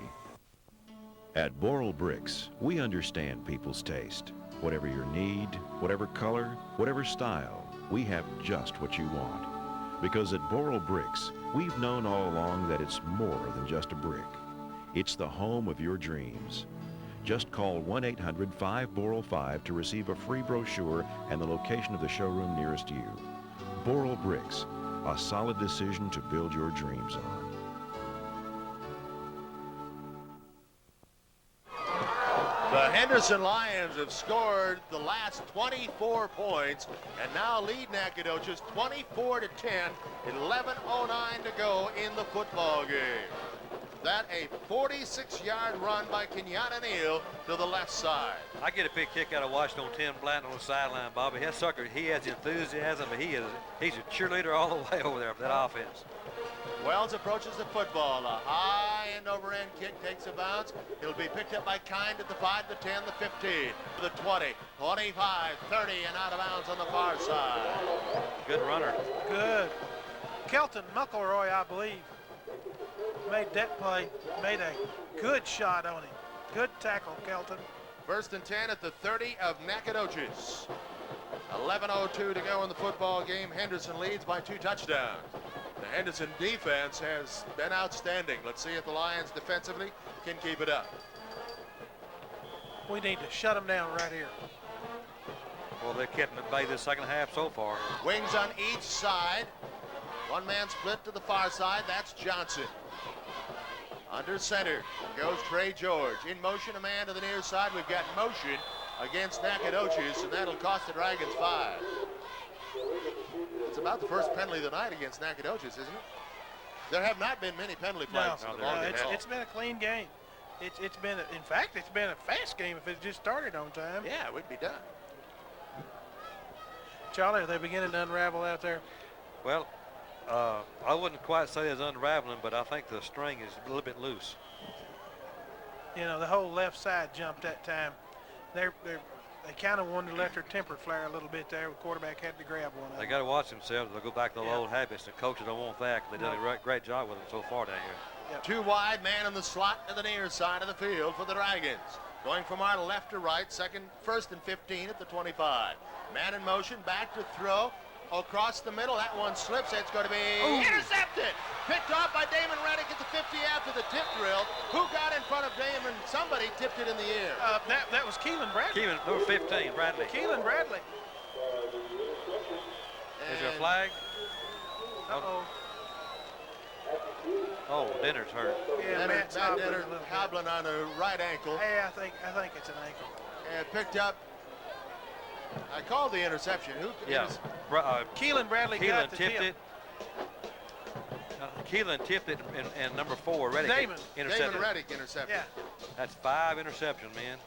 At Boral Bricks, we understand people's taste. Whatever your need, whatever color, whatever style, we have just what you want. Because at Boral Bricks, we've known all along that it's more than just a brick. It's the home of your dreams. Just call 1-800-5-BORAL-5 to receive a free brochure and the location of the showroom nearest you. Boral Bricks, a solid decision to build your dreams on. The Henderson Lions have scored the last 24 points and now lead Nacogdoches 24-10, 11:09 to go in the football game. That a 46-yard run by Kenyatta Neal to the left side. I get a big kick out of watching on Tim Blanton on the sideline, Bobby. That sucker, he has enthusiasm, but he's a cheerleader all the way over there for that offense. Wells approaches the football. A high end over end kick takes a bounce. It'll be picked up by Kind at the 5, the 10, the 15, the 20, 25, 30, and out of bounds on the far side. Good runner. Good. Kelton McElroy, I believe, made that play, made a good shot on him. Good tackle, Kelton. 1st and 10 at the 30 of Nacogdoches. 11:02 to go in the football game. Henderson leads by 2 touchdowns. The Henderson defense has been outstanding. Let's see if the Lions defensively can keep it up. We need to shut them down right here. Well, they're kept at bay this second half so far. Wings on each side. One man split to the far side. That's Johnson. Under center goes Trey George. In motion, a man to the near side. We've got motion against Nacogdoches, and that'll cost the Dragons 5. It's about the first penalty of the night against Nacogdoches, isn't it? There have not been many penalty flags in the ball game. It's been a clean game. It's been, in fact, it's been a fast game if it just started on time. Yeah, we'd be done. Charlie, are they beginning to unravel out there? Well, I wouldn't quite say it's unraveling, but I think the string is a little bit loose. You know, the whole left side jumped that time. They kind of wanted to let their temper flare a little bit there. The quarterback had to grab one. They got to watch themselves. They'll go back to the old habits. The coaches don't want that. They've done a great job with them so far down here. Yep. 2 wide, man in the slot to the near side of the field for the Dragons. Going from our left to right, 1st and 15 at the 25. Man in motion, back to throw. Across the middle, that one slips. It's going to be intercepted. Picked off by Damon Reddick at the 50 after the tip drill. Who got in front of Damon? Somebody tipped it in the air. That was Keelan Bradley. Keelan, number 15, Bradley. Keelan Bradley. Is there a flag? Uh-oh. Oh, Denner's hurt. Yeah, Matt Denner hobbling on the right ankle. Hey, I think it's an ankle. And picked up. I called the interception. Who? Yeah. Keelan Bradley got the tipped tip. Keelan tipped it, and number 4, Reddick, intercepted. Damon Reddick intercepted. Yeah. That's 5 interceptions, man.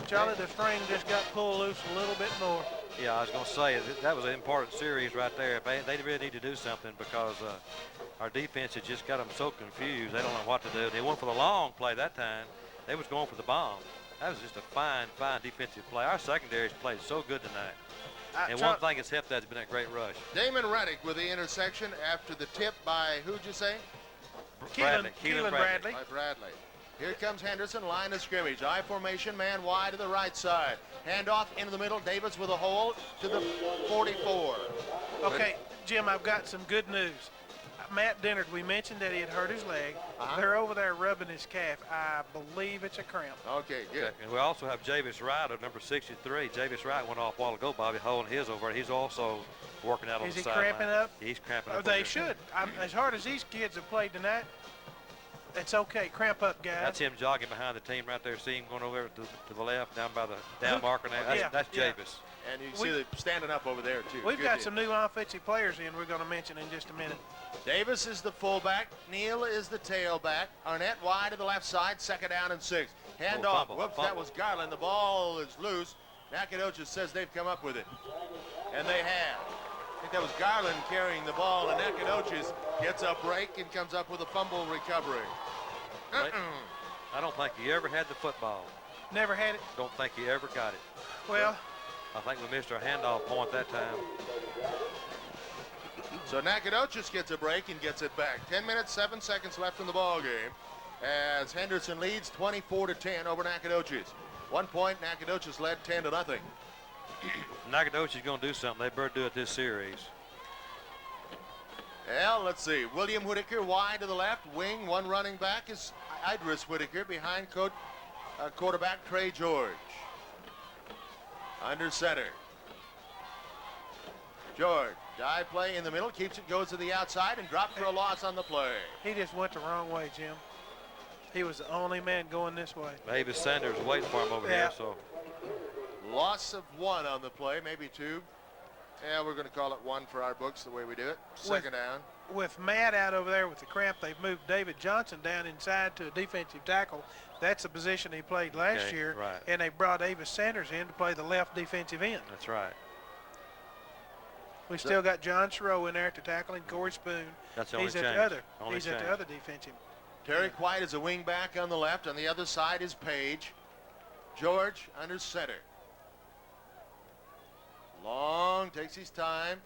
Charlie, the string just got pulled loose a little bit more. Yeah, I was going to say, that was an important series right there. They really need to do something because our defense has just got them so confused. They don't know what to do. They went for the long play that time. They was going for the bomb. That was just a fine defensive play. Our secondary's played so good tonight. And one thing that's helped that has been a great rush. Damon Reddick with the intersection after the tip by, who'd you say? Keelan Bradley. By Bradley. Here comes Henderson, line of scrimmage. I formation, man wide to the right side. Handoff into the middle. Davis with a hole to the 44. Okay, Jim, I've got some good news. Matt Dennard, we mentioned that he had hurt his leg. They're over there rubbing his calf. I believe it's a cramp. Okay, good. And we also have Javis Wright at number 63. Javis Wright went off a while ago, Bobby, holding his over. He's also working out on the sideline. Is he cramping up? He's cramping up. They should. As hard as these kids have played tonight, it's okay. Cramp up, guys. That's him jogging behind the team right there. See him going over to the left, down by the down marker. That's Javis. And you see them standing up over there, too. We've got some new offensive players in we're going to mention in just a minute. Davis is the fullback. Neal is the tailback. Arnett wide to the left side, 2nd down and 6. Handoff. Whoops, that was Garland. The ball is loose. Nacogdoches says they've come up with it. And they have. I think that was Garland carrying the ball, and Nacogdoches gets a break and comes up with a fumble recovery. I don't think he ever had the football. Never had it? Don't think he ever got it. Well, I think we missed our handoff point that time. So Nacogdoches gets a break and gets it back. 10 minutes, 7 seconds left in the ball game as Henderson leads 24-10 over Nacogdoches. 1 point, Nacogdoches led 10-0. Nacogdoches is going to do something. They better do it this series. Well, let's see. William Whitaker wide to the left, wing, one running back is Idris Whitaker behind quarterback Trey George. Under center. George, dive play in the middle, keeps it, goes to the outside, and dropped for a loss on the play. He just went the wrong way, Jim. He was the only man going this way. Maybe Sanders waiting for him over here, so. Loss of 1 on the play, maybe 2. Yeah, we're going to call it 1 for our books, the way we do it. Second down. With Matt out over there with the cramp, they've moved David Johnson down inside to a defensive tackle. That's the position he played last year. Right. And they brought Avis Sanders in to play the left defensive end. That's right. We still got John Sherrow in there to tackle, and Corey Spoon. That's the only He's change. at the other. Only He's change. at the other defensive. Terry White is a wing back on the left. On the other side is Page. George under center. Long, takes his time.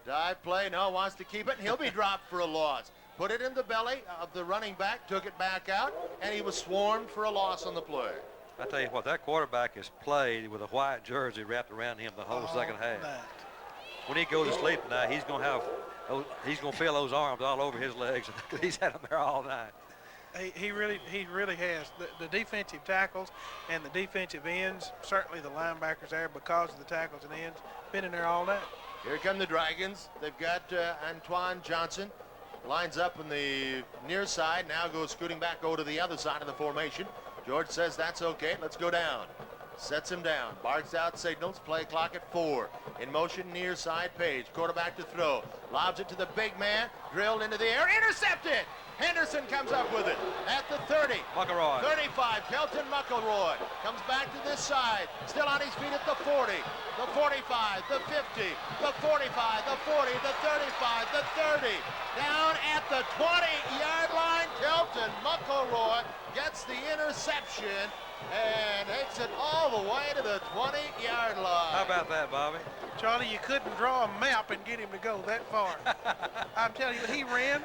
Dive play, no, wants to keep it, and he'll be dropped for a loss. Put it in the belly of the running back, took it back out, and he was swarmed for a loss on the play. I tell you what, that quarterback has played with a white jersey wrapped around him the whole second half. When he goes to sleep tonight, he's going to feel those arms all over his legs. He's had them there all night. He really has. The defensive tackles and the defensive ends, certainly the linebackers there because of the tackles and ends, been in there all night. Here come the Dragons. They've got Antoine Johnson. Lines up on the near side, now goes scooting back over to the other side of the formation. George says that's okay, let's go down. Sets him down, barks out signals, play clock at 4. In motion near side, Page, quarterback to throw. Lobs it to the big man, drilled into the air, intercepted! Henderson comes up with it at the 30. McElroy. 35, Kelton McElroy comes back to this side, still on his feet at the 40, the 45, the 50, the 45, the 40, the 35, the 30. Down at the 20-yard line, Kelton McElroy gets the interception and takes it all the way to the 20-yard line. How about that, Bobby? Charlie, you couldn't draw a map and get him to go that far. I'm telling you, he ran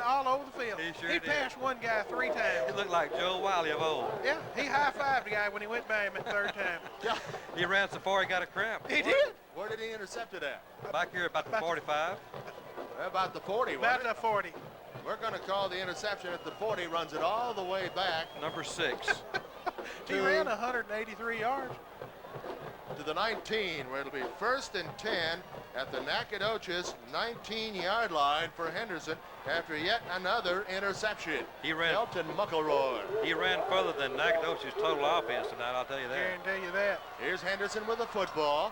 all over the field. He sure He did. passed one guy 3 times. He looked like Joe Wiley of old. Yeah, he high-fived the guy when he went by him at 3rd time. Yeah. He ran so far he got a cramp. He did. Where did he intercept it at? Back here about the 45. About the 40, About wasn't the 40. it? We're going to call the interception at the 40, runs it all the way back. Number 6. He ran 183 yards. To the 19, where it'll be 1st and 10 at the Nacogdoches 19-yard line for Henderson after yet another interception. He ran. Kelton McElroy. He ran further than Nacogdoches' total offense tonight, I'll tell you that. Guarantee you that. Here's Henderson with the football.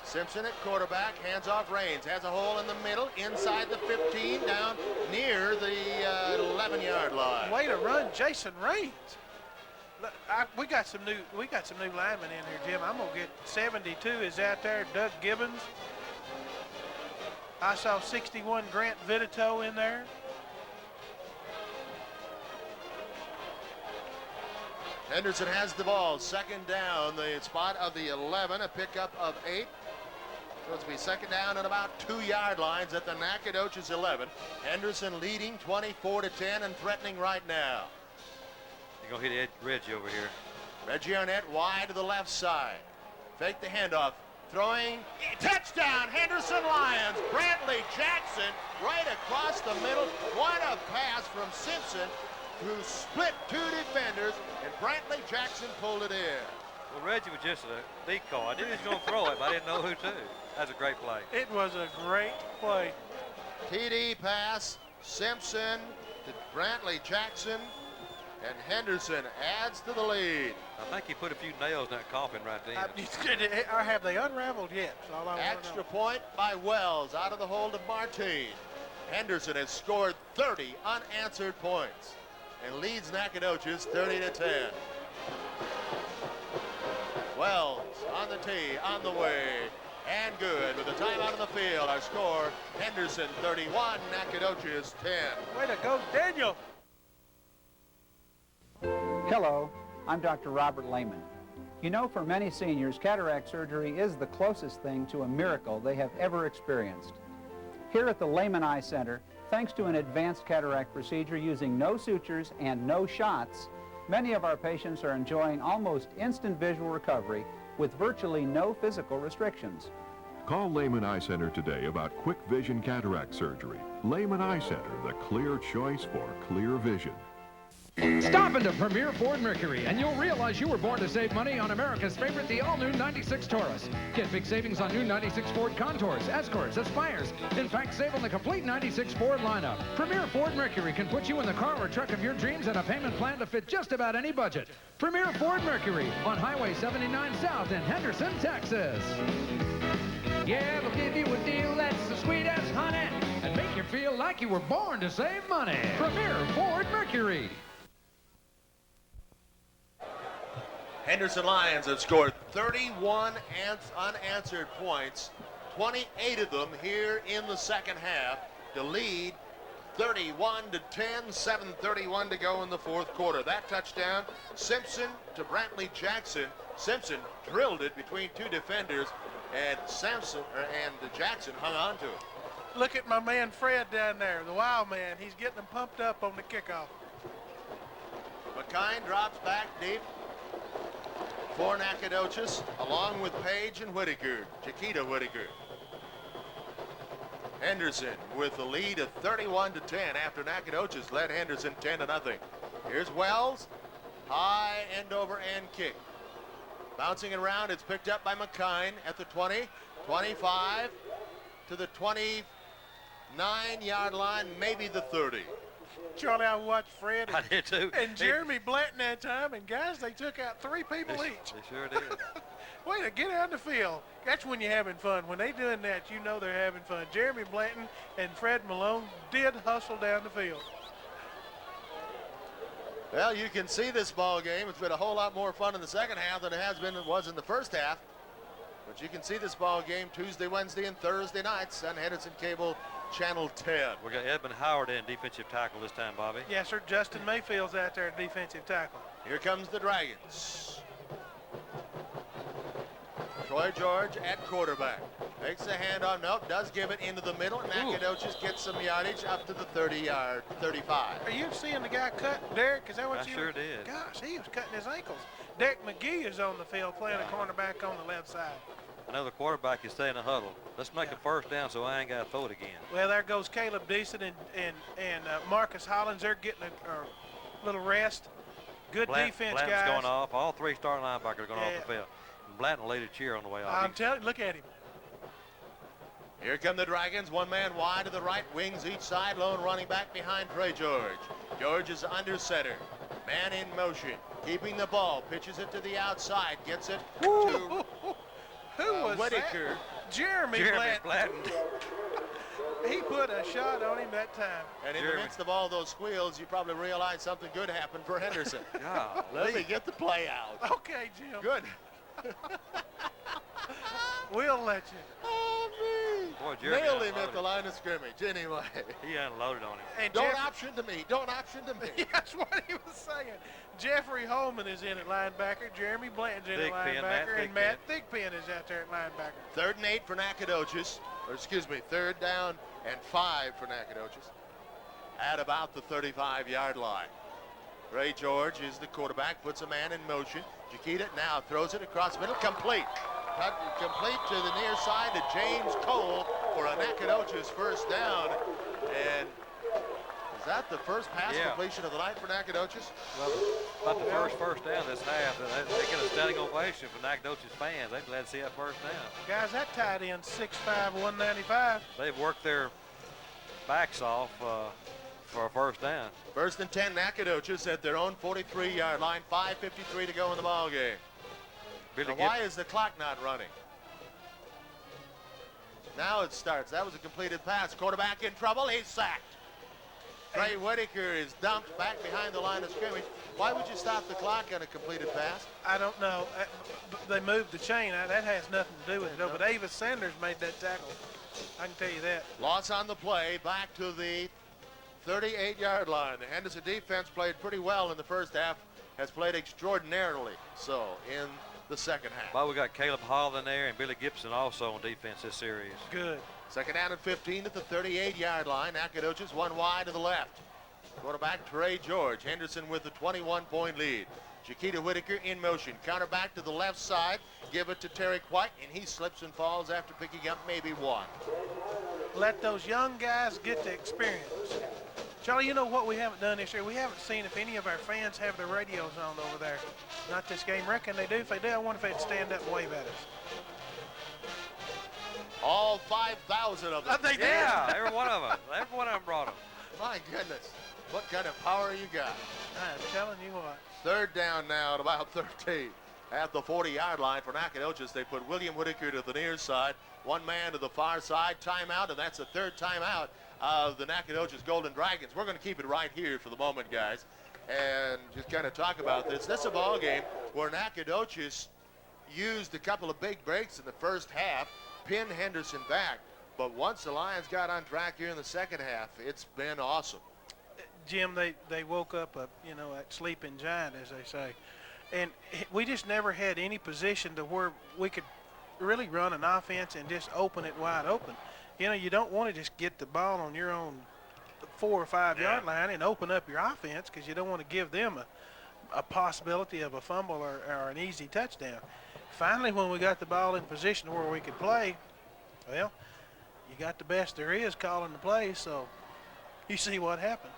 Simpson at quarterback, hands off Raines, has a hole in the middle, inside the 15, down near the 11-yard line. Way to run, Jason Raines. Look, we got some new linemen in here, Jim. I'm gonna get 72 is out there. Doug Gibbons. I saw 61 Grant Vitito in there. Henderson has the ball, 2nd down, the spot of the 11, a pickup of 8. So it's be 2nd down and about 2-yard lines at the Nacogdoches 11. Henderson leading 24-10 and threatening right now. You're going to hit Reggie over here. Reggie Arnett wide to the left side. Fake the handoff. Throwing. Touchdown, Henderson Lions. Brantley Jackson right across the middle. What a pass from Simpson, who split 2 defenders, and Brantley Jackson pulled it in. Well, Reggie was just a decoy. I knew he was going to throw it, but I didn't know who to. That's a great play. It was a great play. TD pass, Simpson to Brantley Jackson, and Henderson adds to the lead. I think he put a few nails in that coffin right there. Or have they unraveled yet? Extra point by Wells out of the hold of Martine. Henderson has scored 30 unanswered points and leads Nacogdoches 30-10. Wells on the tee, on the way, and good. With the timeout on the field, our score, Henderson 31, Nacogdoches 10. Way to go, Daniel. Hello, I'm Dr. Robert Lehman. You know, for many seniors, cataract surgery is the closest thing to a miracle they have ever experienced. Here at the Lehman Eye Center, thanks to an advanced cataract procedure using no sutures and no shots, many of our patients are enjoying almost instant visual recovery with virtually no physical restrictions. Call Lehman Eye Center today about quick vision cataract surgery. Lehman Eye Center, the clear choice for clear vision. Stop into Premier Ford Mercury, and you'll realize you were born to save money on America's favorite, the all-new 96 Taurus. Get big savings on new 96 Ford Contours, Escorts, Aspires. In fact, save on the complete 96 Ford lineup. Premier Ford Mercury can put you in the car or truck of your dreams and a payment plan to fit just about any budget. Premier Ford Mercury on Highway 79 South in Henderson, Texas. Yeah, they'll give you a deal that's as sweet as honey and make you feel like you were born to save money. Premier Ford Mercury. Henderson Lions have scored 31 unanswered points, 28 of them here in the second half to lead 31-10, 7:31 to go in the fourth quarter. That touchdown, Simpson to Brantley Jackson. Simpson drilled it between two defenders, and Jackson hung on to it. Look at my man Fred down there, the wild man. He's getting them pumped up on the kickoff. McKine drops back deep for Nacogdoches, along with Page and Whitaker, Chiquita Whitaker. Henderson with the lead of 31-10 after Nacogdoches led Henderson 10-0. Here's Wells, high end over end kick. Bouncing it around, it's picked up by McKine at the 20, 25 to the 29-yard line, maybe the 30. Charlie, I watched Fred. I did too. And Jeremy Blanton that time, and guys, they took out 3 people each. They sure did. Way to get out the field. That's when you're having fun. When they doing that, you know they're having fun. Jeremy Blanton and Fred Malone did hustle down the field. Well, you can see this ball game. It's been a whole lot more fun in the second half than it was in the first half. But you can see this ball game Tuesday, Wednesday, and Thursday nights on Henderson Cable Channel 10. We got Edmund Howard in defensive tackle this time, Bobby. Yes, sir. Justin Mayfield's out there at defensive tackle. Here comes the Dragons. Troy George at quarterback. Makes a handoff. Nope, does give it into the middle. Nacogdoches gets some yardage up to the 30-yard, 35. Are you seeing the guy cut, Derek? Is that what I sure did. Gosh, he was cutting his ankles. Derek McGee is on the field playing a cornerback on the left side. I know the quarterback is staying in a huddle. Let's make a first down so I ain't got to throw it again. Well, there goes Caleb Deason and Marcus Hollins. They're getting a little rest. Good defense, Blanton's guys. going off. All 3 starting linebackers are going off the field. And Blanton laid a cheer on the way off. I'm telling you, look at him. Here come the Dragons, one man wide to the right, wings each side, lone running back behind Trey George. George is under center, man in motion, keeping the ball, pitches it to the outside, gets it to Who was Whitaker. that? Jeremy Blanton. He put a shot on him that time. And in the midst of all those squeals, you probably realize something good happened for Henderson. Let me get the play out. Okay, Jim. Good. We'll let you. Oh, me. Boy, nailed him at the line of scrimmage anyway. He unloaded on him. And don't option to me. Don't option to me. That's what he was saying. Jeffrey Holman is in at linebacker. Jeremy Blanton's in at linebacker. And Matt Thigpen is out there at linebacker. 3rd and 8 for Nacogdoches. Or excuse me, 3rd down and 5 for Nacogdoches. At about the 35-yard line. Ray George is the quarterback, puts a man in motion. Chiquita now throws it across the middle, complete. Complete to the near side to James Cole for a Nacogdoches first down. And is that the first pass completion of the night for Nacogdoches? Well, about the first down this half. They get a standing ovation from Nacogdoches fans. They're glad to see that first down. Guys, that tight end 6'5", 195. They've worked their backs off for a first down. 1st and 10, Nacogdoches at their own 43-yard line. 5:53 to go in the ball game. Now, why is the clock not running? Now it starts. That was a completed pass. Quarterback in trouble. He's sacked. Trey Whitaker is dumped back behind the line of scrimmage. Why would you stop the clock on a completed pass? I don't know. They moved the chain. That has nothing to do with it. No. But Avis Sanders made that tackle. I can tell you that. Loss on the play. Back to the 38-yard line. The Henderson defense played pretty well in the first half. Has played extraordinarily so in the second half. Well, we got Caleb Hall in there and Billy Gibson also on defense this series. Good. 2nd down and 15 at the 38-yard line. Nacogdoches one wide to the left. Quarterback Trey George. Henderson with a 21-point lead. Chiquita Whitaker in motion. Counter back to the left side. Give it to Terry White, and he slips and falls after picking up maybe 1. Let those young guys get the experience. Charlie, you know what we haven't done this year? We haven't seen if any of our fans have their radios on over there. Not this game. Reckon they do. If they do, I wonder if they'd stand up and wave at us. All 5,000 of them. They did. Yeah, every one of them. Every one of them brought them. My goodness. What kind of power you got? I'm telling you what. Third down now at about 13. At the 40-yard line for Nacogdoches, they put William Whitaker to the near side, one man to the far side, timeout, and that's the third timeout of the Nacogdoches Golden Dragons. We're going to keep it right here for the moment, guys, and just kind of talk about this. This is a ball game where Nacogdoches used a couple of big breaks in the first half, pinned Henderson back, but once the Lions got on track here in the second half, it's been awesome. Jim, they woke up a sleeping giant, as they say, and we just never had any position to where we could really run an offense and just open it wide open. You don't want to just get the ball on your own 4 or 5 yard line and open up your offense, because you don't want to give them a possibility of a fumble or an easy touchdown. Finally, when we got the ball in position where we could play, well, you got the best there is calling the play, so you see what happens.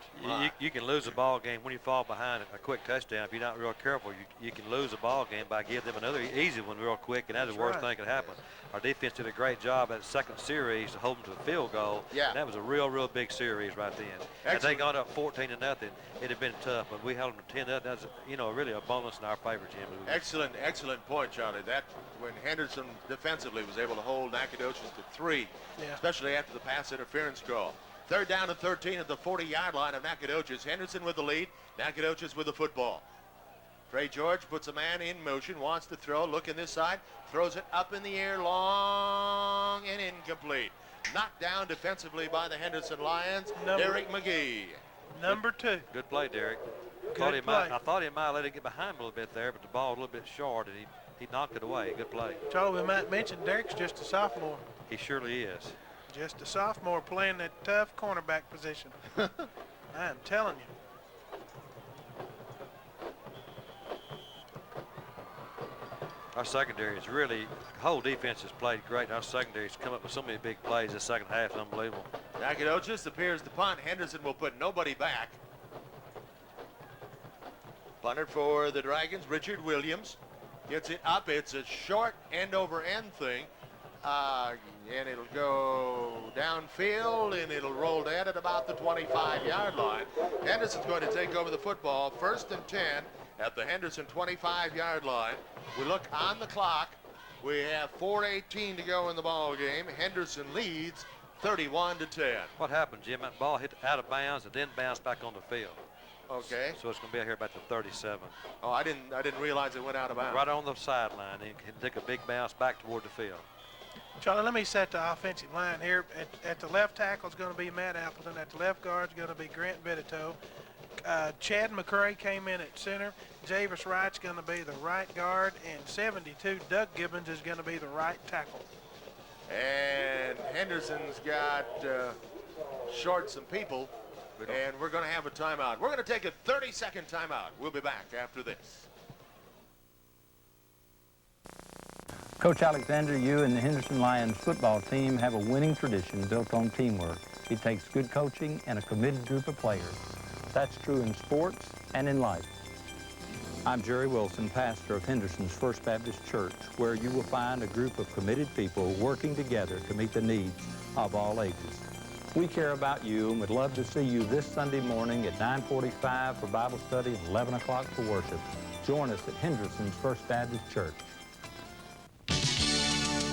You can lose a ball game when you fall behind a quick touchdown. If you're not real careful, you can lose a ball game by giving them another easy one real quick, and that's the worst thing that could happen. Our defense did a great job at the second series to hold them to the field goal. Yeah. And that was a real big series right then. If they got up 14-0, it'd have been tough, but we held them to 10-0. That's really a bonus in our favor, Jim. Excellent point, Charlie. That when Henderson defensively was able to hold Nacogdoches to 3, especially after the pass interference call. Third down and 13 at the 40-yard line of Nacogdoches. Henderson with the lead, Nacogdoches with the football. Trey George puts a man in motion, wants to throw, looking this side, throws it up in the air, long and incomplete. Knocked down defensively by the Henderson Lions, Derek McGee. Number 2. Good play, Derek. I thought he might let it get behind him a little bit there, but the ball was a little bit short, and he knocked it away. Good play. Charlie, we might mention Derek's just a sophomore. He surely is. Just a sophomore playing that tough cornerback position. I'm telling you. Our secondary is really, the whole defense has played great. Our secondary has come up with so many big plays this second half. It's unbelievable. Nacogdoches appears to punt. Henderson will put nobody back. Punter for the Dragons, Richard Williams. Gets it up. It's a short end-over-end thing. And it'll go downfield, and it'll roll down at about the 25-yard line. Henderson's going to take over the football. 1st and 10 at the Henderson 25-yard line. We look on the clock. We have 4:18 to go in the ball game. Henderson leads 31-10. What happened, Jim? That ball hit out of bounds and then bounced back on the field. Okay. So it's going to be out here about the 37. Oh, I didn't realize it went out of bounds. Right on the sideline. It took a big bounce back toward the field. Charlie, let me set the offensive line here. At the left tackle is going to be Matt Appleton. At the left guard is going to be Grant Biddito. Chad McCray came in at center. Javis Wright's going to be the right guard. And 72, Doug Gibbons is going to be the right tackle. And Henderson's got short some people. And we're going to have a timeout. We're going to take a 30-second timeout. We'll be back after this. Coach Alexander, you and the Henderson Lions football team have a winning tradition built on teamwork. It takes good coaching and a committed group of players. That's true in sports and in life. I'm Jerry Wilson, pastor of Henderson's First Baptist Church, where you will find a group of committed people working together to meet the needs of all ages. We care about you and would love to see you this Sunday morning at 9:45 for Bible study and 11 o'clock for worship. Join us at Henderson's First Baptist Church.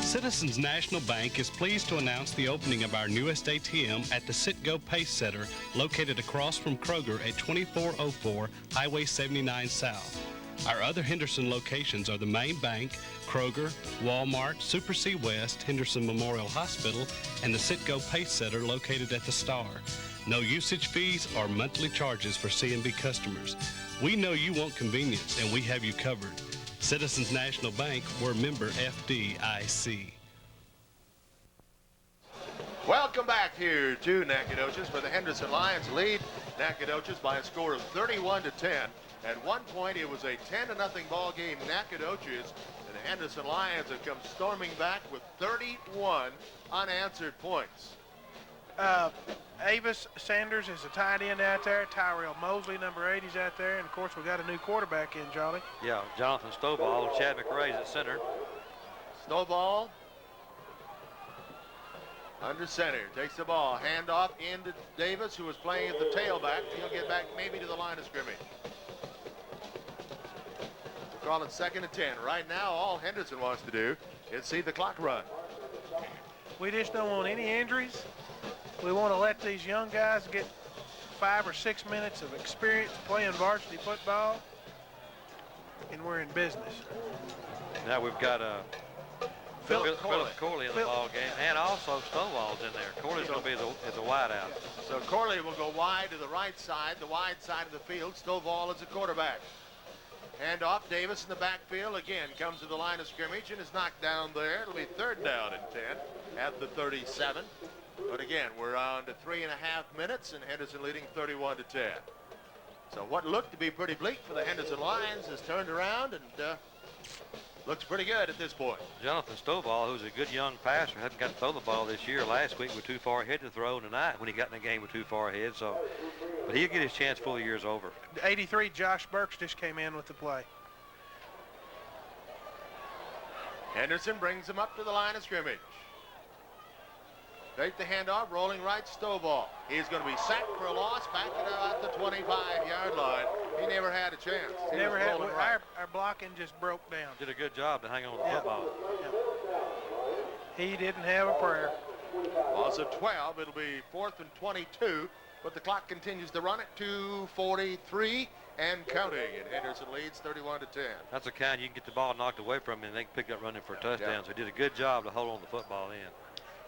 Citizens National Bank is pleased to announce the opening of our newest ATM at the Citgo Pace Center, located across from Kroger at 2404 Highway 79 South. Our other Henderson locations are the Main Bank, Kroger, Walmart, Super C West, Henderson Memorial Hospital, and the Citgo Pace Center located at the Star. No usage fees or monthly charges for C&B customers. We know you want convenience, and we have you covered. Citizens National Bank, we're member FDIC. Welcome back here to Nacogdoches, where the Henderson Lions lead Nacogdoches by a score of 31-10. At one point, it was a 10-0 ball game. Nacogdoches and the Henderson Lions have come storming back with 31 unanswered points. Avis Sanders is a tight end out there. Tyrell Mosley, number 80, is out there. And, of course, we got a new quarterback in, Charlie. Yeah, Jonathan Stovall, Chad McRae's at center. Stovall under center, takes the ball, handoff into Davis, who is playing at the tailback. He'll get back maybe to the line of scrimmage. We'll call it 2nd and 10. Right now, all Henderson wants to do is see the clock run. We just don't want any injuries. We want to let these young guys get 5 or 6 minutes of experience playing varsity football, and we're in business. Now we've got Philip Corley in the ball game, and also Stovall's in there. Corley's going to be the wide out. So Corley will go wide to the right side, the wide side of the field. Stovall is the quarterback. Hand off, Davis in the backfield again, comes to the line of scrimmage and is knocked down there. It'll be 3rd down and 10 at the 37. But again, we're on to 3.5 minutes, and Henderson leading 31 to 10. So what looked to be pretty bleak for the Henderson Lions has turned around and looks pretty good at this point. Jonathan Stovall, who's a good young passer, hasn't got to throw the ball this year. Last week was too far ahead to throw. Tonight, when he got in the game, was too far ahead. So, but he'll get his chance before the year's over. 83, Josh Burks just came in with the play. Henderson brings him up to the line of scrimmage. Take the handoff, rolling right, Stovall. He's going to be sacked for a loss back at the 25-yard line. He never had a chance. Never had. Right. Our blocking just broke down. Did a good job to hang on to the football. Yep. He didn't have a prayer. Loss of 12. It'll be 4th and 22, but the clock continues to run at 2:43 and counting. And Henderson leads 31 to 10. That's the kind you can get the ball knocked away from him and they can pick up running for a touchdown. So he did a good job to hold on the football in.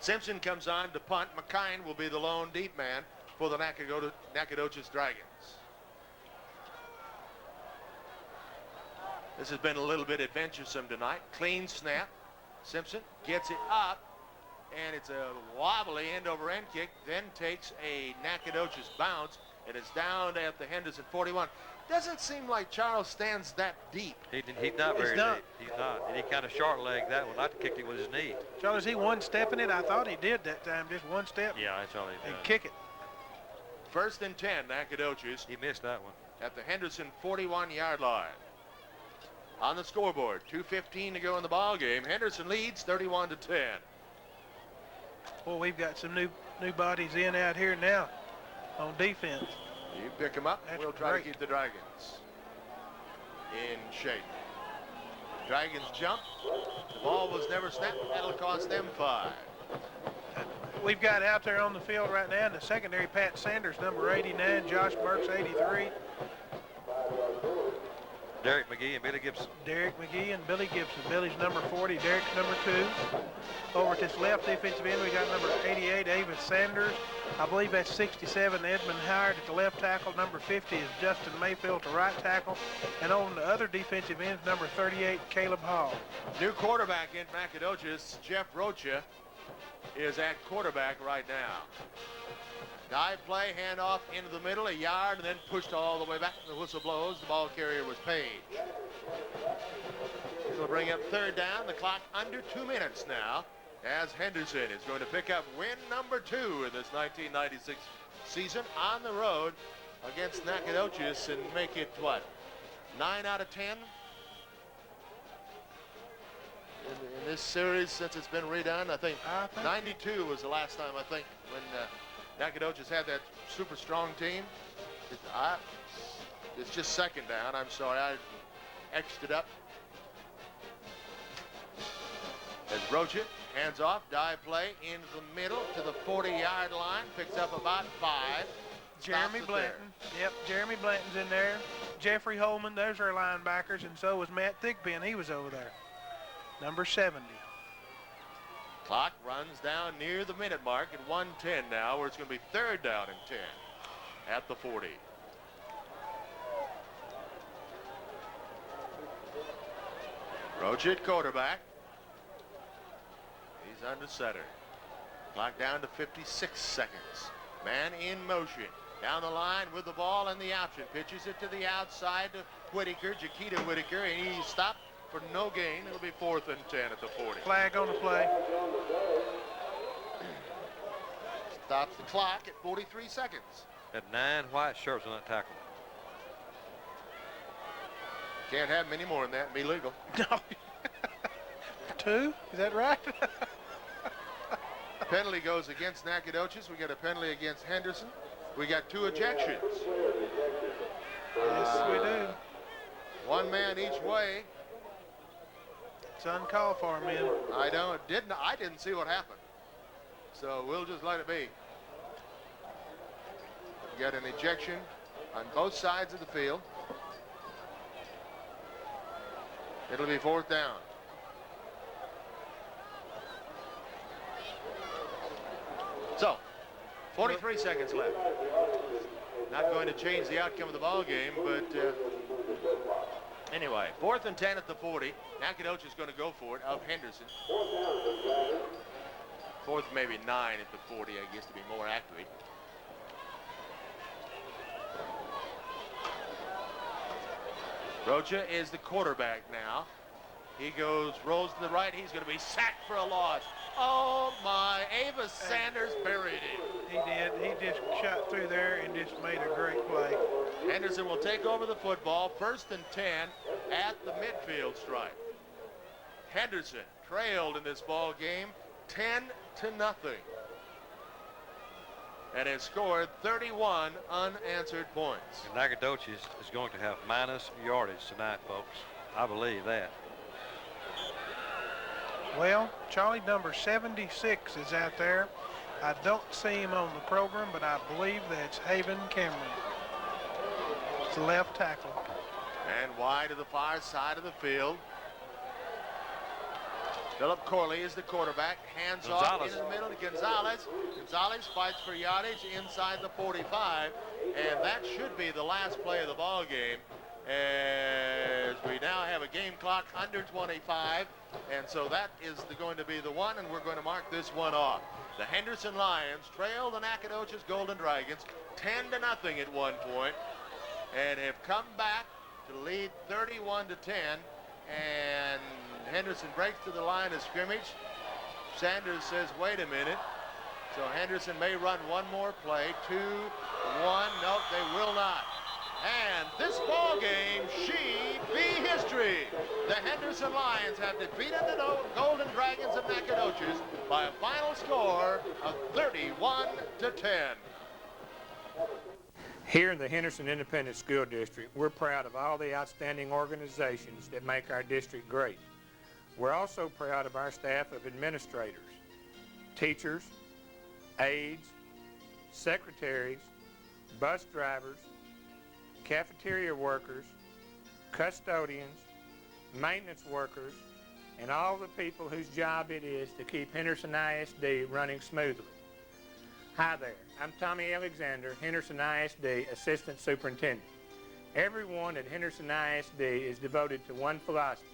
Simpson comes on to punt. McKine will be the lone deep man for the Nacogdoches Dragons. This has been a little bit adventuresome tonight. Clean snap. Simpson gets it up, and it's a wobbly end-over-end kick, then takes a Nacogdoches bounce, and it's down at the Henderson 41. Doesn't seem like Charles stands that deep. He's not very deep. He's not. And he kind of short-legged that one. I kicked it with his knee. Charles, he one-stepping it? I thought he did that time, just one step. Yeah, that's all he did. And kick it. 1st and 10, Nacogdoches. He missed that one. At the Henderson 41-yard line. On the scoreboard, 2:15 to go in the ball game. Henderson leads 31 to 10. Well, we've got some new bodies in out here now on defense. You pick them up, That's we'll try great. to keep the Dragons in shape. Dragons jump. The ball was never snapped. That'll cost them 5. We've got out there on the field right now in the secondary, Pat Sanders, number 89, Josh Burks, 83. Derek McGee and Billy Gibson. Derek McGee and Billy Gibson. Billy's number 40, Derek's number 2. Over to this left defensive end, we got number 88, Avis Sanders. I believe that's 67, Edmund Howard at the left tackle. Number 50 is Justin Mayfield to right tackle. And on the other defensive end, number 38, Caleb Hall. New quarterback in Nacogdoches, Jeff Rocha, is at quarterback right now. Dive play, handoff into the middle, a yard, and then pushed all the way back. The whistle blows. The ball carrier was Page. This will bring up 3rd down. The clock under 2 minutes now, as Henderson is going to pick up win number 2 in this 1996 season on the road against Nacogdoches and make it, what, 9 out of 10? In this series, since it's been redone, I think 92 was the last time, I think, when Nacogdoches had that super strong team. It's just 2nd down. I'm sorry, I X'd it up. As Rocha hands off, dive play into the middle to the 40-yard line, picks up about 5. Jeremy Blanton. Yep, Jeremy Blanton's in there. Jeffrey Holman, those are linebackers, and so was Matt Thigpen. He was over there. Number 70. Clock runs down near the minute mark at 1:10 now, where it's going to be 3rd down and 10 at the 40. Rocha at quarterback. He's under center. Clock down to 56 seconds. Man in motion. Down the line with the ball and the option. Pitches it to the outside to Whitaker, Jaquita Whitaker, and he stopped for no gain. It'll be 4th and 10 at the 40. Flag on the play. stops the clock at 43 seconds. Had 9 white shirts on that tackle. Can't have many more than that and be legal. No. 2? Is that right? Penalty goes against Nacogdoches. We got a penalty against Henderson. We got 2 ejections. Yes, we do. 1 man each way. It's uncalled for, man. I didn't see what happened. So we'll just let it be. You got an ejection on both sides of the field. It'll be 4th down. So, 43 seconds left. Not going to change the outcome of the ball game, but anyway, 4th and 10 at the 40. Nacogdoches is going to go for it of Henderson. 4th, maybe 9 at the 40, I guess, to be more accurate. Rocha is the quarterback now. He rolls to the right. He's going to be sacked for a loss. Oh my, Ava Sanders buried him. He did. He just shot through there and just made a great play. Henderson will take over the football. 1st and 10 at the midfield stripe. Henderson trailed in this ball game 10-0 and has scored 31 unanswered points. And Nacogdoches is going to have minus yardage tonight, folks. I believe that. Well, Charlie, number 76 is out there. I don't see him on the program, but I believe that's Haven Cameron. It's the left tackle. And wide to the far side of the field. Philip Corley is the quarterback. Hands off in the middle to Gonzalez. Gonzalez fights for yardage inside the 45. And that should be the last play of the ball game, as we now have a game clock under 25. And so that is going to be the one, and we're going to mark this one off. The Henderson Lions trail the Nacogdoches Golden Dragons 10-0 at one point, and have come back to lead 31-10. And Henderson breaks to the line of scrimmage. Sanders says, wait a minute. So Henderson may run one more play. 2-1. Nope, they will not. And this ball game, she be history. The Henderson Lions have defeated the Golden Dragons of Nacogdoches by a final score of 31-10. Here in the Henderson Independent School District, we're proud of all the outstanding organizations that make our district great. We're also proud of our staff of administrators, teachers, aides, secretaries, bus drivers, cafeteria workers, custodians, maintenance workers, and all the people whose job it is to keep Henderson ISD running smoothly. Hi there, I'm Tommy Alexander, Henderson ISD Assistant Superintendent. Everyone at Henderson ISD is devoted to one philosophy,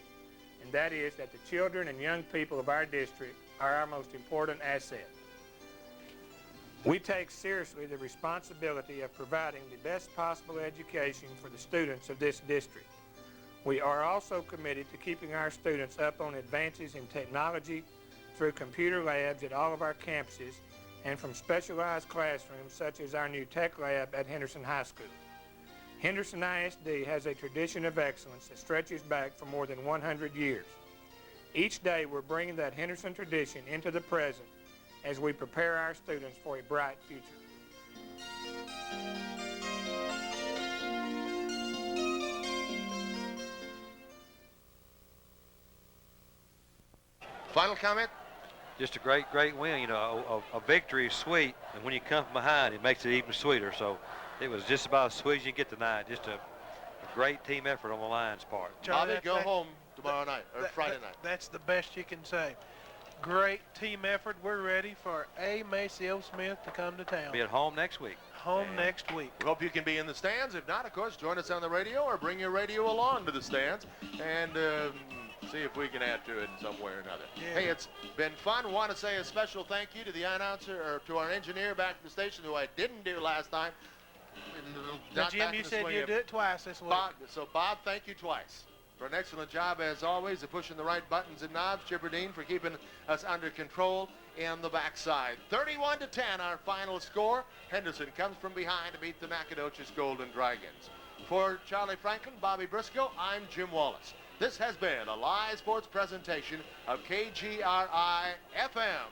and that is that the children and young people of our district are our most important asset. We take seriously the responsibility of providing the best possible education for the students of this district. We are also committed to keeping our students up on advances in technology through computer labs at all of our campuses and from specialized classrooms such as our new tech lab at Henderson High School. Henderson ISD has a tradition of excellence that stretches back for more than 100 years. Each day we're bringing that Henderson tradition into the present as we prepare our students for a bright future. Final comment? Just a great win. You know, a victory is sweet, and when you come from behind, it makes it even sweeter. So it was just about as sweet as you get tonight. Just a great team effort on the Lions' part. Bobby, go home tomorrow night, or Friday night. That's the best you can say. Great team effort. We're ready for A. Maceo Smith to come to town. Be at home next week. Home next week. We hope you can be in the stands. If not, of course, join us on the radio or bring your radio along to the stands and see if we can add to it in some way or another. Yeah. Hey, it's been fun. Want to say a special thank you to the announcer, or to our engineer back at the station, who I didn't do last time. Now, Jim, you said you'd do it twice this week. Bob, thank you twice. for an excellent job, as always, of pushing the right buttons and knobs. Chipper Dean for keeping us under control in the backside. 31-10, our final score. Henderson comes from behind to beat the Nacogdoches Golden Dragons. For Charlie Franklin, Bobby Briscoe, I'm Jim Wallace. This has been a live sports presentation of KGRI FM.